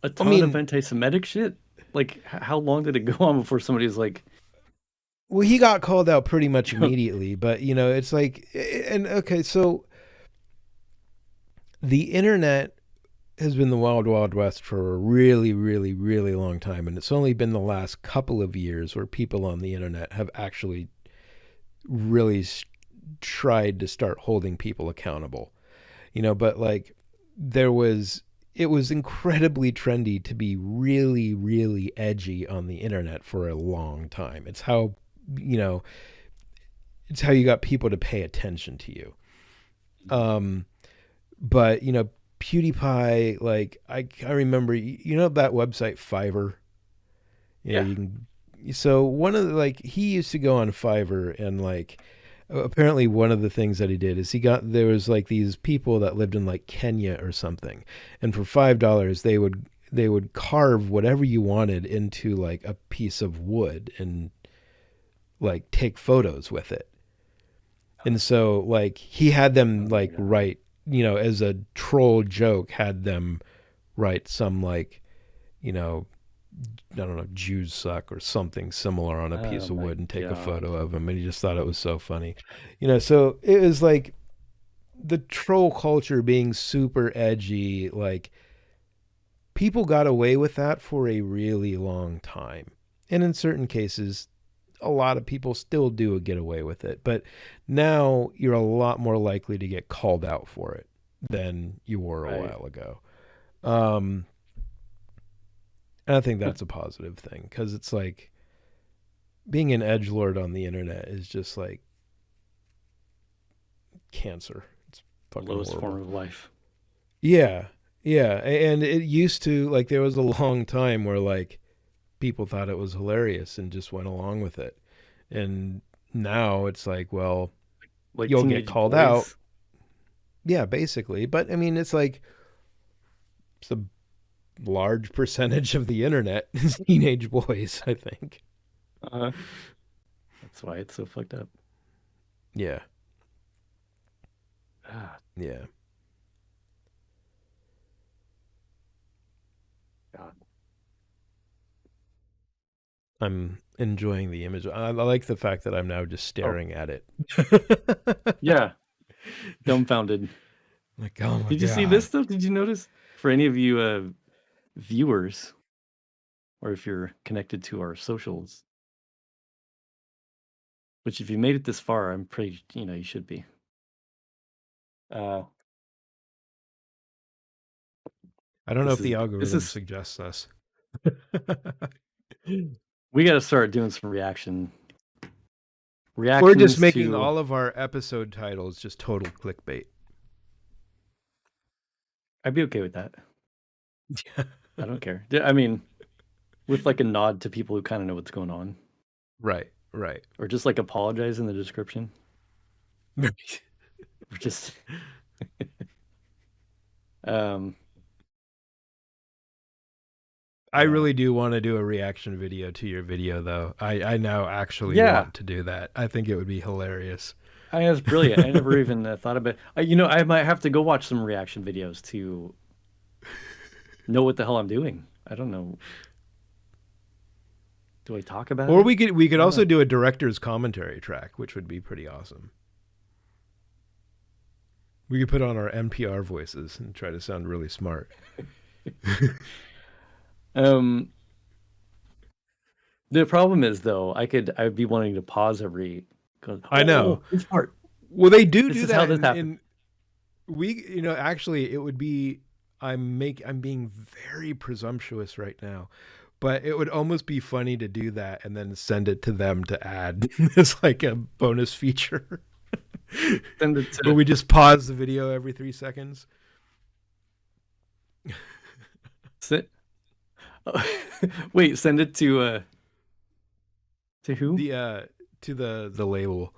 A I ton of mean, anti-Semitic shit. Like, how long did it go on before somebody was like, well, he got called out pretty much immediately, but it's like, and okay, so the internet has been the wild, wild west for a really, really, really long time. And it's only been the last couple of years where people on the internet have actually really tried to start holding people accountable. But like it was incredibly trendy to be really, really edgy on the internet for a long time. It's how, you know, it's how you got people to pay attention to you. Um, but PewDiePie, like I remember, that website Fiverr. Yeah. You can. So one of the, like he used to go on Fiverr and like apparently one of the things that he did is there was like these people that lived in like Kenya or something, and for $5 they would carve whatever you wanted into like a piece of wood and like take photos with it. And so like he had them Oh my like god. write, as a troll joke, had them write some like, you know, I don't know, Jews suck or something similar on a Oh piece of my wood and take a god. photo of him. And he just thought it was so funny. So it was like the troll culture being super edgy. Like people got away with that for a really long time. And in certain cases, a lot of people still do get away with it. But now you're a lot more likely to get called out for it than you were a Right. while ago. Um, and I think that's a positive thing because it's like being an edge lord on the internet is just like cancer. It's fucking Lowest form horrible. of life. Yeah, yeah, and it used to like there was a long time where like people thought it was hilarious and just went along with it, and now it's like, well, Like you'll get teenage called out. boys. Yeah, basically. But I mean, it's like it's a large percentage of the internet is teenage boys, I think. Uh, that's why it's so fucked up. Yeah, Ah, yeah. God. I'm enjoying the image. I like the fact that I'm now just Oh, staring at it. yeah. Dumbfounded. Like, oh my Did you see this god. stuff? Did you notice? For any of you viewers, or if you're connected to our socials, which if you made it this far, I'm pretty, you should be. Uh, I don't know this if the is this algorithm is suggests us. we got to start doing some We're just reactions making to. all of our episode titles just total clickbait. I'd be okay with that. I don't care. I mean, with like a nod to people who kind of know what's going on, Right, right. or just like apologize in the description, or just um, I yeah, really do want to do a reaction video to your video, though. I now actually yeah. want to do that. I think it would be hilarious. I mean, that's brilliant. I never even thought about. I might have to go watch some reaction videos to know what the hell I'm doing. I don't know. Do I talk about Or it? we could I don't also know. do a director's commentary track, which would be pretty awesome. We could put on our NPR voices and try to sound really smart. Um, the problem is though, I'd be wanting to pause every. Go, I know. this part. Well, they do This do is how that this happened. in we actually it would be I'm being very presumptuous right now, but it would almost be funny to do that and then send it to them to add as like a bonus feature Send it where to. we just pause the video every 3 seconds. Sit. Wait, send it to who? The to the label.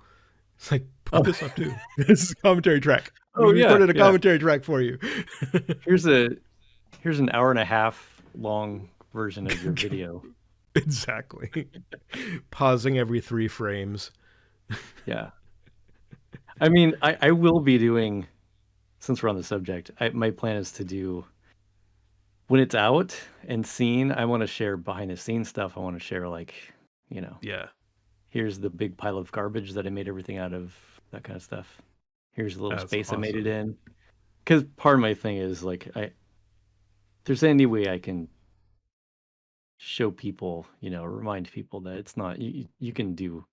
It's like put Oh, this up too. This is a commentary track. We oh yeah, recorded a yeah. commentary track for you. Here's a here's an hour and a half long version of your video. Exactly. Pausing every 3 frames. Yeah. I mean, I will be doing, since we're on the subject, my plan is to do, when it's out and seen, I want to share behind the scenes stuff. I want to share, like, you know, Yeah, here's the big pile of garbage that I made everything out of, that kind of stuff. Here's the little that's space I made it awesome. in. Because part of my thing is, like, if there's any way I can show people, remind people that it's not, you can do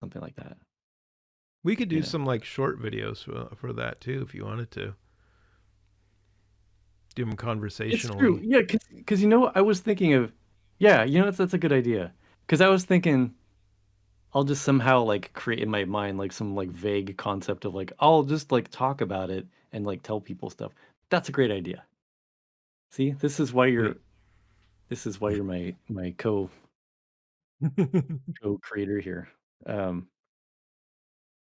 somethsomething like that, We could you do know. some like short videos for that too if you wanted to. Do them It's true. conversationally. Yeah, because I was thinking of, yeah, that's a good idea. Because I was thinking, I'll just somehow like create in my mind like some like vague concept of like I'll just like talk about it and like tell people stuff. That's a great idea. See, Sweet. this is why you're my co-creator here. Um,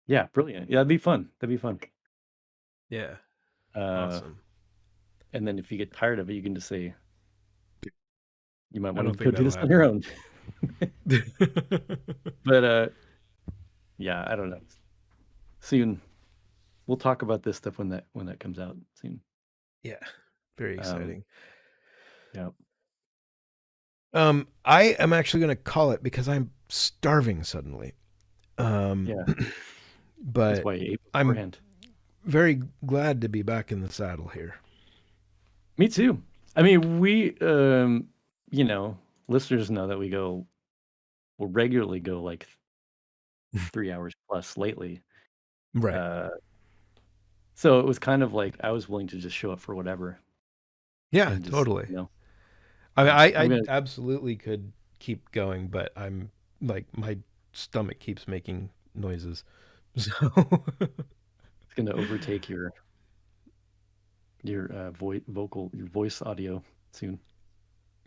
yeah, brilliant. Yeah, that'd be fun. That'd be fun. Yeah. Uh, Awesome. and then if you get tired of it, you can just say you might I want to don't go think do that'll this on your happen. own. But yeah, I don't know. Soon we'll talk about this stuff when that comes out soon. Yeah. Very Um, exciting. yeah, I am actually going to call it because I'm starving suddenly. Um, yeah. That's but why I ate I'm beforehand. very glad to be back in the saddle here. Me too. I mean, you know, listeners know that we'll regularly go like 3 hours plus lately. Right. Uh, so it was kind of like I was willing to just show up for whatever Yeah, and just, totally. you know, I mean, so I'm I gonna absolutely could keep going, but I'm like my stomach keeps making noises. So it's gonna overtake your your voice audio soon.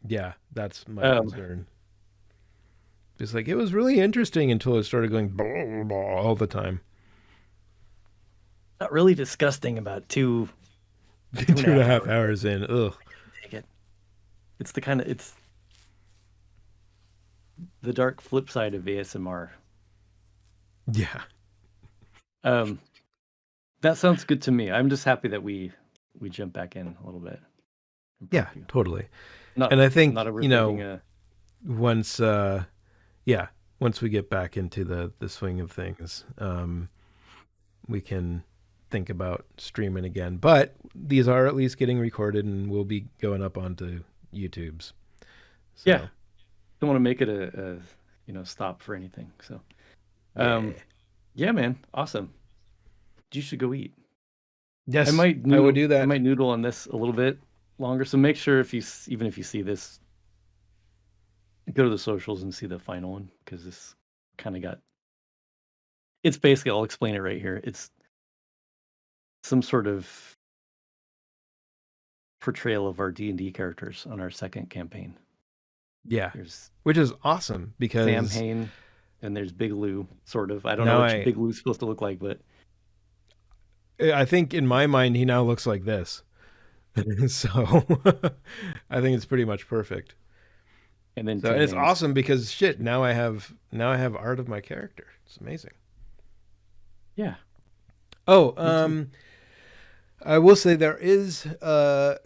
yeah, that's my Um, concern. It's like it was really interesting until it started going blah, blah, blah all the time. not really disgusting about two and a Two and a half half hours. hours in. Ugh. Take it. It's the kind of it's the dark flip side of ASMR. Yeah. Um, that sounds good to me. I'm just happy that we jump back in a little bit. I'm proud Yeah, of you. totally. Not And I not think, overthinking a once yeah, once we get back into the swing of things, we can think about streaming again. But these are at least getting recorded and will be going up onto YouTube's. yeah. So Don't want to make it a stop for anything. So um yeah. yeah, man, awesome. You should go eat. Yes, I would do I that. might noodle on this a little bit longer. So make sure if even if you see this, go to the socials and see the final one because this kind of got. It's basically I'll explain it right here. It's some sort of portrayal of our D&D characters on our second campaign. Yeah. There's Which is awesome Sam because Hain and there's Big Lou, sort of. I don't know now what Big Lou's supposed to look like, but I think in my mind he now looks like this. So I think it's pretty much perfect. and then So T and it's Hain's. awesome because shit, now I have art of my character. It's amazing. Yeah, Oh, me too. I will say there is a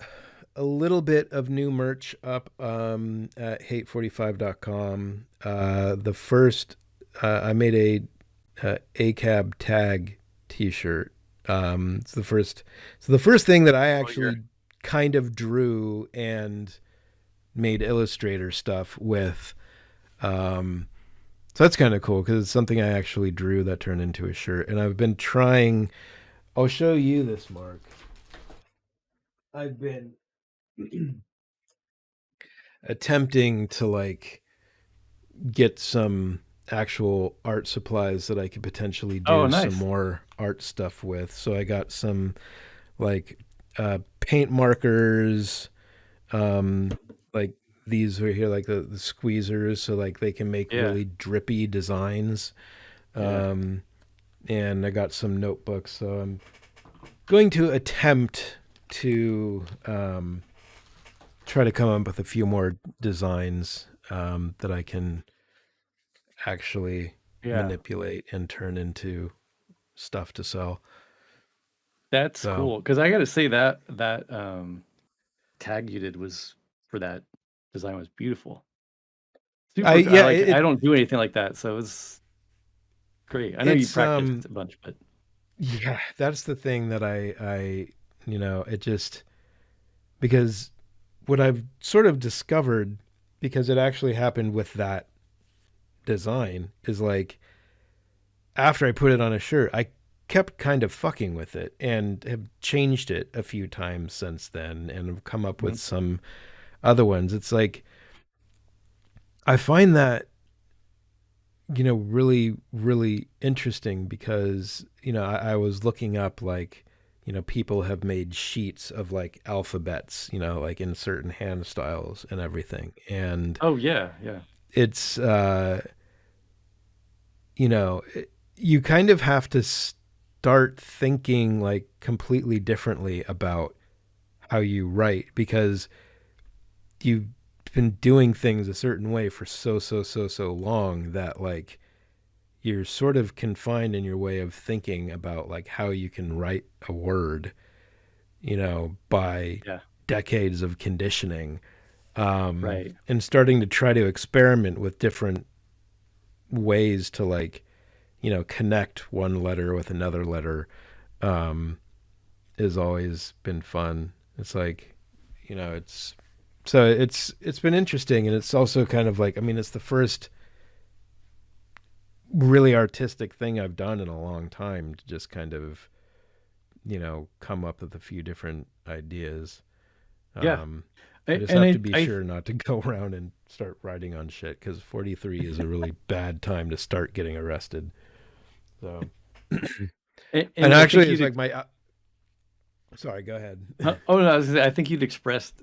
little bit of new merch up at hate45.com. The first I made a cab tag t-shirt. It's the first thing that I Oh, you're actually kind of drew and made Illustrator stuff with. Um, so that's kind of cool because it's something I actually drew that turned into a shirt. And I've been trying. I'll show you this, Mark. I've been attempting to like get some actual art supplies that I could potentially Oh, do some nice. more art stuff with. So I got some like paint markers, like these right here, like the squeezers, so like they can make Yeah, really drippy designs. yeah. Um, and I got some notebooks, so I'm going to attempt to try to come up with a few more designs that I can actually Yeah. manipulate and turn into stuff to sell. That's So cool. Because I gotta say that tag you did was for that design was beautiful. I Super. I yeah like. I it don't do anything like that, so it's great. I know you it's practiced a bunch, but yeah, that's the thing that I it just because what I've sort of discovered, because it actually happened with that design, is like after I put it on a shirt, I kept kind of fucking with it and have changed it a few times since then and have come up with Mhm. some other ones. It's like I find that really, really interesting because, I was looking up like, people have made sheets of like alphabets, like in certain hand styles and everything. And Oh yeah, yeah. it's, you know, you kind of have to start thinking like completely differently about how you write because you've been doing things a certain way for so long that like you're sort of confined in your way of thinking about like how you can write a word, by Yeah. decades of conditioning, Right. and starting to try to experiment with different ways to like, connect one letter with another letter, um, has always been fun. It's like, it's so it's been interesting, and it's also kind of like, I mean, it's the first really artistic thing I've done in a long time to just kind of, come up with a few different ideas. Yeah. Um, I I, just and have to I be I sure not to go around and start writing on shit because 43 is a really bad time to start getting arrested. So, and I think actually, it's you'd like my. Sorry, go ahead. oh no, I was gonna say, I think you'd expressed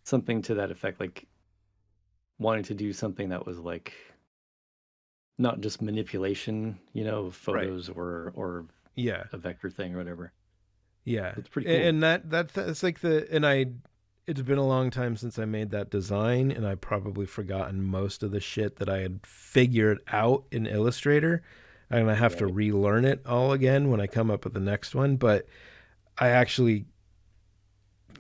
something to that effect, like wanting to do something that was like not just manipulation, of Right. photos or Yeah. a vector thing or whatever. Yeah. That's pretty cool. And that's like it's been a long time since I made that design, and I've probably forgotten most of the shit that I had figured out in Illustrator. And I have to Right. relearn it all again when I come up with the next one. But I actually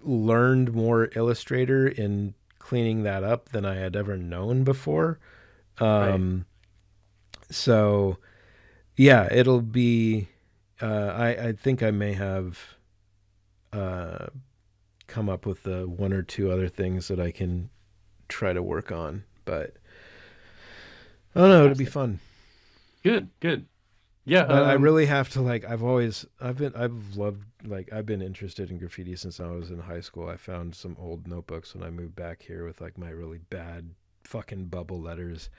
learned more Illustrator in cleaning that up than I had ever known before. Right. Um, so yeah, it'll be. I think I may have uh, come up with one or two other things that I can try to work on, but I don't know. It'll be Fantastic. fun. Good, good. Yeah, But I really have to like. I've loved like I've been interested in graffiti since I was in high school. I found some old notebooks when I moved back here with like my really bad fucking bubble letters.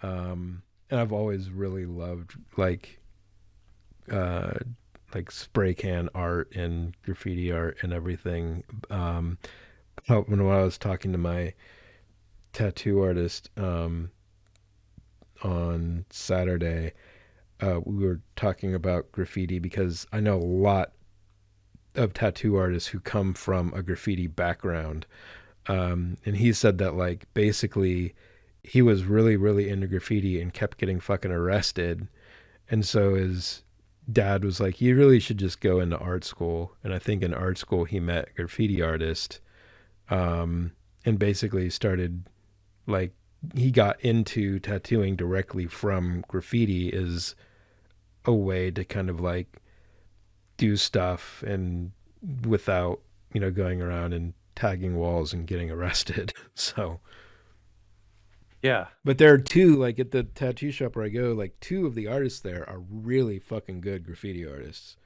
And I've always really loved uh like spray can art and graffiti art and everything. When I was talking to my tattoo artist on Saturday, we were talking about graffiti because I know a lot of tattoo artists who come from a graffiti background. And he said that like basically he was really, really into graffiti and kept getting fucking arrested. And so his dad was like, you really should just go into art school. And I think in art school he met a graffiti artist, um, and basically started like he got into tattooing directly from graffiti as a way to kind of like do stuff and without, going around and tagging walls and getting arrested. So, yeah. but there are two, like at the tattoo shop where I go, like two of the artists there are really fucking good graffiti artists,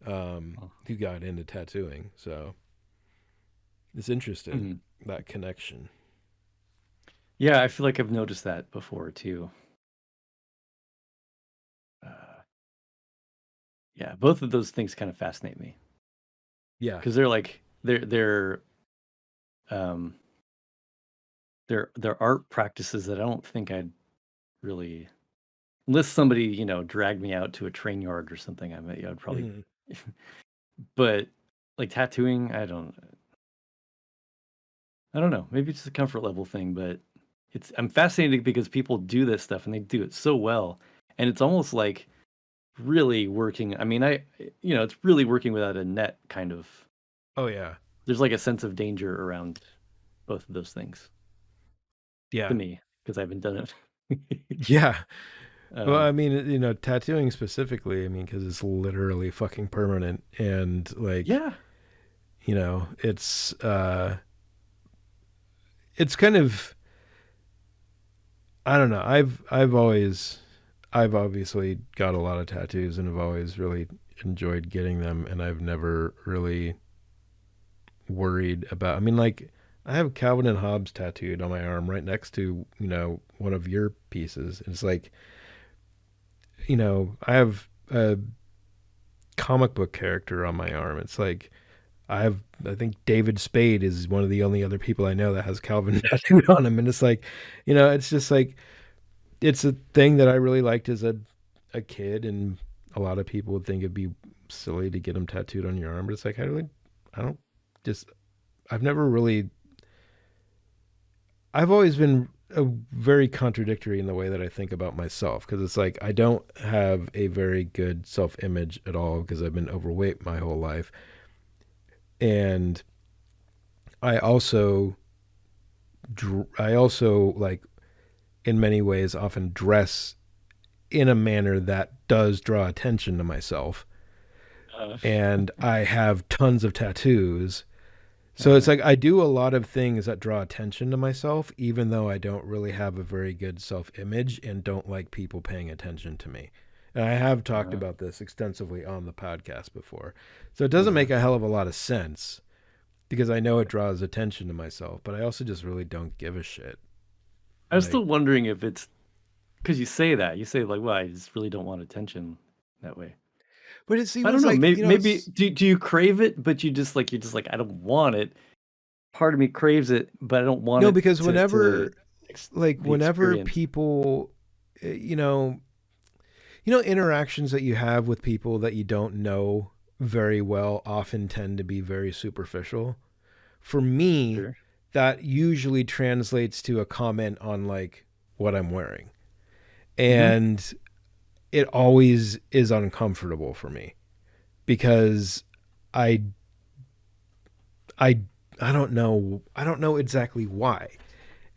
Oh. who got into tattooing. So it's interesting, Mhm. that connection. Yeah, I feel like I've noticed that before too. Uh, yeah, both of those things kind of fascinate me Yeah. because they're like um they're art practices that I don't think I'd really, unless somebody dragged me out to a train yard or something. I'd probably, Hmm. but like tattooing, I don't know. Maybe it's just a comfort level thing, but I'm fascinated because people do this stuff and they do it so well, and it's almost like really working. I mean, it's really working without a net kind of. Oh yeah. There's like a sense of danger around both of those things to Yeah. me because I haven't done it. Yeah. Well, um, I mean, tattooing specifically, I mean, because it's literally fucking permanent, and like, yeah, it's kind of, I don't know. I've obviously got a lot of tattoos, and I've always really enjoyed getting them, and I've never really worried about. I mean, like, I have Calvin and Hobbes tattooed on my arm right next to, one of your pieces. It's like, I have a comic book character on my arm. It's like I think David Spade is one of the only other people I know that has Calvin tattooed on him. And it's like, it's just like it's a thing that I really liked as a kid, and a lot of people would think it'd be silly to get them tattooed on your arm, but it's like I don't just I've never really I've always been very contradictory in the way that I think about myself, because it's like I don't have a very good self image at all because I've been overweight my whole life, and I also I also like in many ways often dress in a manner that does draw attention to myself, Uh, and I have tons of tattoos. So it's uh, like I do a lot of things that draw attention to myself, even though I don't really have a very good self image and don't like people paying attention to me. And I have talked uh, about this extensively on the podcast before. So it doesn't uh. make a hell of a lot of sense because I know it draws attention to myself, but I also just really don't give a shit. I was Like, still wondering if it's because you say that. You say like, "Well, I just really don't want attention that way." but it I don't seems know. like, Maybe it's do you crave it, but you're just like, "I don't want it." Part of me craves it, but I don't want no, it because to the whenever experience. people, uh, you know, interactions that you have with people that you don't know very well often tend to be very superficial. For me, Sure. that usually translates to a comment on like what I'm wearing. Mhm. And it always is uncomfortable for me because I I I don't know exactly why.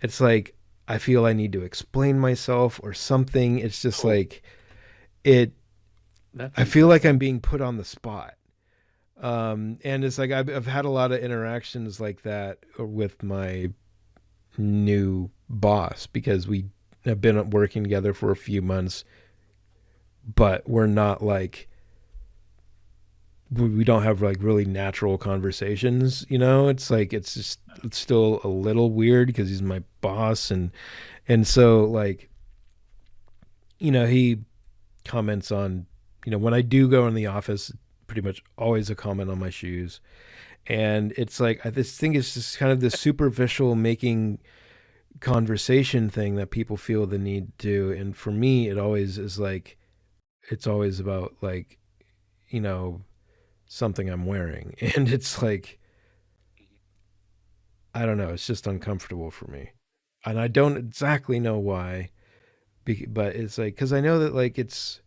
It's like I feel I need to explain myself or something. It's just Oh, like it that's I feel like I'm interesting. being put on the spot. And it's like I've had a lot of interactions like that with my new boss because we have been working together for a few months, but we're not like we don't have like really natural conversations. It's like it's still a little weird because he's my boss, and so like he comments on when I do go in the office, pretty much always a comment on my shoes. And it's like this thing is just kind of this superficial making conversation thing that people feel the need to do. And for me, it always is like it's always about like you know something I'm wearing, and it's like I don't know, it's just uncomfortable for me, and I don't exactly know why. But it's like because I know that like it's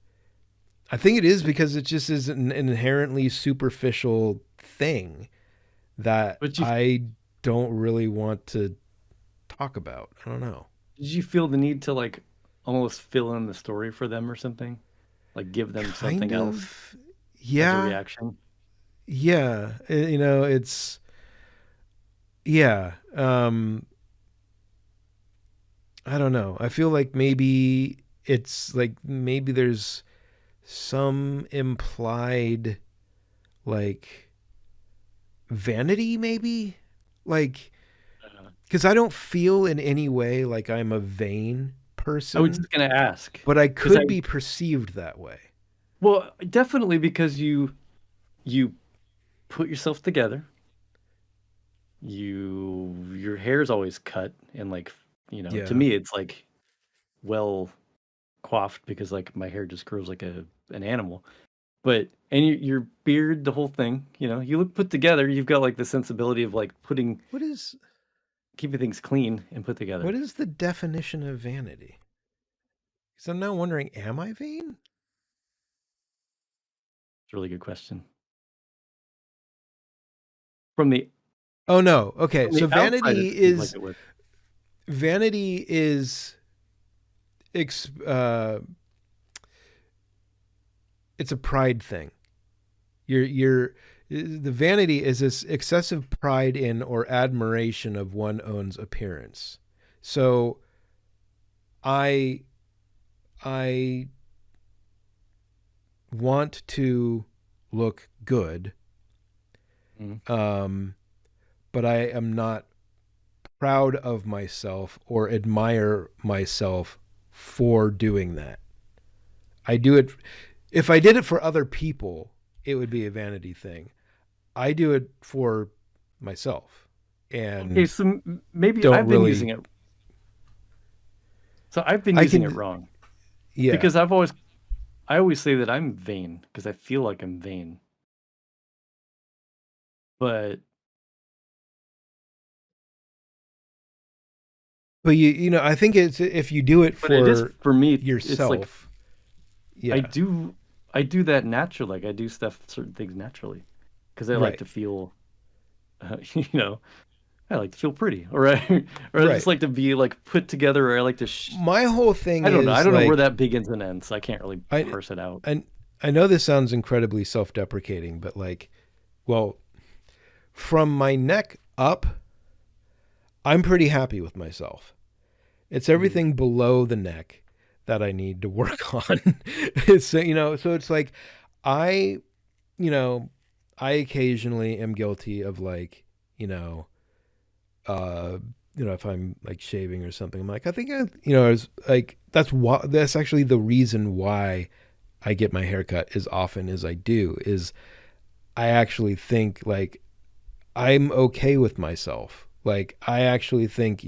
I think it is because it just is an inherently superficial thing that But you I don't really want to talk about. I don't know. did you feel the need to like almost fill in the story for them or something? Like give them Kind something else of. as a Yeah. reaction? Yeah. It's yeah. I don't know. I feel like maybe it's like maybe there's some implied like vanity maybe like Uh, cuz I don't feel in any way like I'm a vain I was person, just gonna ask but I because I could be perceived that way. well, definitely because you put yourself together. Your hair's always cut and like to Yeah. me it's like well coiffed because like my hair just grows like an animal. But and your beard, the whole thing, you look put together. You've got like the sensibility of like putting What is keeping things clean and put together. what is the definition of vanity? Cuz I'm now wondering, am I vain? It's a really good question. From the Oh no. Okay. from the So outside, it seems like it would. vanity is ex- uh it's a pride thing. You're the vanity is this excessive pride in or admiration of one own's appearance. So I I want to look good, Mhm. um, but I am not. proud of myself or admire myself for doing that. I do it. If I did it for other people, it would be a vanity thing. I do it for myself Okay, and so maybe don't I've been really. using it. So I've been I using it can, wrong yeah. because I always say that I'm vain because I feel like I'm vain. But But I think it's if you do it it is for for me. It's like yourself, I yeah, do I do that naturally. Like I do certain things naturally because I like right, to feel, you know, I like to feel pretty, or I or I just right. like to be like put together, or I like to. My whole thing I don't know. I is don't know where like that begins and ends. So I can't really I parse it out. I I know this sounds incredibly self-deprecating, but like, well, from my neck up, I'm pretty happy with myself. It's Mm, everything below the neck that I need to work on. It's so it's like I, you know, I occasionally am guilty of like, you know, uh if I'm like shaving or something, I'm like, I think I was like that's actually the reason why I get my haircut as often as I do is I actually think like I'm okay with myself. Like I actually think,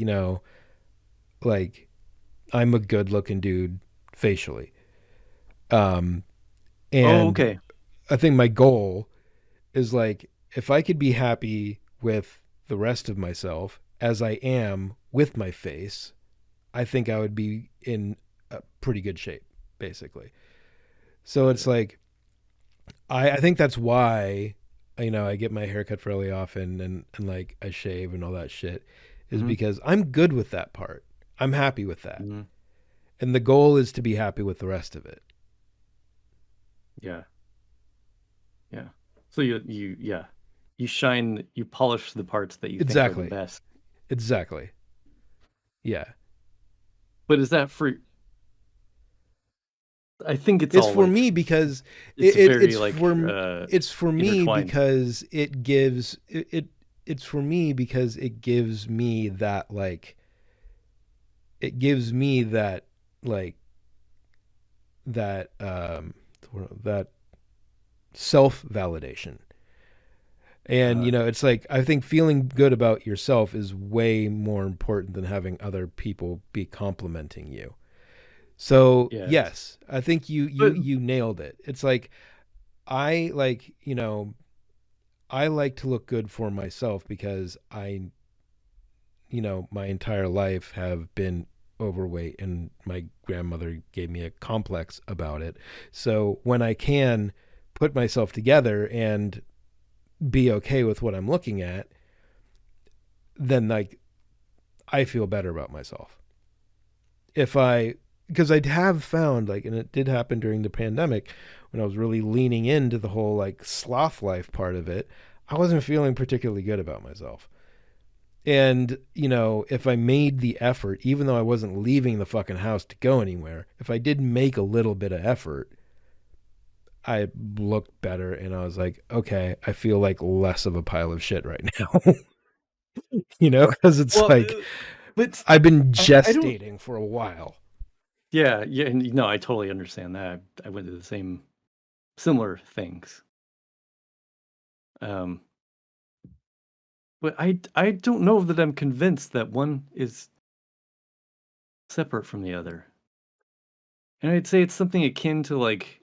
like I'm a good looking dude facially. Um oh, and okay. I think my goal is like if I could be happy with the rest of myself as I am with my face, I think I would be in a pretty good shape, basically. So Got it's it. like I think that's why I get my haircut fairly often and like I shave and all that shit is Hmm. because I'm good with that part. I'm happy with that. Hmm. And the goal is to be happy with the rest of it. Yeah. Yeah. So yeah, you polish the parts that you think are the Exactly. best. Exactly. Yeah. But is that for? I think it's It's all for like me because it's very it's like it's for me intertwined. because it's for me because it gives me that like it gives me that like that that self validation. And Uh, it's like I think feeling good about yourself is way more important than having other people be complimenting you. So, yes. yes, I think you you But you nailed it. It's like I like, I like to look good for myself because my entire life have been overweight and my grandmother gave me a complex about it. So, when I can put myself together and be okay with what I'm looking at, then like I feel better about myself. If I because I have found like and it did happen during the pandemic when I was really leaning into the whole like sloth life part of it, I wasn't feeling particularly good about myself. And, if I made the effort, even though I wasn't leaving the fucking house to go anywhere, if I did make a little bit of effort, I looked better and I was like, okay, I feel like less of a pile of shit right now. Because it's well, like but I've been I don't. gestating for a while. Yeah, yeah, and no, I totally understand that. I went through the similar things. Um, but I don't know that I'm convinced that one is separate from the other. And I'd say it's something akin to like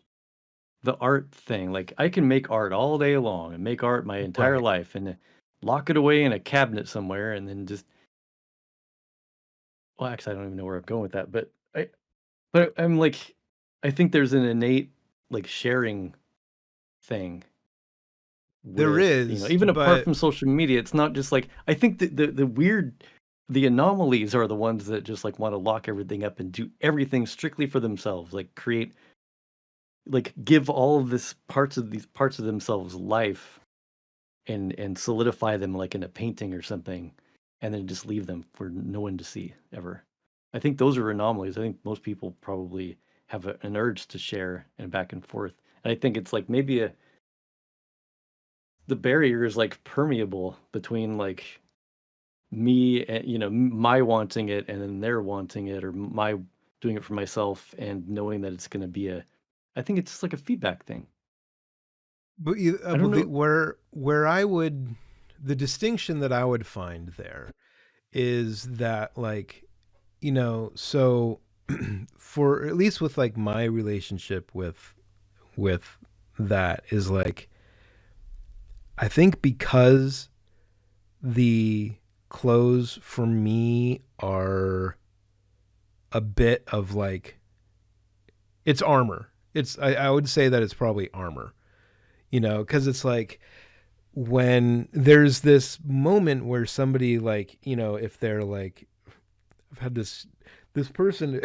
the art thing. Like I can make art all day long and make art my entire Right. life and lock it away in a cabinet somewhere and then just well, actually I don't even know where I'm going with that, but I'm like I think there's an innate like sharing thing There with, is, even apart but from social media, it's not just like I think that the weird the anomalies are the ones that just like want to lock everything up and do everything strictly for themselves, like create like give all of these parts of themselves life and solidify them like in a painting or something and then just leave them for no one to see ever. I think those are anomalies. I think most people probably have an urge to share and back and forth. And I think it's like maybe the barrier is like permeable between like me, my wanting it and then they're wanting it, or my doing it for myself and knowing that it's going to be I think it's just like a feedback thing. But I don't know. where I would, the distinction that I would find there is that, like, so for at least with like my relationship with that is like, I think because the clothes for me are a bit of like, it's armor. I would say that it's probably armor, because it's like when there's this moment where somebody, like, if they're like, I've had this person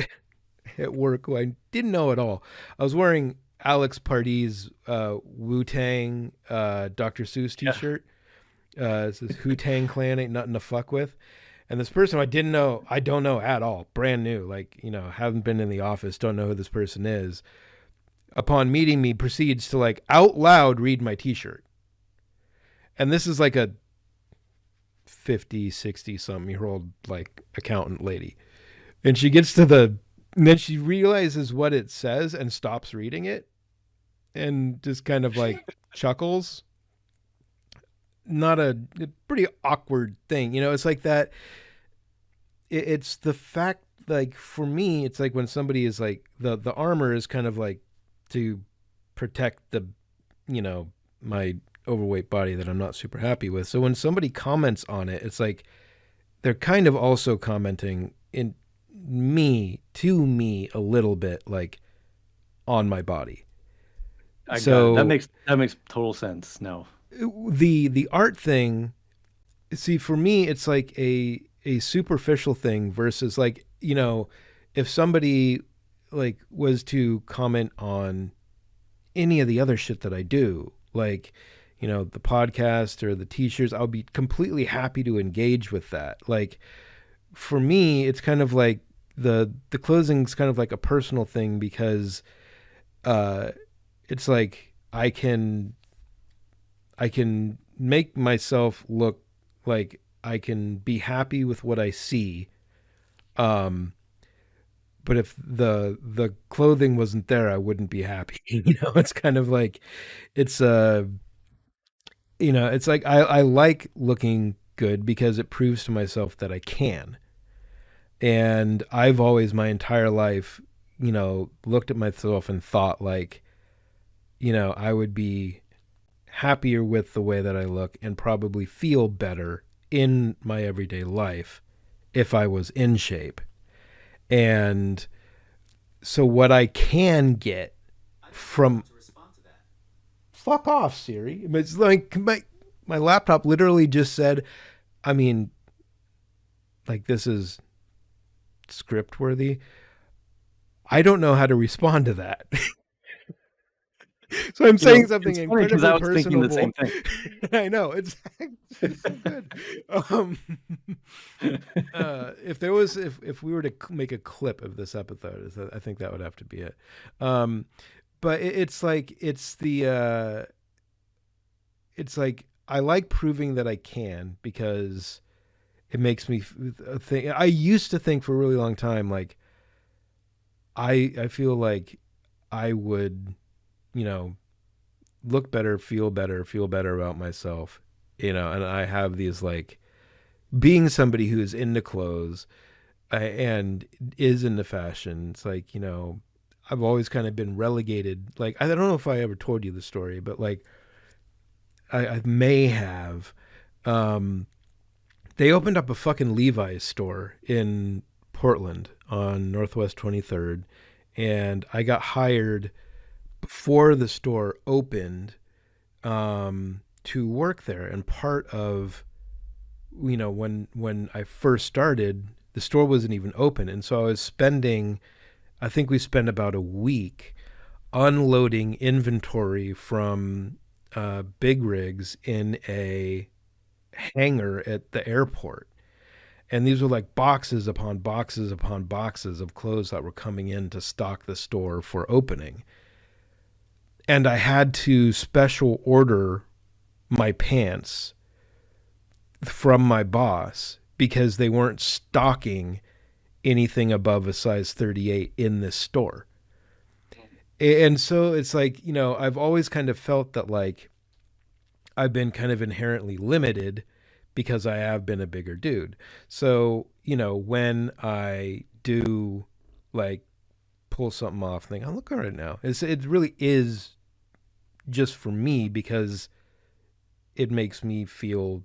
at work who I didn't know at all. I was wearing Alex Pardee's Wu Tang Dr. Seuss Yeah. T-shirt. It says Wu Tang Clan ain't nothing to fuck with. And this person I don't know at all, brand new, like, haven't been in the office, don't know who this person is. Upon meeting me, proceeds to like out loud read my T-shirt. And this is like a 50, 60 something year old like accountant lady. And she gets to and then she realizes what it says and stops reading it and just kind of like chuckles. Not a pretty awkward thing. It's like that. It's the fact, like, for me, it's like when somebody is like, the armor is kind of like to protect my overweight body that I'm not super happy with. So when somebody comments on it, it's like they're kind of also commenting to me a little bit, like, on my body. I got it. So That makes total sense now. the art thing, see, for me, it's like a superficial thing versus, like, if somebody like was to comment on any of the other shit that I do, like, the podcast or the t-shirts, I'll be completely happy to engage with that. Like, for me, it's kind of like the closing's kind of like a personal thing because uh it's like I can make myself look like I can be happy with what I see. Um but if the clothing wasn't there, I wouldn't be happy. It's kind of like, it's it's like I like looking good because it proves to myself that I can. And I've always, my entire life, looked at myself and thought, like, I would be happier with the way that I look and probably feel better in my everyday life if I was in shape. And so what I can get from, fuck off, Siri. It's like my laptop literally just said, I mean, like, this is script worthy. I don't know how to respond to that. So I'm saying something It's funny because I incredibly was thinking the same personable. thing. I know, it's so good. Um, if we were to make a clip of this episode, I think that would have to be it. Um, but it's like, it's like I like proving that I can because it makes me think. I used to think for a really long time, like, I feel like I would, you know, look better, feel better about myself, and I have these, like, being somebody who is into clothes and is into fashion. It's like, I've always kind of been relegated. Like, I don't know if I ever told you the story, but like, I may have. Um, they opened up a fucking Levi's store in Portland on Northwest 23rd, and I got hired before the store opened, to work there. And part of, when I first started, the store wasn't even open, and so I think we spent about a week unloading inventory from big rigs in a hangar at the airport. And these were like boxes upon boxes upon boxes of clothes that were coming in to stock the store for opening. And I had to special order my pants from my boss because they weren't stocking anything above a size 38 in this store. And so it's like, I've always kind of felt that like I've been kind of inherently limited because I have been a bigger dude. So, when I do like pull something off, think, oh, look at it now. It really is just for me because it makes me feel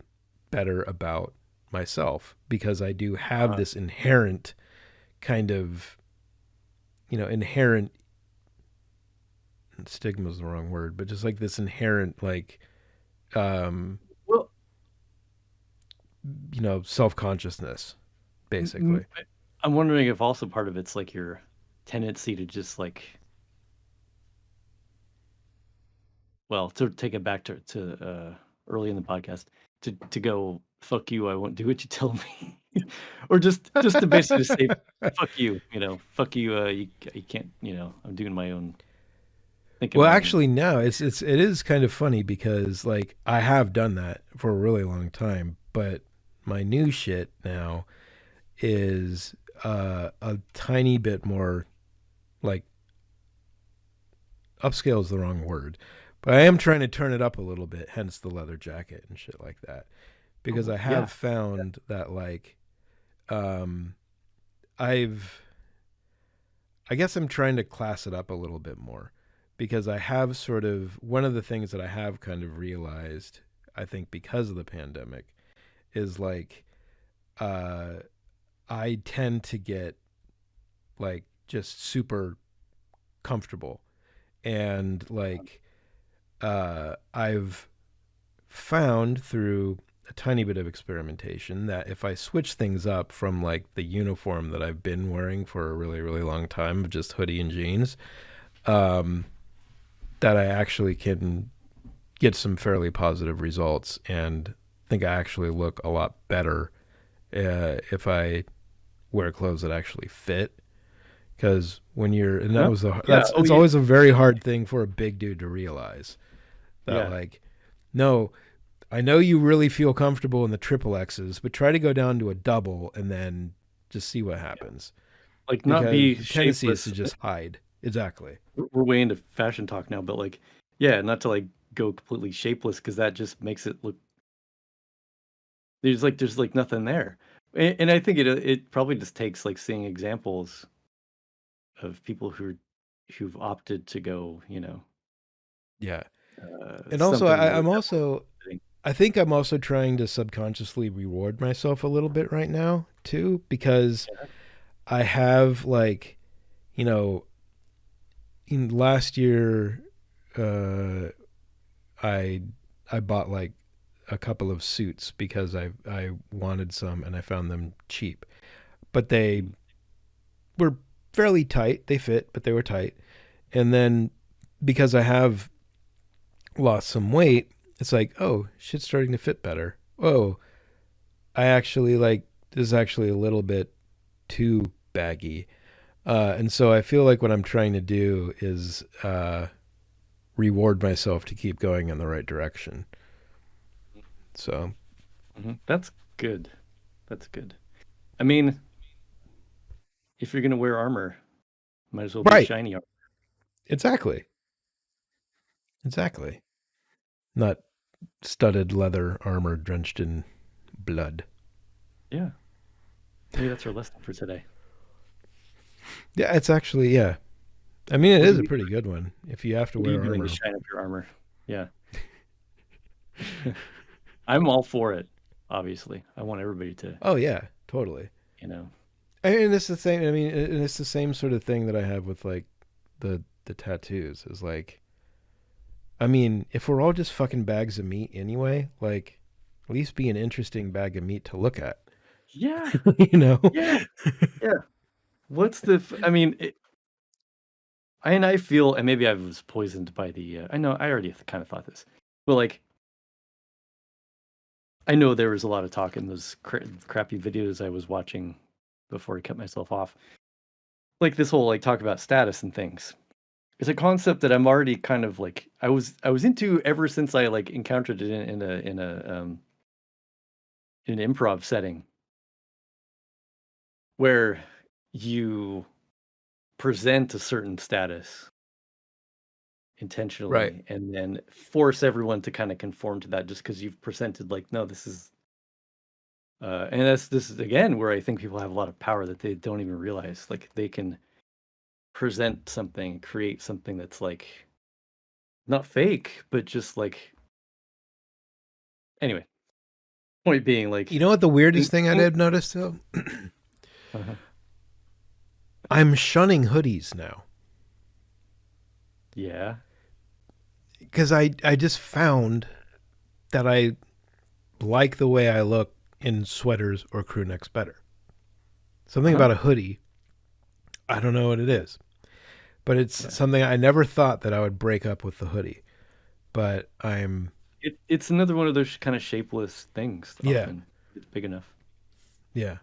better about myself because I do have Uh, this inherent kind of, inherent stigma is the wrong word, but just like this inherent, like, um, well, self consciousness, basically. I'm wondering if also part of it's like your tendency to just like, well, to take it back to early in the podcast, to go fuck you, I won't do what you tell me, or just to basically just say fuck you, fuck you, you can't, I'm doing my own, thinking Well, my own. actually, now it is kind of funny because like I have done that for a really long time, but my new shit now is a tiny bit more like upscale is the wrong word, but I am trying to turn it up a little bit, hence the leather jacket and shit like that. Because Oh I yeah, have found that like um I've I guess I'm trying to class it up a little bit more because I have sort of one of the things that I have kind of realized, I think because of the pandemic, is like uh I tend to get like just super comfortable and like I've found through a tiny bit of experimentation that if I switch things up from like the uniform that I've been wearing for a really, really long time, just hoodie and jeans, um, that I actually can get some fairly positive results and think I actually look a lot better if I wear clothes that actually fit. Because when you're, and huh? Yeah. Oh, it's you. always a very hard thing for a big dude to realize that Yeah, like, no, I know you really feel comfortable in the triple X's, but try to go down to a double and then just see what yeah. happens. Like not Because be the tendency is to shapeless. just hide. Exactly. We're way into fashion talk now, but like, yeah, not to like go completely shapeless because that just makes it look there's like nothing there. And I think it probably just takes like seeing examples of people who've opted to go, Yeah. And also, something where I'm that also, wasn't fitting. I think I'm also trying to subconsciously reward myself a little bit right now, too, because Yeah. I have like, you know, in last year, uh, I, I bought like a couple of suits because I wanted some and I found them cheap, but they Mm. were fairly tight. They fit, but they were tight. And then because I have lost some weight, it's like, oh, shit's starting to fit better. Oh, I actually like this is actually a little bit too baggy. And so I feel like what I'm trying to do is reward myself to keep going in the right direction. So, That's good. That's good. I mean, if you're gonna wear armor, might as well be right. shiny armor. Exactly. Exactly. Not studded leather armor drenched in blood. Yeah, maybe that's our lesson for today. Yeah, it's actually, yeah. I mean, it What are is a you pretty good one if you have to What are you wear doing to armor. shine up your armor? Yeah, I'm all for it. Obviously, I want everybody to, Oh yeah, totally. you know. And it's the same. I mean, and it's the same sort of thing that I have with like the tattoos. Is like, I mean, if we're all just fucking bags of meat anyway, like, at least be an interesting bag of meat to look at. Yeah, you know? yeah, yeah. I mean, I feel, and maybe I was poisoned by the. I know I already kind of thought this, but like I know there was a lot of talk in those crappy videos I was watching before I cut myself off. Like this whole like talk about status and things. It's a concept that I'm already kind of like I was into ever since I like encountered it in an improv setting. where you present a certain status Right. intentionally and then force everyone to kind of conform to that just because you've presented like, no, this is and this is again where I think people have a lot of power that they don't even realize. Like they can present something, create something that's like not fake, but just like anyway. Point being, like, You know what the weirdest think, thing I'd think, have noticed though? uh I'm shunning hoodies now yeah, because I just found that I like the way I look in sweaters or crew necks better. Something uh-huh, about a hoodie, I don't know what it is, but it's yeah. something I never thought that I would break up with the hoodie. But I'm, It's another one of those kind of shapeless things. yeah, Often, it's big enough, yeah.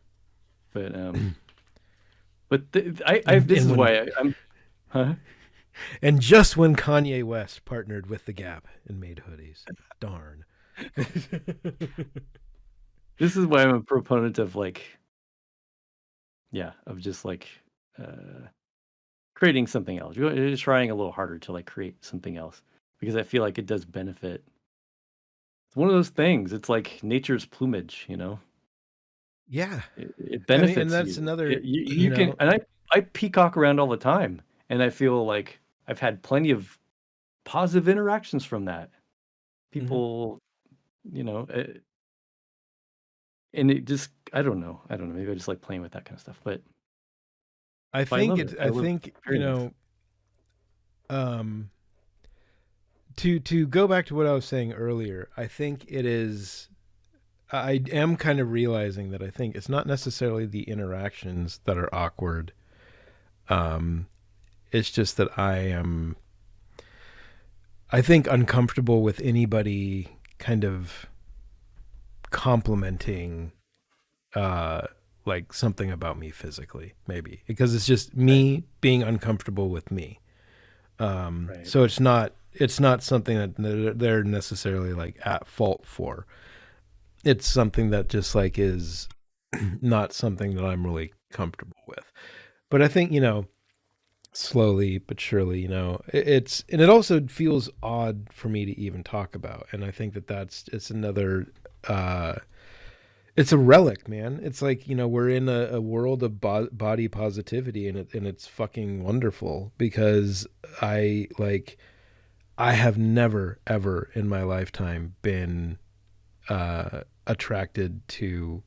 but I And this and is when why I'm, huh? and just when Kanye West partnered with the Gap and made hoodies, darn. This is why I'm a proponent of like, yeah, of just like, uh, creating something else. You're just trying a little harder to like create something else because I feel like it does benefit. It's one of those things. It's like nature's plumage, you know. Yeah, It I mean, and benefits that's you. another, You can, and I peacock around all the time, and I feel like I've had plenty of positive interactions from that. Mhm. People, you know, and it just I don't know. Maybe I just like playing with that kind of stuff, but I love it. I I love think, hearing this. um, to go back to what I was saying earlier, I think it is. I am kind of realizing that I think it's not necessarily the interactions that are awkward. Um, it's just that I think, uncomfortable with anybody kind of complimenting, uh, like something about me physically, maybe because it's just Right, me being uncomfortable with me. right. So it's not something that they're necessarily like at fault for. It's something that just like is not something that I'm really comfortable with. But I think, slowly but surely, it's, and it also feels odd for me to even talk about. And I think that it's another, uh, it's a relic, man. It's like, we're in a world of body positivity, and it's fucking wonderful because I like, I have never ever in my lifetime been attracted to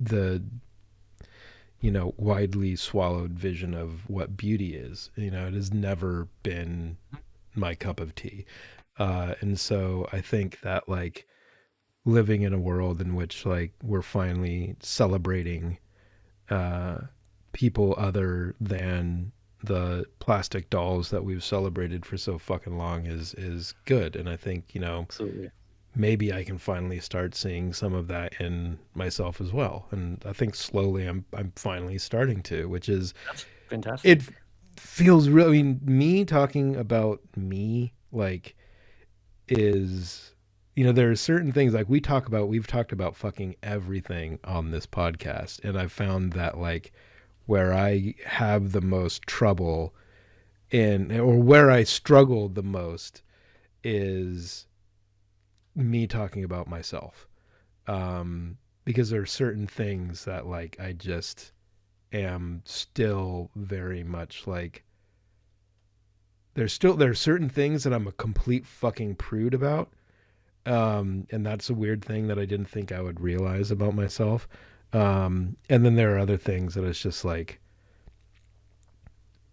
the widely swallowed vision of what beauty is. It has never been my cup of tea, and so I think that like living in a world in which like we're finally celebrating uh, people other than the plastic dolls that we've celebrated for so fucking long is good. And I think Absolutely. maybe I can finally start seeing some of that in myself as well. And I think slowly I'm finally starting to, which is, That's fantastic. it feels real. I mean, me talking about me like is, there are certain things like we've talked about fucking everything on this podcast, and I've found that like where I have the most trouble in, or where I struggle the most, is me talking about myself, because there are certain things that like I just am still very much like, there are certain things that I'm a complete fucking prude about, and that's a weird thing that I didn't think I would realize about myself, and then there are other things that it's just like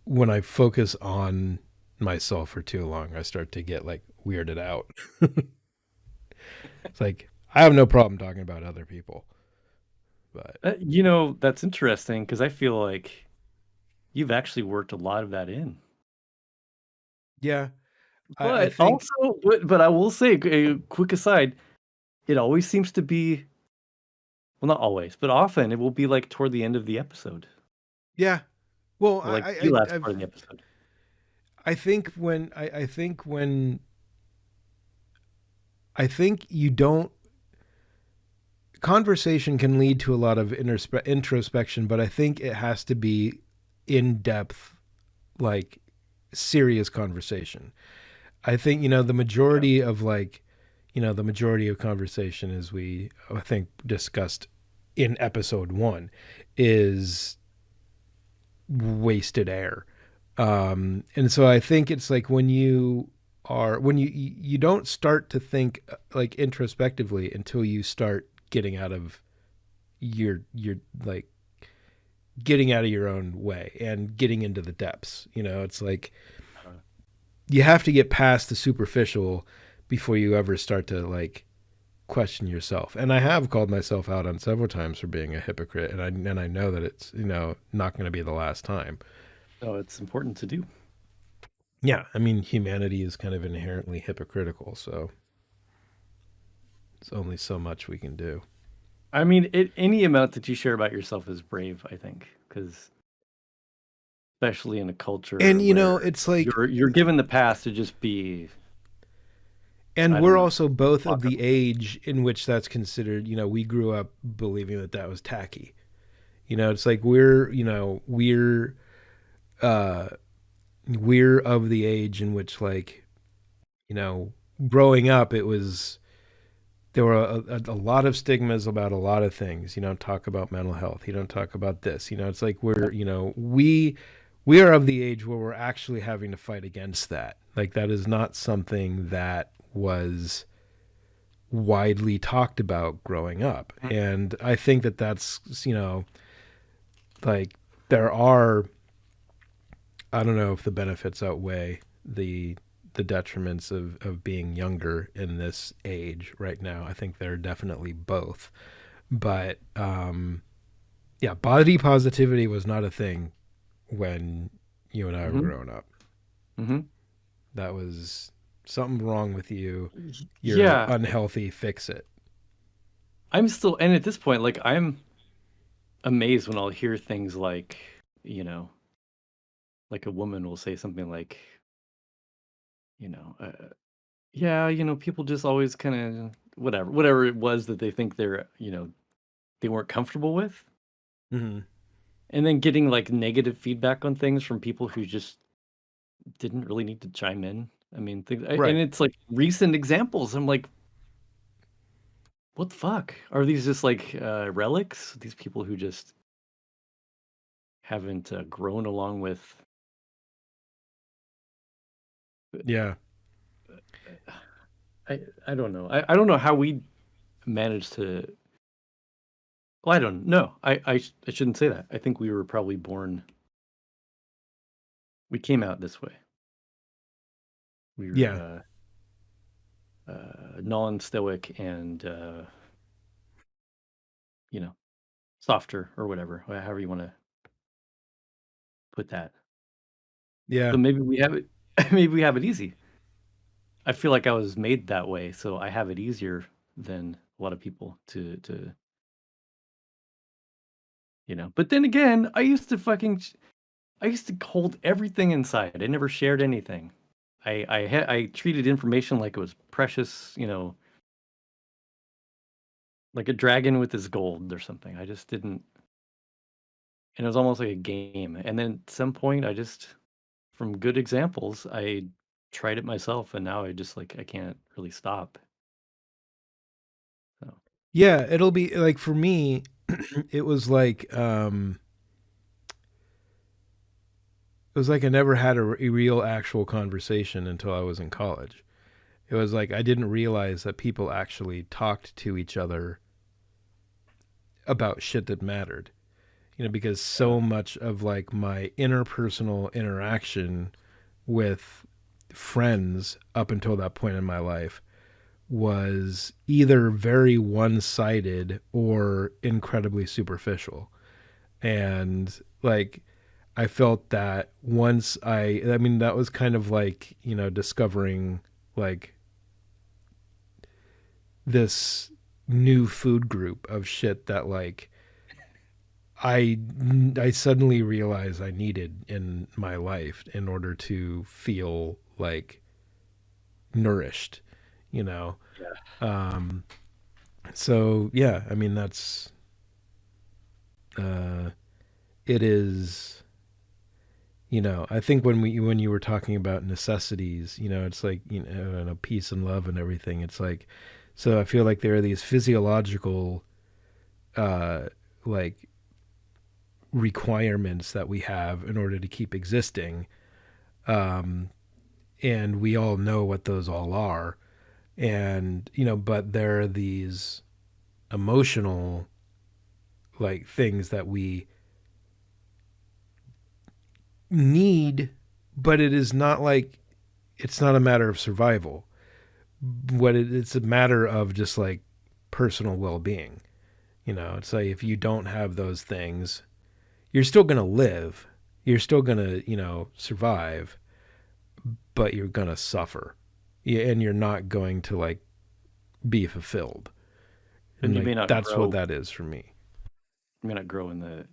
when I focus on myself for too long I start to get like weirded out. It's like I have no problem talking about other people, but That's interesting because I feel like you've actually worked a lot of that in. yeah, I But think, also, but I will say, a quick aside, it always seems to be, well, not always, but often it will be like toward the end of the episode yeah. Well, or like the last part I've, of the episode. I think you don't, conversation can lead to a lot of introspection, but I think it has to be in depth, like serious conversation. I think, the Yeah. majority of the majority of conversation, as we, I think, discussed in episode one, is wasted air. And so I think it's like when you don't start to think like introspectively until you start getting out of your like getting out of your own way and getting into the depths. It's like Uh, you have to get past the superficial before you ever start to like question yourself. And I have called myself out on several times for being a hypocrite, and I know that it's not going to be the last time. so it's important to do. Yeah, I mean humanity is kind of inherently hypocritical, so it's only so much we can do. I mean, any amount that you share about yourself is brave, I think, because especially in a And culture where it's like, you're given the pass to just be, and I don't we're know, also both of talk the about. age in which that's considered. We grew up believing that that was tacky. It's like uh we're of the age in which, like, you know growing up, it was there were a lot of stigmas about a lot of things. You don't talk about mental health, you don't talk about this. It's like we're you know we are of the age where we're actually having to fight against that. Like, that is not something that was widely talked about growing up. And I think that that's, like, there are, I don't know if the benefits outweigh the detriments of being younger in this age right now. I think they're definitely both. But yeah, body positivity was not a thing when you and I were Hmm. growing up. Hmm. That was something wrong with you. You're Yeah, unhealthy. Fix it. I'm still, and at this point, like I'm amazed when I'll hear things like, you know, like a woman will say something like, you know, yeah, people just always kind of whatever it was that they think they weren't comfortable with, Hmm. and then getting like negative feedback on things from people who just didn't really need to chime in. I mean, and Right. it's like recent examples. I'm like, what the fuck? Are these just like relics? These people who just haven't grown along with. Yeah. I don't know. I don't know how we managed to. Well, I don't know. I shouldn't say that. I think we were probably born. We came out this way. We Yeah. were non-stoic and you know softer or whatever, however you want to put that. Yeah. So maybe we have it. Maybe we have it easy. I feel like I was made that way, so I have it easier than a lot of people to. But then again, I used to hold everything inside. I never shared anything. I treated information like it was precious, like a dragon with his gold or something. I just didn't, and it was almost like a game. And then at some point, from good examples, I tried it myself, and now I just like I can't really stop. So, Yeah. It'll be like, for me, it was like, I never had a real actual conversation until I was in college. It was like I didn't realize that people actually talked to each other about shit that mattered. Because yeah, so much of like my interpersonal interaction with friends up until that point in my life was either very one-sided or incredibly superficial. And like, I felt that once I mean, that was kind of like, discovering like this new food group of shit that, like, I I suddenly realized I needed in my life in order to feel like nourished, you know. yeah, Um So yeah, I mean uh, it is. I think when you were talking about necessities, it's like peace and love and everything. It's like, so I feel like there are these physiological uh, like requirements that we have in order to keep existing, um, and we all know what those all are. And but there are these emotional things that we need, but it is not like it's not a matter of survival. It's a matter of just like personal well-being. It's like if you don't have those things, you're still going to live. You're still going to, survive, but you're going to suffer. Yeah, and you're not going to like be fulfilled. And And you like may not that's what grow. that is for me. You may not grow in the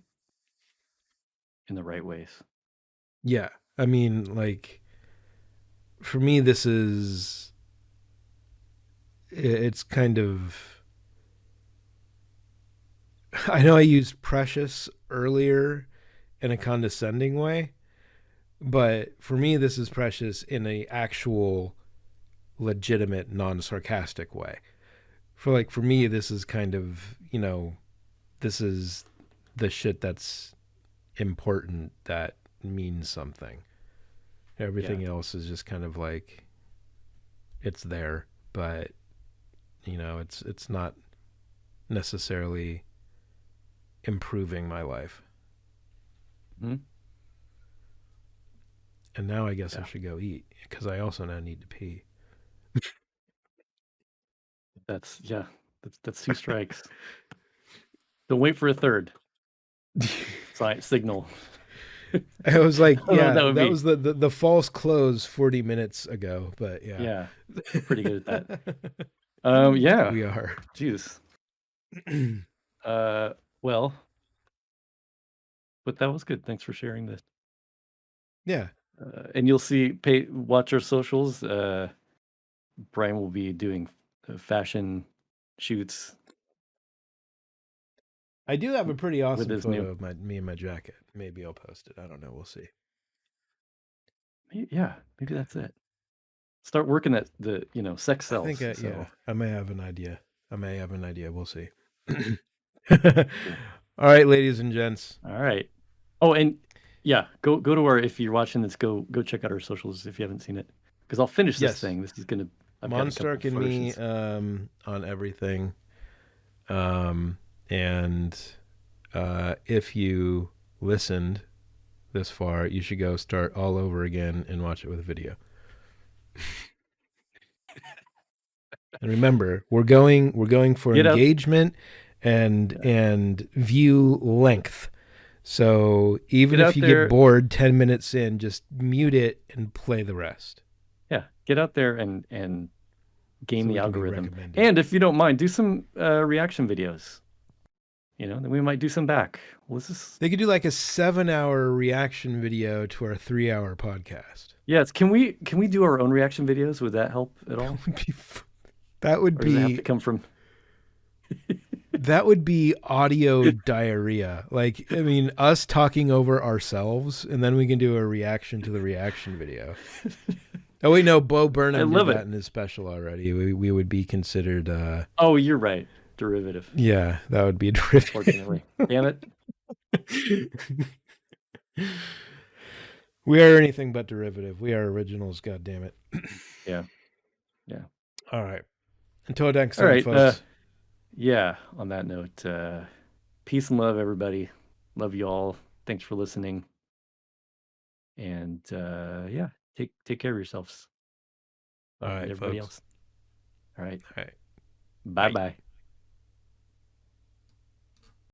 right ways. Yeah. I mean, like for me this is it's kind of I know I used precious earlier in a condescending way, but for me this is precious in a actual legitimate non-sarcastic way. For me this is kind of, this is the shit that's important that means something. Yeah. Everything else is just kind of like it's there, but it's not necessarily improving my life. Hmm. And now I guess I Yeah. should go eat because I also now need to pee. Yeah. That's two strikes. Don't wait for a third signal. I was I like, don't know what that yeah, would that be. was the false close 40 minutes ago, but yeah. Yeah, we're pretty good at that. Yeah. We are. Jesus. Uh, well, but that was good. Thanks for sharing this. Yeah. And you'll watch our socials. Brian will be doing fashion shoots I do have a pretty with awesome his new. photo of me and my jacket. Maybe I'll post it. I don't know. We'll see. Yeah, maybe that's it. Start working at sex I think, sells. yeah, So I may have an idea. I may have an idea. We'll see. cool. All right, ladies and gents. All right. Oh, and yeah, go to our, if you're watching this, go check out our socials if you haven't seen it. Because I'll finish this Yes, thing. I've got a couple Monstark and me versions. on everything. Um, and if you listened this far, you should go start all over again and watch it with video. And remember, we're going for Get out. engagement and Yeah. and view length. So even Get if out you get there. bored 10 minutes in, just mute it and play the rest. Yeah, get out there and game So the we can be algorithm. recommended. And if you don't mind, do some reaction videos. Then we might do some back. Well, this is They could do like a 7-hour reaction video to our 3-hour podcast. yes. Can we do our own reaction videos? Would that help at That all? would be that would Or does it have to be come from? that would be audio diarrhea. Like, I mean, us talking over ourselves, and then we can do a reaction to the reaction video. Oh wait, no, Bo I Burnham did love that it. in his special already. We would be considered. Oh, you're right. Derivative. Yeah, that would be derivative. Unfortunately, damn it. We are anything but derivative. We are originals. God damn it. Yeah. Yeah. All right. Until next All time, right. folks. Yeah. On that note, peace and love, everybody. Love you all. Thanks for listening. And yeah, take care of yourselves All and right, everybody folks. else. All right. All right. Bye Bye. bye.